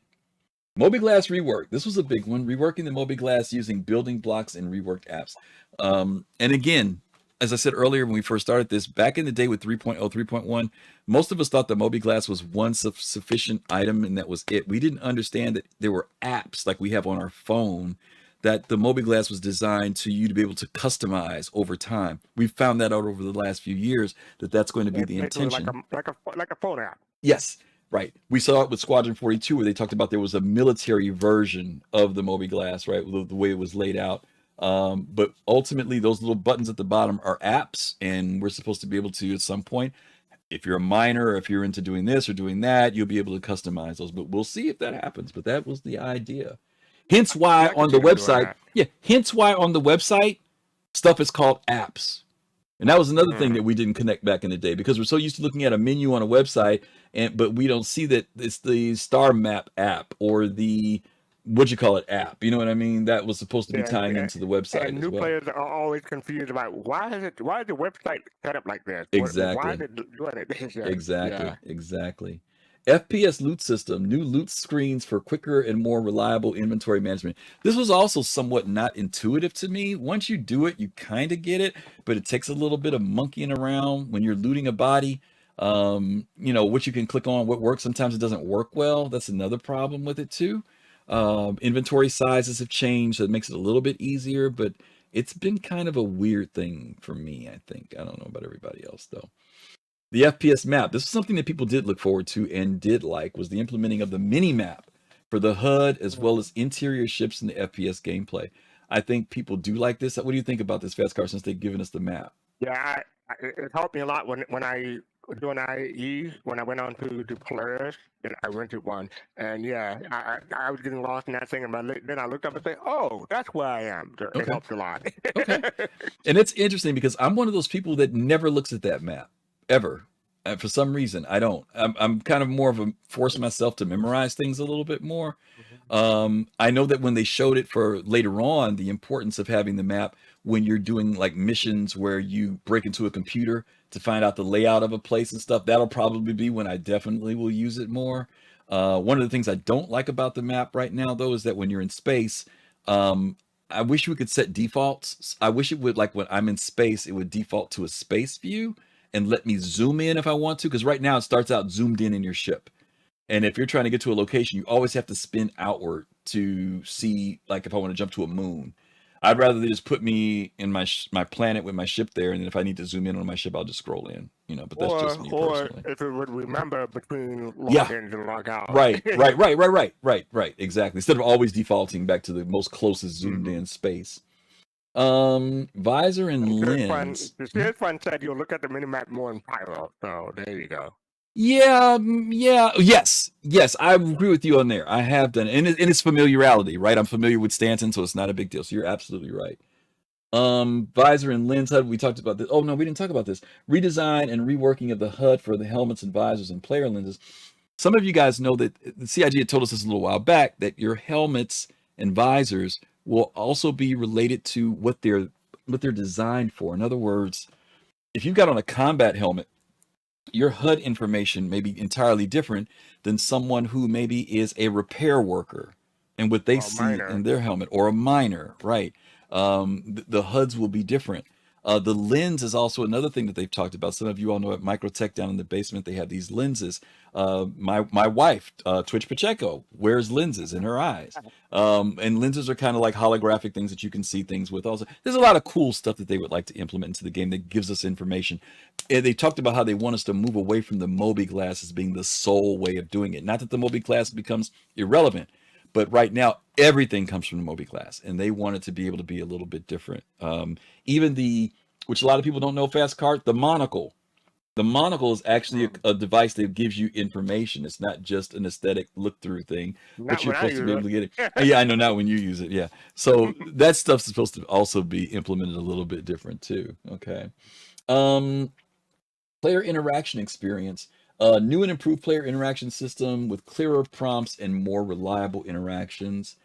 D: Moby-Glass rework. This was a big one. Reworking the Moby-Glass using building blocks and reworked apps. And again, as I said earlier when we first started this, back in the day with 3.0, 3.1, most of us thought the Moby-Glass was one sufficient item and that was it. We didn't understand that there were apps like we have on our phone that the Moby-Glass was designed to you to be able to customize over time. We've found that out over the last few years that that's going to be the intention.
C: Like a phone app.
D: Yes, right. We saw it with Squadron 42 where they talked about there was a military version of the Moby-Glass, right? The way it was laid out. But ultimately, those little buttons at the bottom are apps, and we're supposed to be able to, at some point, if you're a miner or if you're into doing this or doing that, you'll be able to customize those. But we'll see if that happens. But that was the idea. Hence why on the website, hence why on the website, stuff is called apps. And that was another thing that we didn't connect back in the day because we're so used to looking at a menu on a website, but we don't see that it's the Star Map app or the app. You know what I mean? That was supposed to be tying into the website.
C: And new players are always confused about why is the website set up like this?
D: Exactly.
C: Why is it doing it?
D: Exactly. FPS loot system, new loot screens for quicker and more reliable inventory management. This was also somewhat not intuitive to me. Once you do it, you kind of get it, but it takes a little bit of monkeying around when you're looting a body. You know, what you can click on, what works. Sometimes it doesn't work well. That's another problem with it too. Inventory sizes have changed, so it makes it a little bit easier, but it's been kind of a weird thing for me, I think. I don't know about everybody else, though. The FPS map. This is something that people did look forward to and did like, was the implementing of the mini map for the HUD as well as interior ships in the FPS gameplay. I think people do like this. What do you think about this, fastcart, since they've given us the map?
C: Yeah, it helped me a lot when I doing IE, when I went on to Polaris, and I rented one, and yeah, I was getting lost in that thing, and then I looked up and said, "Oh, that's where I am." It helped a lot.
D: Okay, and it's interesting because I'm one of those people that never looks at that map ever. For some reason, I don't. I'm kind of more of a force myself to memorize things a little bit more. I know that when they showed it for later on, the importance of having the map when you're doing like missions where you break into a computer to find out the layout of a place and stuff, that'll probably be when I definitely will use it more. One of the things I don't like about the map right now, though, is that when you're in space, I wish we could set defaults. I wish it would, like when I'm in space, it would default to a space view and let me zoom in if I want to. Because right now it starts out zoomed in your ship. And if you're trying to get to a location, you always have to spin outward to see, like if I want to jump to a moon. I'd rather they just put me in my planet with my ship there, and then if I need to zoom in on my ship, I'll just scroll in. You know, but that's just me personally.
C: Or if it would remember between log in and log out.
D: Right. Exactly. Instead of always defaulting back to the most closest zoomed in space. Visor and lens.
C: The Serious Fun said you'll look at the minimap more in Pyro. So there you go.
D: Yeah, yes, I agree with you on there. I have done it. And it's familiarity, right? I'm familiar with Stanton, so it's not a big deal. So you're absolutely right. Visor and lens HUD, we talked about this. Oh no, we didn't talk about this. Redesign and reworking of the HUD for the helmets and visors and player lenses. Some of you guys know that the CIG had told us this a little while back that your helmets and visors will also be related to what they're designed for. In other words, if you've got on a combat helmet, your HUD information may be entirely different than someone who maybe is a repair worker and what they
C: Or
D: see
C: miner.
D: in their helmet, or a miner, right? The HUDs will be different. The lens is also another thing that they've talked about. Some of you all know at Microtech down in the basement, they have these lenses. My wife, Twitch Pacheco, wears lenses in her eyes. And lenses are kind of like holographic things that you can see things with. Also, there's a lot of cool stuff that they would like to implement into the game that gives us information. And they talked about how they want us to move away from the Moby glass as being the sole way of doing it. Not that the Moby glass becomes irrelevant, but right now everything comes from the Moby class, and they want it to be able to be a little bit different. Even which a lot of people don't know, fastcart, the monocle. The monocle is actually a device that gives you information. It's not just an aesthetic look through thing, but
C: Not
D: you're
C: when I
D: supposed to be
C: use
D: able to get it. Yeah, I know, not when you use it. Yeah. So that stuff's supposed to also be implemented a little bit different too. Okay. Player interaction experience. New and improved player interaction system with clearer prompts and more reliable interactions.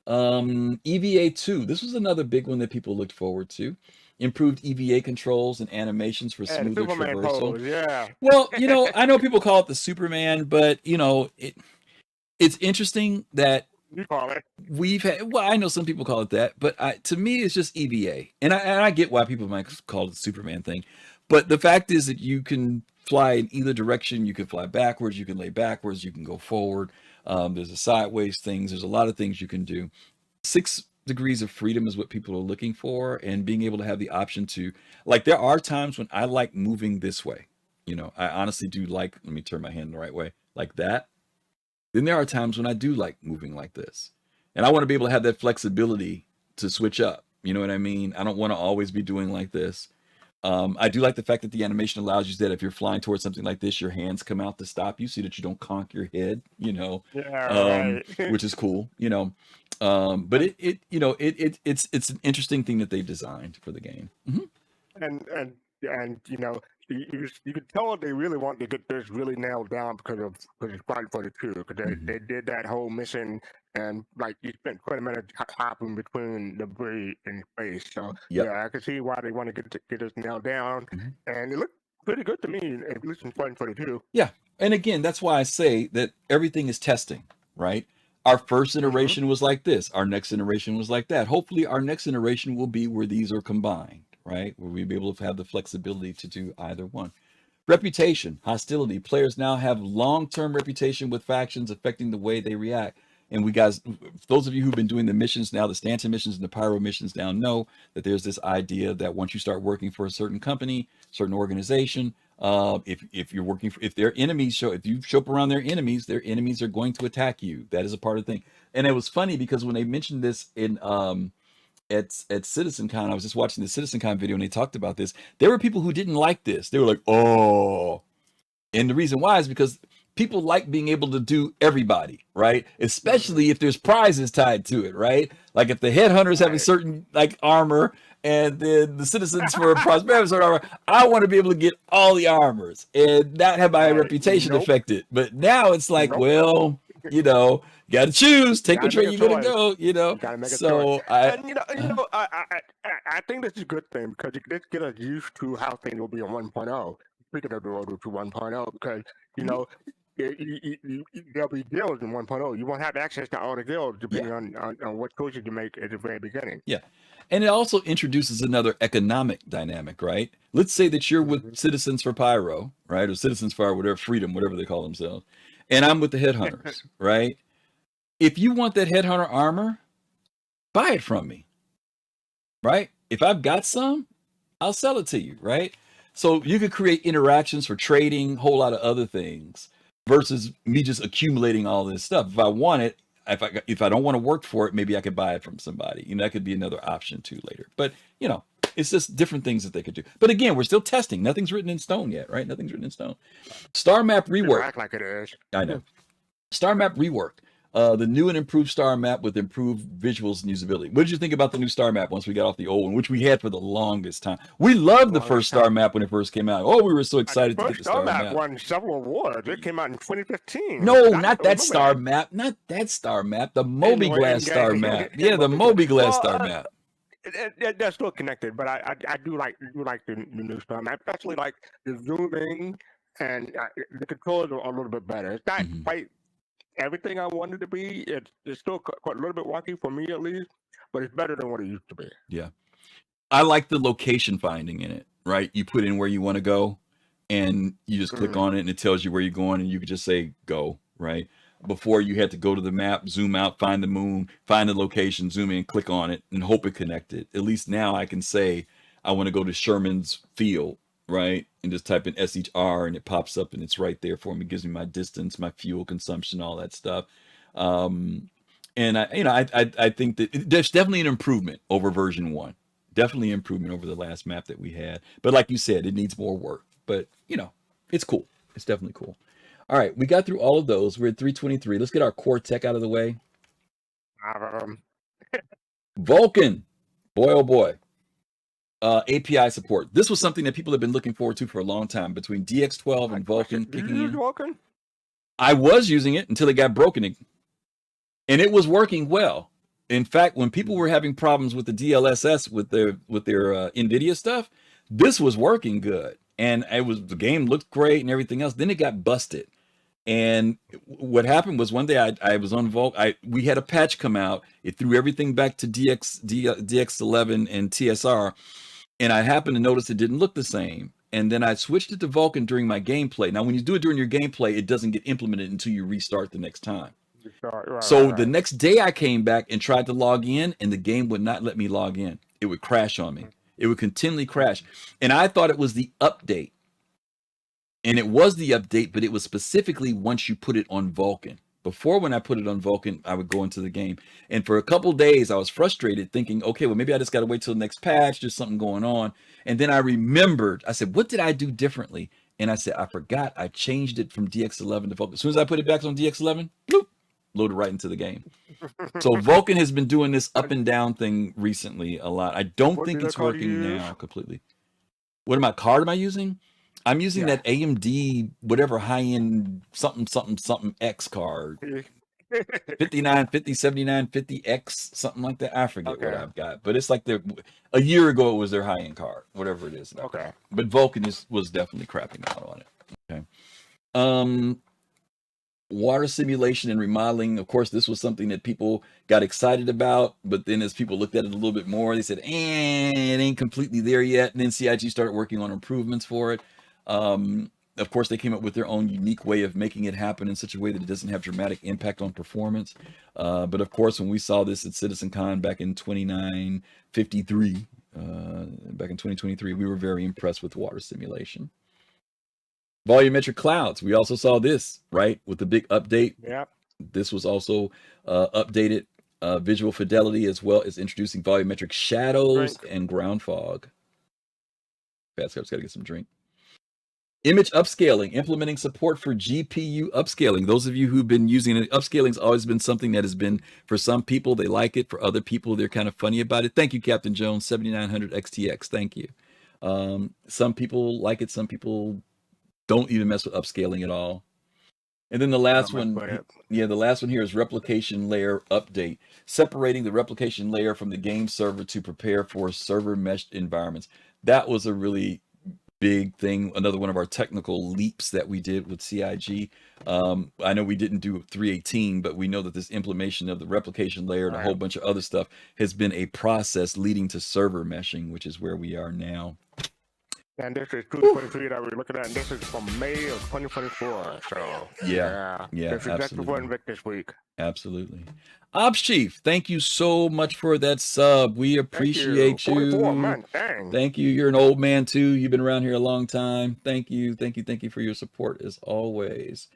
D: EVA 2. This was another big one that people looked forward to. Improved EVA controls and animations for
C: Yeah, the
D: smoother
C: Superman
D: traversal.
C: pose. Yeah.
D: Well, I know people call it the Superman, but it's interesting that
C: You call it.
D: we've had. Well, I know some people call it that, but to me, it's just EVA, and I get why people might call it the Superman thing, but the fact is that you can fly in either direction. You can fly backwards. You can lay backwards. You can go forward. There's a sideways things. There's a lot of things you can do. 6 degrees of freedom is what people are looking for, and being able to have the option to, like, there are times when I like moving this way. I honestly do like, let me turn my hand the right way, like that. Then there are times when I do like moving like this. And I want to be able to have that flexibility to switch up. You know what I mean? I don't want to always be doing like this. I do like the fact that the animation allows you that if you're flying towards something like this, your hands come out to stop you so that you don't conk your head,
C: Yeah, right.
D: which is cool, but it's an interesting thing that they've designed for the game.
C: and you could tell they really want to get this really nailed down because of Squadron 42, because they did that whole mission, and like you spent 20 minutes hopping between debris and space. So
D: Yep.
C: yeah, I can see why they want to get this nailed down, and it looked pretty good to me, at least in Squadron 42.
D: Yeah. And again, that's why I say that everything is testing, right? Our first iteration was like this. Our next iteration was like that. Hopefully, our next iteration will be where these are combined, right? Where we'll be able to have the flexibility to do either one. Reputation, hostility. Players now have long-term reputation with factions affecting the way they react. And those of you who've been doing the missions now, the Stanton missions and the Pyro missions now, know that there's this idea that once you start working for a certain company, certain organization, if you're working if their enemies if you show up around their enemies are going to attack you. That is a part of the thing. And it was funny because when they mentioned this in at CitizenCon, I was just watching the CitizenCon video and they talked about this. There were people who didn't like this. They were like, oh. And the reason why is because people like being able to do everybody, right? Especially if there's prizes tied to it, right? Like if the headhunters have a certain armor, and then the citizens for prosperity certain armor, I want to be able to get all the armors and not have my reputation affected. But now it's like, well, you got to choose. Take which way you're gonna go.
C: Gotta make a
D: So
C: choice. I think this is a good thing because let's get us used to how things will be on 1.0. Speaking of the road to 1.0, because there'll be guilds in 1.0. You won't have access to all the guilds depending on what choices you make at the very beginning.
D: Yeah. And it also introduces another economic dynamic, right? Let's say that you're with Citizens for Pyro, right? Or Citizens for whatever, Freedom, whatever they call themselves. And I'm with the Headhunters, right? If you want that Headhunter armor, buy it from me, right? If I've got some, I'll sell it to you, right? So you could create interactions for trading, a whole lot of other things, versus me just accumulating all this stuff. If I want it, if I don't want to work for it, maybe I could buy it from somebody. You know, that could be another option too later. But you know, it's just different things that they could do. But again, we're still testing. Nothing's written in stone yet, right? Nothing's written in stone. Star map
C: People
D: rework.
C: act like it is.
D: I know. Star map rework. The new and improved star map with improved visuals and usability. What did you think about the new star map once we got off the old one, which we had for the longest time? We loved the first star map when it first came out. Oh, we were so excited to get the star map.
C: Won several awards. It came out in 2015.
D: No, not that star map. Not that star map. The Moby Glass star map. Yeah, the Moby Glass star map.
C: They're still connected, but I do like the new star map, especially like the zooming and the controls are a little bit better. It's not quite everything I wanted to be. It's still quite a little bit wonky for me at least, but it's better than what it used to be.
D: Yeah, I like the location finding in it. Right, you put in where you want to go, and you just click on it, and it tells you where you're going, and you can just say go. Right. Before you had to go to the map, zoom out, find the moon, find the location, zoom in, click on it, and hope it connected. At least now I can say I want to go to Sherman's Field, right? And just type in SHR and it pops up and it's right there for me. It gives me my distance, my fuel consumption, all that stuff. And I think that there's definitely an improvement over version 1. Definitely improvement over the last map that we had. But like you said, it needs more work. But you know, it's cool. It's definitely cool. All right, we got through all of those. We're at 323. Let's get our core tech out of the way. Vulkan, boy oh boy. API support. This was something that people have been looking forward to for a long time. Between DX12 and Vulkan kicking in.
C: Vulkan?
D: I was using it until it got broken, and it was working well. In fact, when people were having problems with the DLSS with their NVIDIA stuff, this was working good, and the game looked great and everything else. Then it got busted. And what happened was one day I was on Vulkan. We had a patch come out. It threw everything back to DX11 and TSR. And I happened to notice it didn't look the same. And then I switched it to Vulkan during my gameplay. Now, when you do it during your gameplay, it doesn't get implemented until you restart the next time. The next day I came back and tried to log in, and the game would not let me log in. It would crash on me. It would continually crash. And I thought it was the update. And it was the update, but it was specifically once you put it on Vulkan. Before, when I put it on Vulkan, I would go into the game. And for a couple days, I was frustrated thinking, okay, well, maybe I just got to wait till the next patch. There's something going on. And then I remembered, I said, what did I do differently? And I said, I forgot. I changed it from DX11 to Vulkan. As soon as I put it back on DX11, bloop, loaded right into the game. So Vulkan has been doing this up and down thing recently a lot. I don't think it's working now completely. What card am I using? I'm using that AMD, whatever high-end something X card. 59, 50, 79, 50X, something like that. I forget what I've got. But it's like a year ago it was their high-end card, whatever it is.
C: Okay.
D: But Vulkan was definitely crapping out on it. Okay. Water simulation and remodeling. Of course, this was something that people got excited about, but then as people looked at it a little bit more, they said, it ain't completely there yet. And then CIG started working on improvements for it. Of course, they came up with their own unique way of making it happen in such a way that it doesn't have dramatic impact on performance. But of course, when we saw this at CitizenCon back in 2953, back in 2023, we were very impressed with water simulation. Volumetric clouds. We also saw this, right, with the big update.
C: Yeah. This
D: was also updated visual fidelity, as well as introducing volumetric shadows and ground fog. Fastcart's got to get some drink. Image upscaling, implementing support for GPU upscaling. Those of you who've been using it, upscaling's always been something that has been, for some people, they like it. For other people, they're kind of funny about it. Thank you, Captain Jones, 7900 XTX. Thank you. Some people like it. Some people don't even mess with upscaling at all. And then the last one, the last one here is replication layer update, separating the replication layer from the game server to prepare for server mesh environments. That was a really big thing. Another one of our technical leaps that we did with CIG. I know we didn't do 318, but we know that this implementation of the replication layer and a whole bunch of other stuff has been a process leading to server meshing, which is where we are now.
C: And this is 2023 that we're looking at, and this is from May of 2024. So
D: yeah,
C: it's exactly before Invict this week.
D: Absolutely. Ops Chief, thank you so much for that sub. We appreciate you.
C: 44, man, dang.
D: Thank you. You're an old man too. You've been around here a long time. Thank you for your support as always.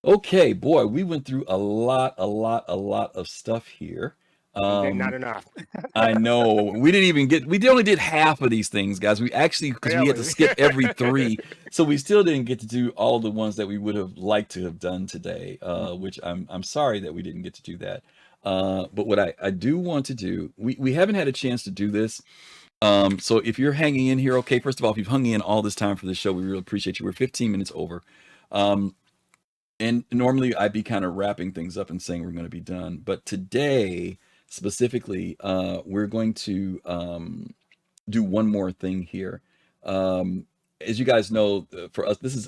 D: Okay, boy, we went through a lot of stuff here.
C: Not
D: Um,
C: enough.
D: I know we only did half of these things, guys. We actually, because we had to
C: Really?
D: skip every three, so we still didn't get to do all the ones that we would have liked to have done today. Which I'm sorry that we didn't get to do that. But what I do want to do, we haven't had a chance to do this. So if you're hanging in here, okay, first of all, if you've hung in all this time for the show, we really appreciate you. We're 15 minutes over. And normally I'd be kind of wrapping things up and saying we're going to be done. But today, specifically, we're going to do one more thing here. As you guys know, for us, this is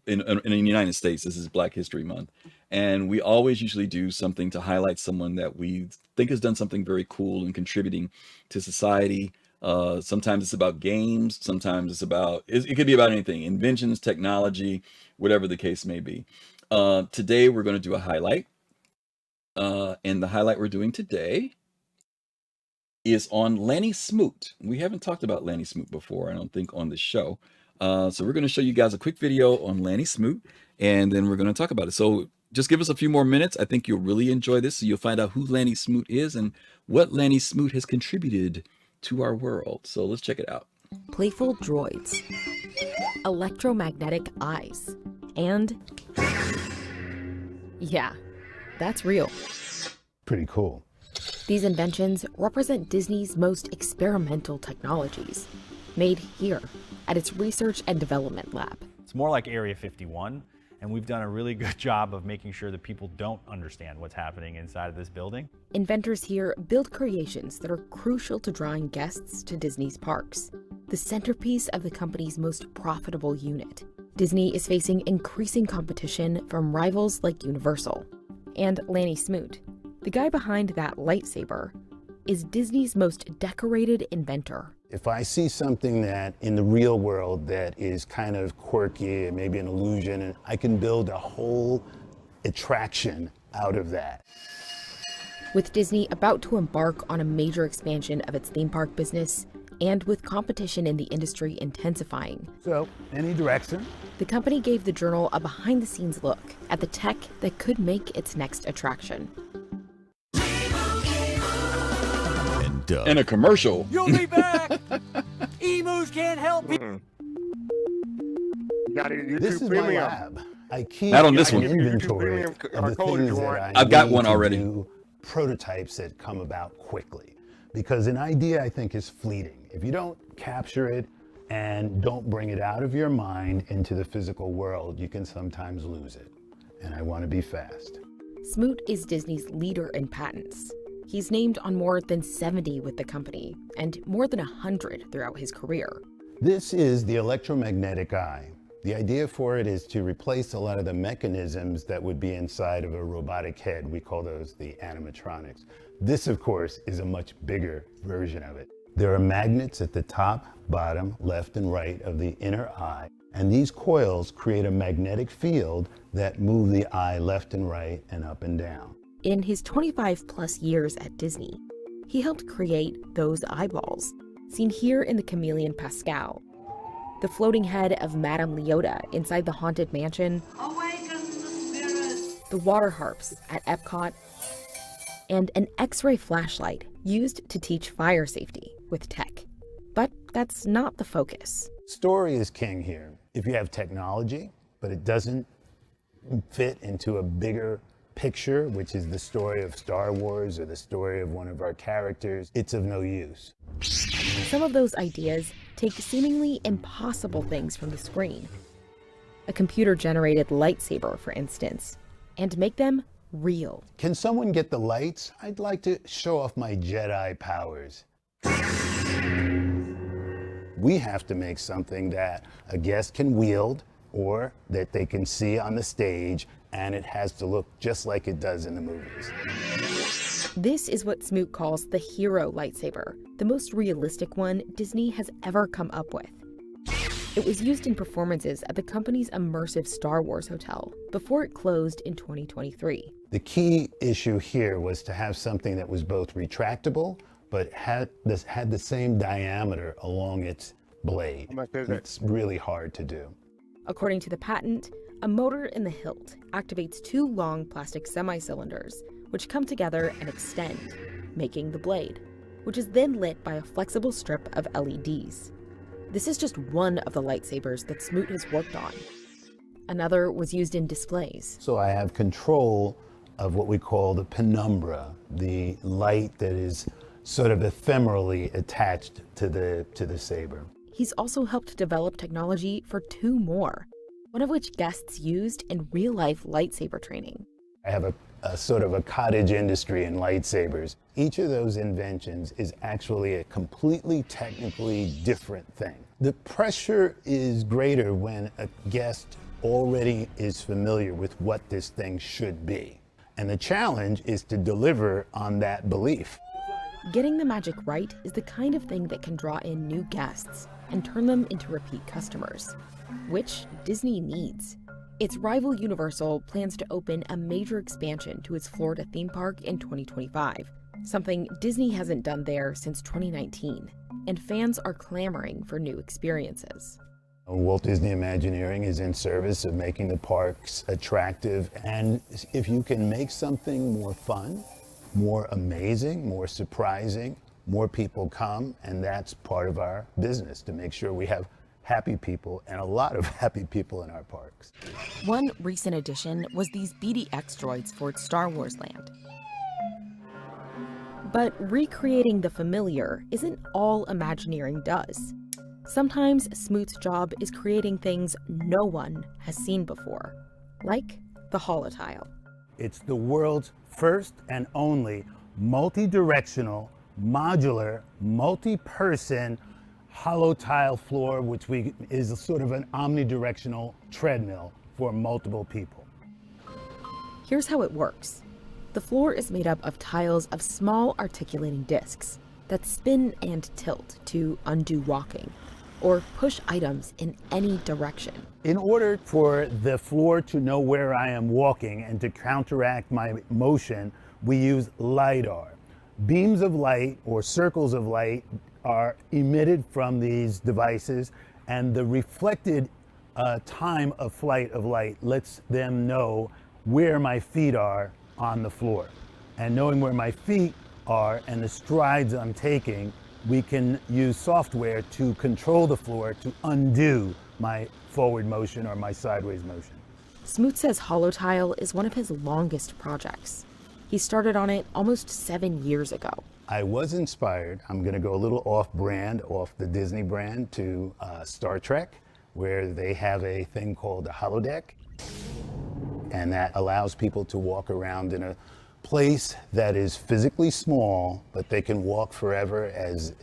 D: in the United States, this is Black History Month. And we always usually do something to highlight someone that we think has done something very cool and contributing to society. Sometimes it's about games. Sometimes it's about, it could be about anything, inventions, technology, whatever the case may be. Today we're going to do a highlight. And the highlight we're doing today is on Lanny Smoot. We haven't talked about Lanny Smoot before, I don't think, on the show. So we're going to show you guys a quick video on Lanny Smoot, and then we're going to talk about it. So just give us a few more minutes. I think you'll really enjoy this. So you'll find out who Lanny Smoot is and what Lanny Smoot has contributed to our world. So let's check it out.
E: Playful droids, electromagnetic eyes, and yeah, that's real.
F: Pretty cool.
E: These inventions represent Disney's most experimental technologies, made here at its research and development lab.
G: It's more like Area 51, and we've done a really good job of making sure that people don't understand what's happening inside of this building.
E: Inventors here build creations that are crucial to drawing guests to Disney's parks, the centerpiece of the company's most profitable unit. Disney is facing increasing competition from rivals like Universal. And Lanny Smoot, the guy behind that lightsaber, is Disney's most decorated inventor.
F: If I see something that in the real world that is kind of quirky, maybe an illusion, and I can build a whole attraction out of that.
E: With Disney about to embark on a major expansion of its theme park business, and with competition in the industry intensifying,
F: So, any direction?
E: the company gave the Journal a behind-the-scenes look at the tech that could make its next attraction.
D: And a commercial.
H: You'll be back! Emus can't help me!
C: Got it. YouTube
F: This is my
C: Premium.
F: lab. I keep
D: Not on this
F: an
D: one.
F: inventory
C: YouTube Premium
F: of the
C: code
F: things
C: you
F: that
C: want.
F: I
D: I've got
F: need
D: one
F: to
D: already.
F: do, prototypes that come about quickly. Because an idea, I think, is fleeting. If you don't capture it and don't bring it out of your mind into the physical world, you can sometimes lose it. And I want to be fast.
E: Smoot is Disney's leader in patents. He's named on more than 70 with the company, and more than 100 throughout his career.
F: This is the electromagnetic eye. The idea for it is to replace a lot of the mechanisms that would be inside of a robotic head. We call those the animatronics. This, of course, is a much bigger version of it. There are magnets at the top, bottom, left, and right of the inner eye, and these coils create a magnetic field that move the eye left and right and up and down.
E: In his 25-plus years at Disney, he helped create those eyeballs, seen here in the Chameleon Pascal, the floating head of Madame Leota inside the Haunted Mansion, the water harps at Epcot, and an X-ray flashlight used to teach fire safety with tech. But that's not the focus.
F: Story is king here. If you have technology, but it doesn't fit into a bigger picture, which is the story of Star Wars or the story of one of our characters, it's of no use.
E: Some of those ideas take seemingly impossible things from the screen. A computer-generated lightsaber, for instance, and make them real.
F: Can someone get the lights? I'd like to show off my Jedi powers. We have to make something that a guest can wield or that they can see on the stage, and it has to look just like it does in the movies.
E: This is what Smoot calls the hero lightsaber, the most realistic one Disney has ever come up with. It was used in performances at the company's immersive Star Wars hotel before it closed in 2023.
F: The key issue here was to have something that was both retractable, but had the same diameter along its blade.
C: How much is it?
F: It's really hard to do.
E: According to the patent, A motor in the hilt activates two long plastic semi-cylinders, which come together and extend, making the blade, which is then lit by a flexible strip of LEDs. This is just one of the lightsabers that Smoot has worked on. Another was used in displays.
F: So I have control of what we call the penumbra, the light that is sort of ephemerally attached to the saber.
E: He's also helped develop technology for two more, one of which guests used in real-life lightsaber training.
F: I have a sort of a cottage industry in lightsabers. Each of those inventions is actually a completely technically different thing. The pressure is greater when a guest already is familiar with what this thing should be. And the challenge is to deliver on that belief.
E: Getting the magic right is the kind of thing that can draw in new guests and turn them into repeat customers, which Disney needs. Its rival Universal plans to open a major expansion to its Florida theme park in 2025, something Disney hasn't done there since 2019, and fans are clamoring for new experiences.
F: Walt Disney Imagineering is in service of making the parks attractive, and if you can make something more fun, more amazing, more surprising, more people come, and that's part of our business, to make sure we have happy people and a lot of happy people in our parks.
E: One recent addition was these BDX droids for its Star Wars land. But recreating the familiar isn't all Imagineering does. Sometimes Smoot's job is creating things no one has seen before, like the holotile.
F: It's the world's first and only multi-directional, modular, multi-person holotile floor, which is a sort of an omnidirectional treadmill for multiple people.
E: Here's how it works. The floor is made up of tiles of small articulating discs that spin and tilt to undo walking, or push items in any direction.
F: In order for the floor to know where I am walking and to counteract my motion, we use LiDAR. Beams of light or circles of light are emitted from these devices, and the reflected time of flight of light lets them know where my feet are on the floor. And knowing where my feet are and the strides I'm taking, we can use software to control the floor to undo my forward motion or my sideways motion.
E: Smoot says holotile is one of his longest projects. He started on it almost 7 years ago.
F: I was inspired, I'm gonna go a little off-brand, off the Disney brand, to Star Trek, where they have a thing called a holodeck, and that allows people to walk around in a place that is physically small, but they can walk forever as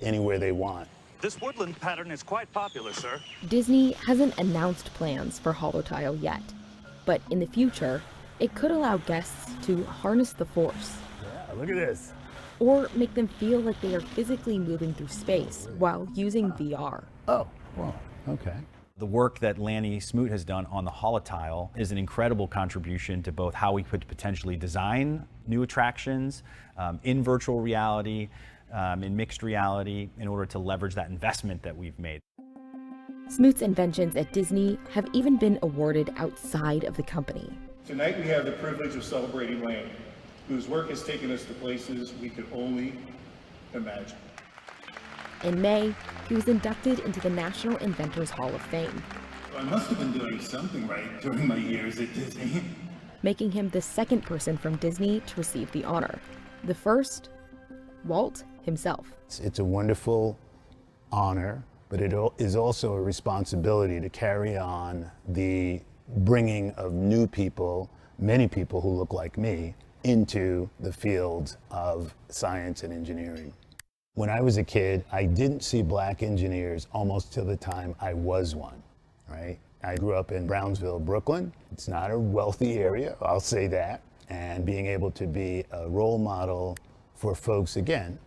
F: anywhere they want.
I: This woodland pattern is quite popular, sir.
E: Disney hasn't announced plans for holotile yet, but in the future, it could allow guests to harness the Force.
F: Yeah, look at this.
E: Or make them feel like they are physically moving through space while using VR.
F: Oh, well, okay.
G: The work that Lanny Smoot has done on the holotile is an incredible contribution to both how we could potentially design new attractions in virtual reality, in mixed reality, in order to leverage that investment that we've made.
E: Smoot's inventions at Disney have even been awarded outside of the company.
J: Tonight we have the privilege of celebrating Lanny, whose work has taken us to places we could only imagine.
E: In May, he was inducted into the National Inventors Hall of Fame.
J: I must have been doing something right during my years at Disney.
E: Making him the second person from Disney to receive the honor. The first, Walt himself.
F: It's a wonderful honor, but it is also a responsibility to carry on the bringing of new people, many people who look like me, into the field of science and engineering. When I was a kid, I didn't see black engineers almost till the time I was one, right? I grew up in Brownsville, Brooklyn. It's not a wealthy area, I'll say that. And being able to be a role model for folks, again,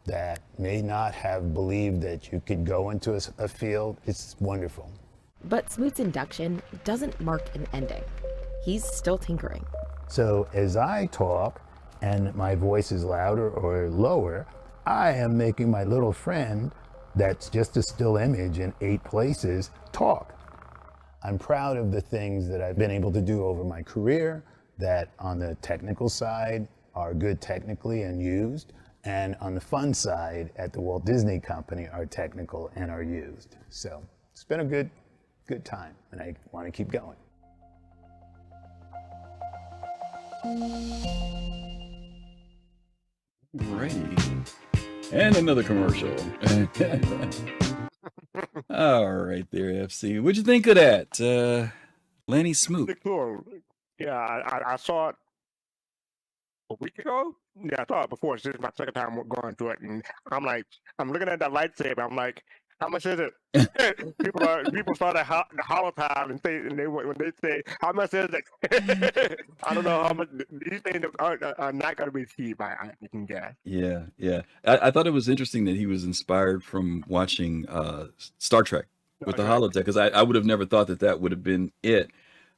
F: that may not have believed that you could go into a field, it's wonderful.
E: But Smoot's induction doesn't mark an ending. He's still tinkering.
F: So as I talk and my voice is louder or lower, I am making my little friend, that's just a still image in 8 places, talk. I'm proud of the things that I've been able to do over my career that on the technical side are good technically and used, and on the fun side at the Walt Disney Company are technical and are used. So it's been a good time, and I want to keep going.
D: Alrighty. And another commercial. All right there, FC. What'd you think of that? Lanny Smoot.
C: Pretty cool. Yeah, I saw it a week ago. Yeah, I saw it before. This is my second time going through it, and I'm looking at that lightsaber. I'm like, how much is it? people saw the holotype and when they say how much is it? I don't know how much. These things are not going to be cheap. I can guess.
D: Yeah. I thought it was interesting that he was inspired from watching Star Trek with the holodeck, because I would have never thought that would have been it.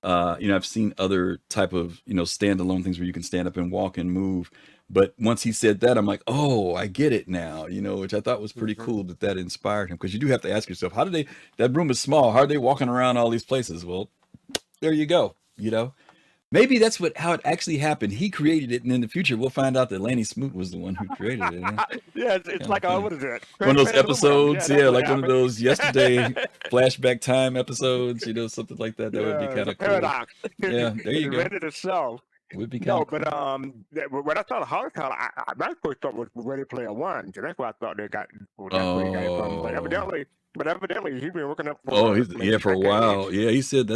D: I've seen other type of standalone things where you can stand up and walk and move, but once he said that, I'm like, oh, I get it now. Which I thought was pretty cool that inspired him, because you do have to ask yourself, that room is small, how are they walking around all these places? Well, there you go. Maybe that's how it actually happened. He created it, and in the future, we'll find out that Lanny Smoot was the one who created it.
C: Yeah, it's like, what is it?
D: One of those episodes, like one of those yesterday flashback time episodes, something like that. That would be kind of cool.
C: Paradox.
D: Yeah, there you go.
C: Ready to sell.
D: Would be kind of cool.
C: But when I saw the holotype, my first thought was Ready Player One. So that's why I thought they got. Well, that's where he got it from. But evidently, he's been working up.
D: For a while. Yeah, he said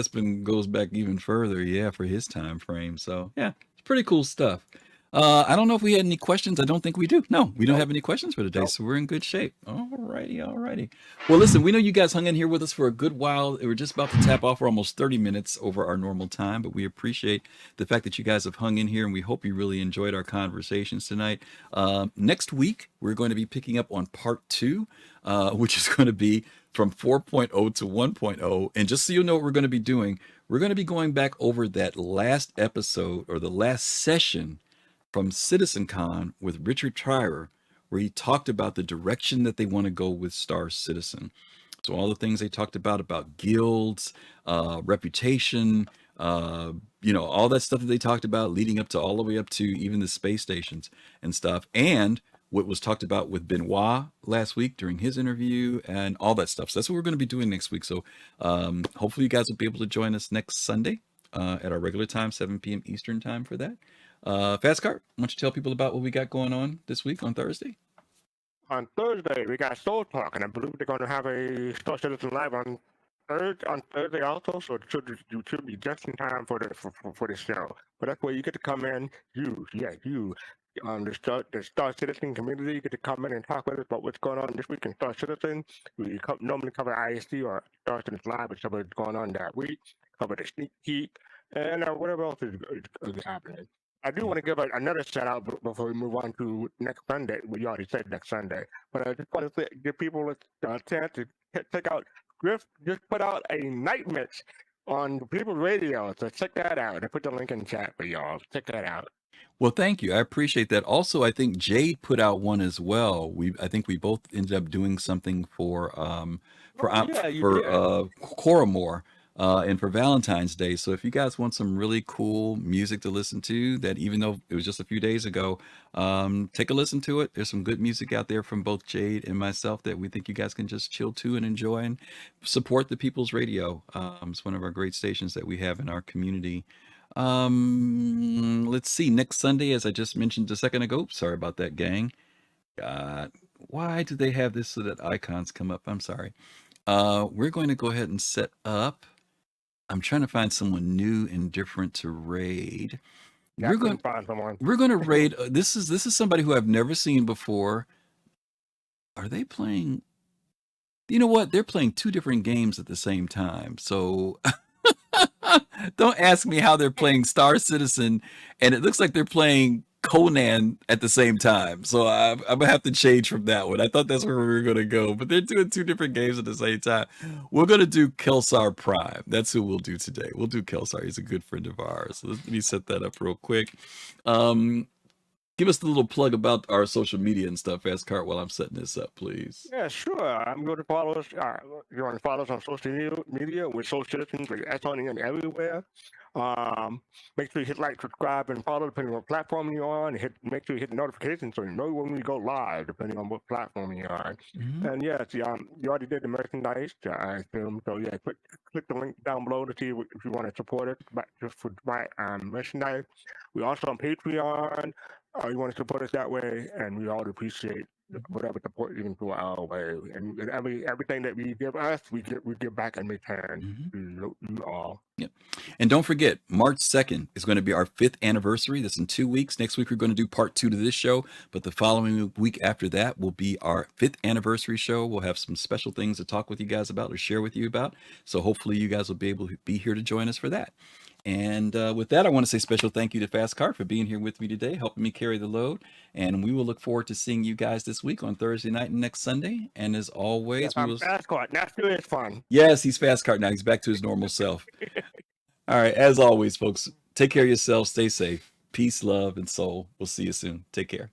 D: goes back even further. Yeah, for his time frame. So yeah, it's pretty cool stuff. I don't know if we had any questions. I don't think we do. No, we don't have any questions for today, so we're in good shape. Alrighty. Well, listen, we know you guys hung in here with us for a good while. We're just about to tap off for almost 30 minutes over our normal time, but we appreciate the fact that you guys have hung in here, and we hope you really enjoyed our conversations tonight. Next week, we're going to be picking up on part 2, which is going to be from 4.0 to 1.0. And just so you know what we're going to be doing, we're going to be going back over that last episode or the last session from CitizenCon with Richard Trier, where he talked about the direction that they want to go with Star Citizen. So all the things they talked about guilds, reputation, all that stuff that they talked about leading up to all the way up to even the space stations and stuff. And what was talked about with Benoit last week during his interview and all that stuff. So that's what we're going to be doing next week. So hopefully you guys will be able to join us next Sunday at our regular time, 7 p.m. Eastern time for that. Fastcart, why don't you tell people about what we got going on this week on Thursday?
C: On Thursday, we got Soul Talk, and I believe they're going to have a Star Citizen Live on Thursday also, so you should be just in time for the show. But that's where you get to come in, the Star Citizen community. You get to come in and talk with us about what's going on this week in Star Citizen. We normally cover ISC or Star Citizen Live, which is what's going on that week. Cover the sneak peek, and whatever else is happening. I do want to give another shout out before we move on to next Sunday. Well, you already said next Sunday, but I just want to give people a chance to check out. Griff just put out a night mix on People's Radio, so check that out. I put the link in the chat for y'all. Check that out.
D: Well, thank you. I appreciate that. Also, I think Jade put out one as well. I think we both ended up doing something for Coramore. And for Valentine's Day. So if you guys want some really cool music to listen to, that even though it was just a few days ago, take a listen to it. There's some good music out there from both Jade and myself that we think you guys can just chill to and enjoy and support the People's Radio. It's one of our great stations that we have in our community. Let's see, next Sunday, as I just mentioned a second ago, sorry about that, gang. Why do they have this so that icons come up? I'm sorry. We're going to go ahead and set up. I'm trying to find someone new and different to raid. We're going to raid. This is somebody who I've never seen before. Are they playing? You know what? They're playing 2 different games at the same time. So don't ask me how they're playing Star Citizen, and it looks like they're playing Conan at the same time. So I'm gonna have to change from that one. I thought that's where we were gonna go, but they're doing 2 different games at the same time. We're gonna do Kelsar Prime. That's who we'll do today. We'll do Kelsar. He's a good friend of ours. So let me set that up real quick. give us the little plug about our social media and stuff, Fastcart, while I'm setting this up, please.
C: Yeah, sure. I'm going to follow us. You want to follow us on social media with Soul Citizens with S on the end everywhere. Make sure you hit like, subscribe, and follow depending on what platform you're on. Make sure you hit the notifications so you know when we go live, depending on what platform you're on. And yes, you already did the merchandise, I assume. So yeah, click the link down below to see if you want to support us just for buy merchandise. We're also on Patreon. You want to support us that way, and we all appreciate whatever support you can throw our way. And everything that we give us, we give back in return to you all.
D: Yep. And don't forget, March 2nd is going to be our 5th anniversary. That's in 2 weeks. Next week, we're going to do part 2 to this show. But the following week after that will be our 5th anniversary show. We'll have some special things to talk with you guys about or share with you about. So hopefully you guys will be able to be here to join us for that. And with that, I want to say special thank you to Fastcart for being here with me today, helping me carry the load. And we will look forward to seeing you guys this week on Thursday night and next Sunday. And as always, we will...
C: Fastcart, now it's fun.
D: Yes, he's Fastcart now. He's back to his normal self. All right, as always, folks, take care of yourselves. Stay safe. Peace, love, and soul. We'll see you soon. Take care.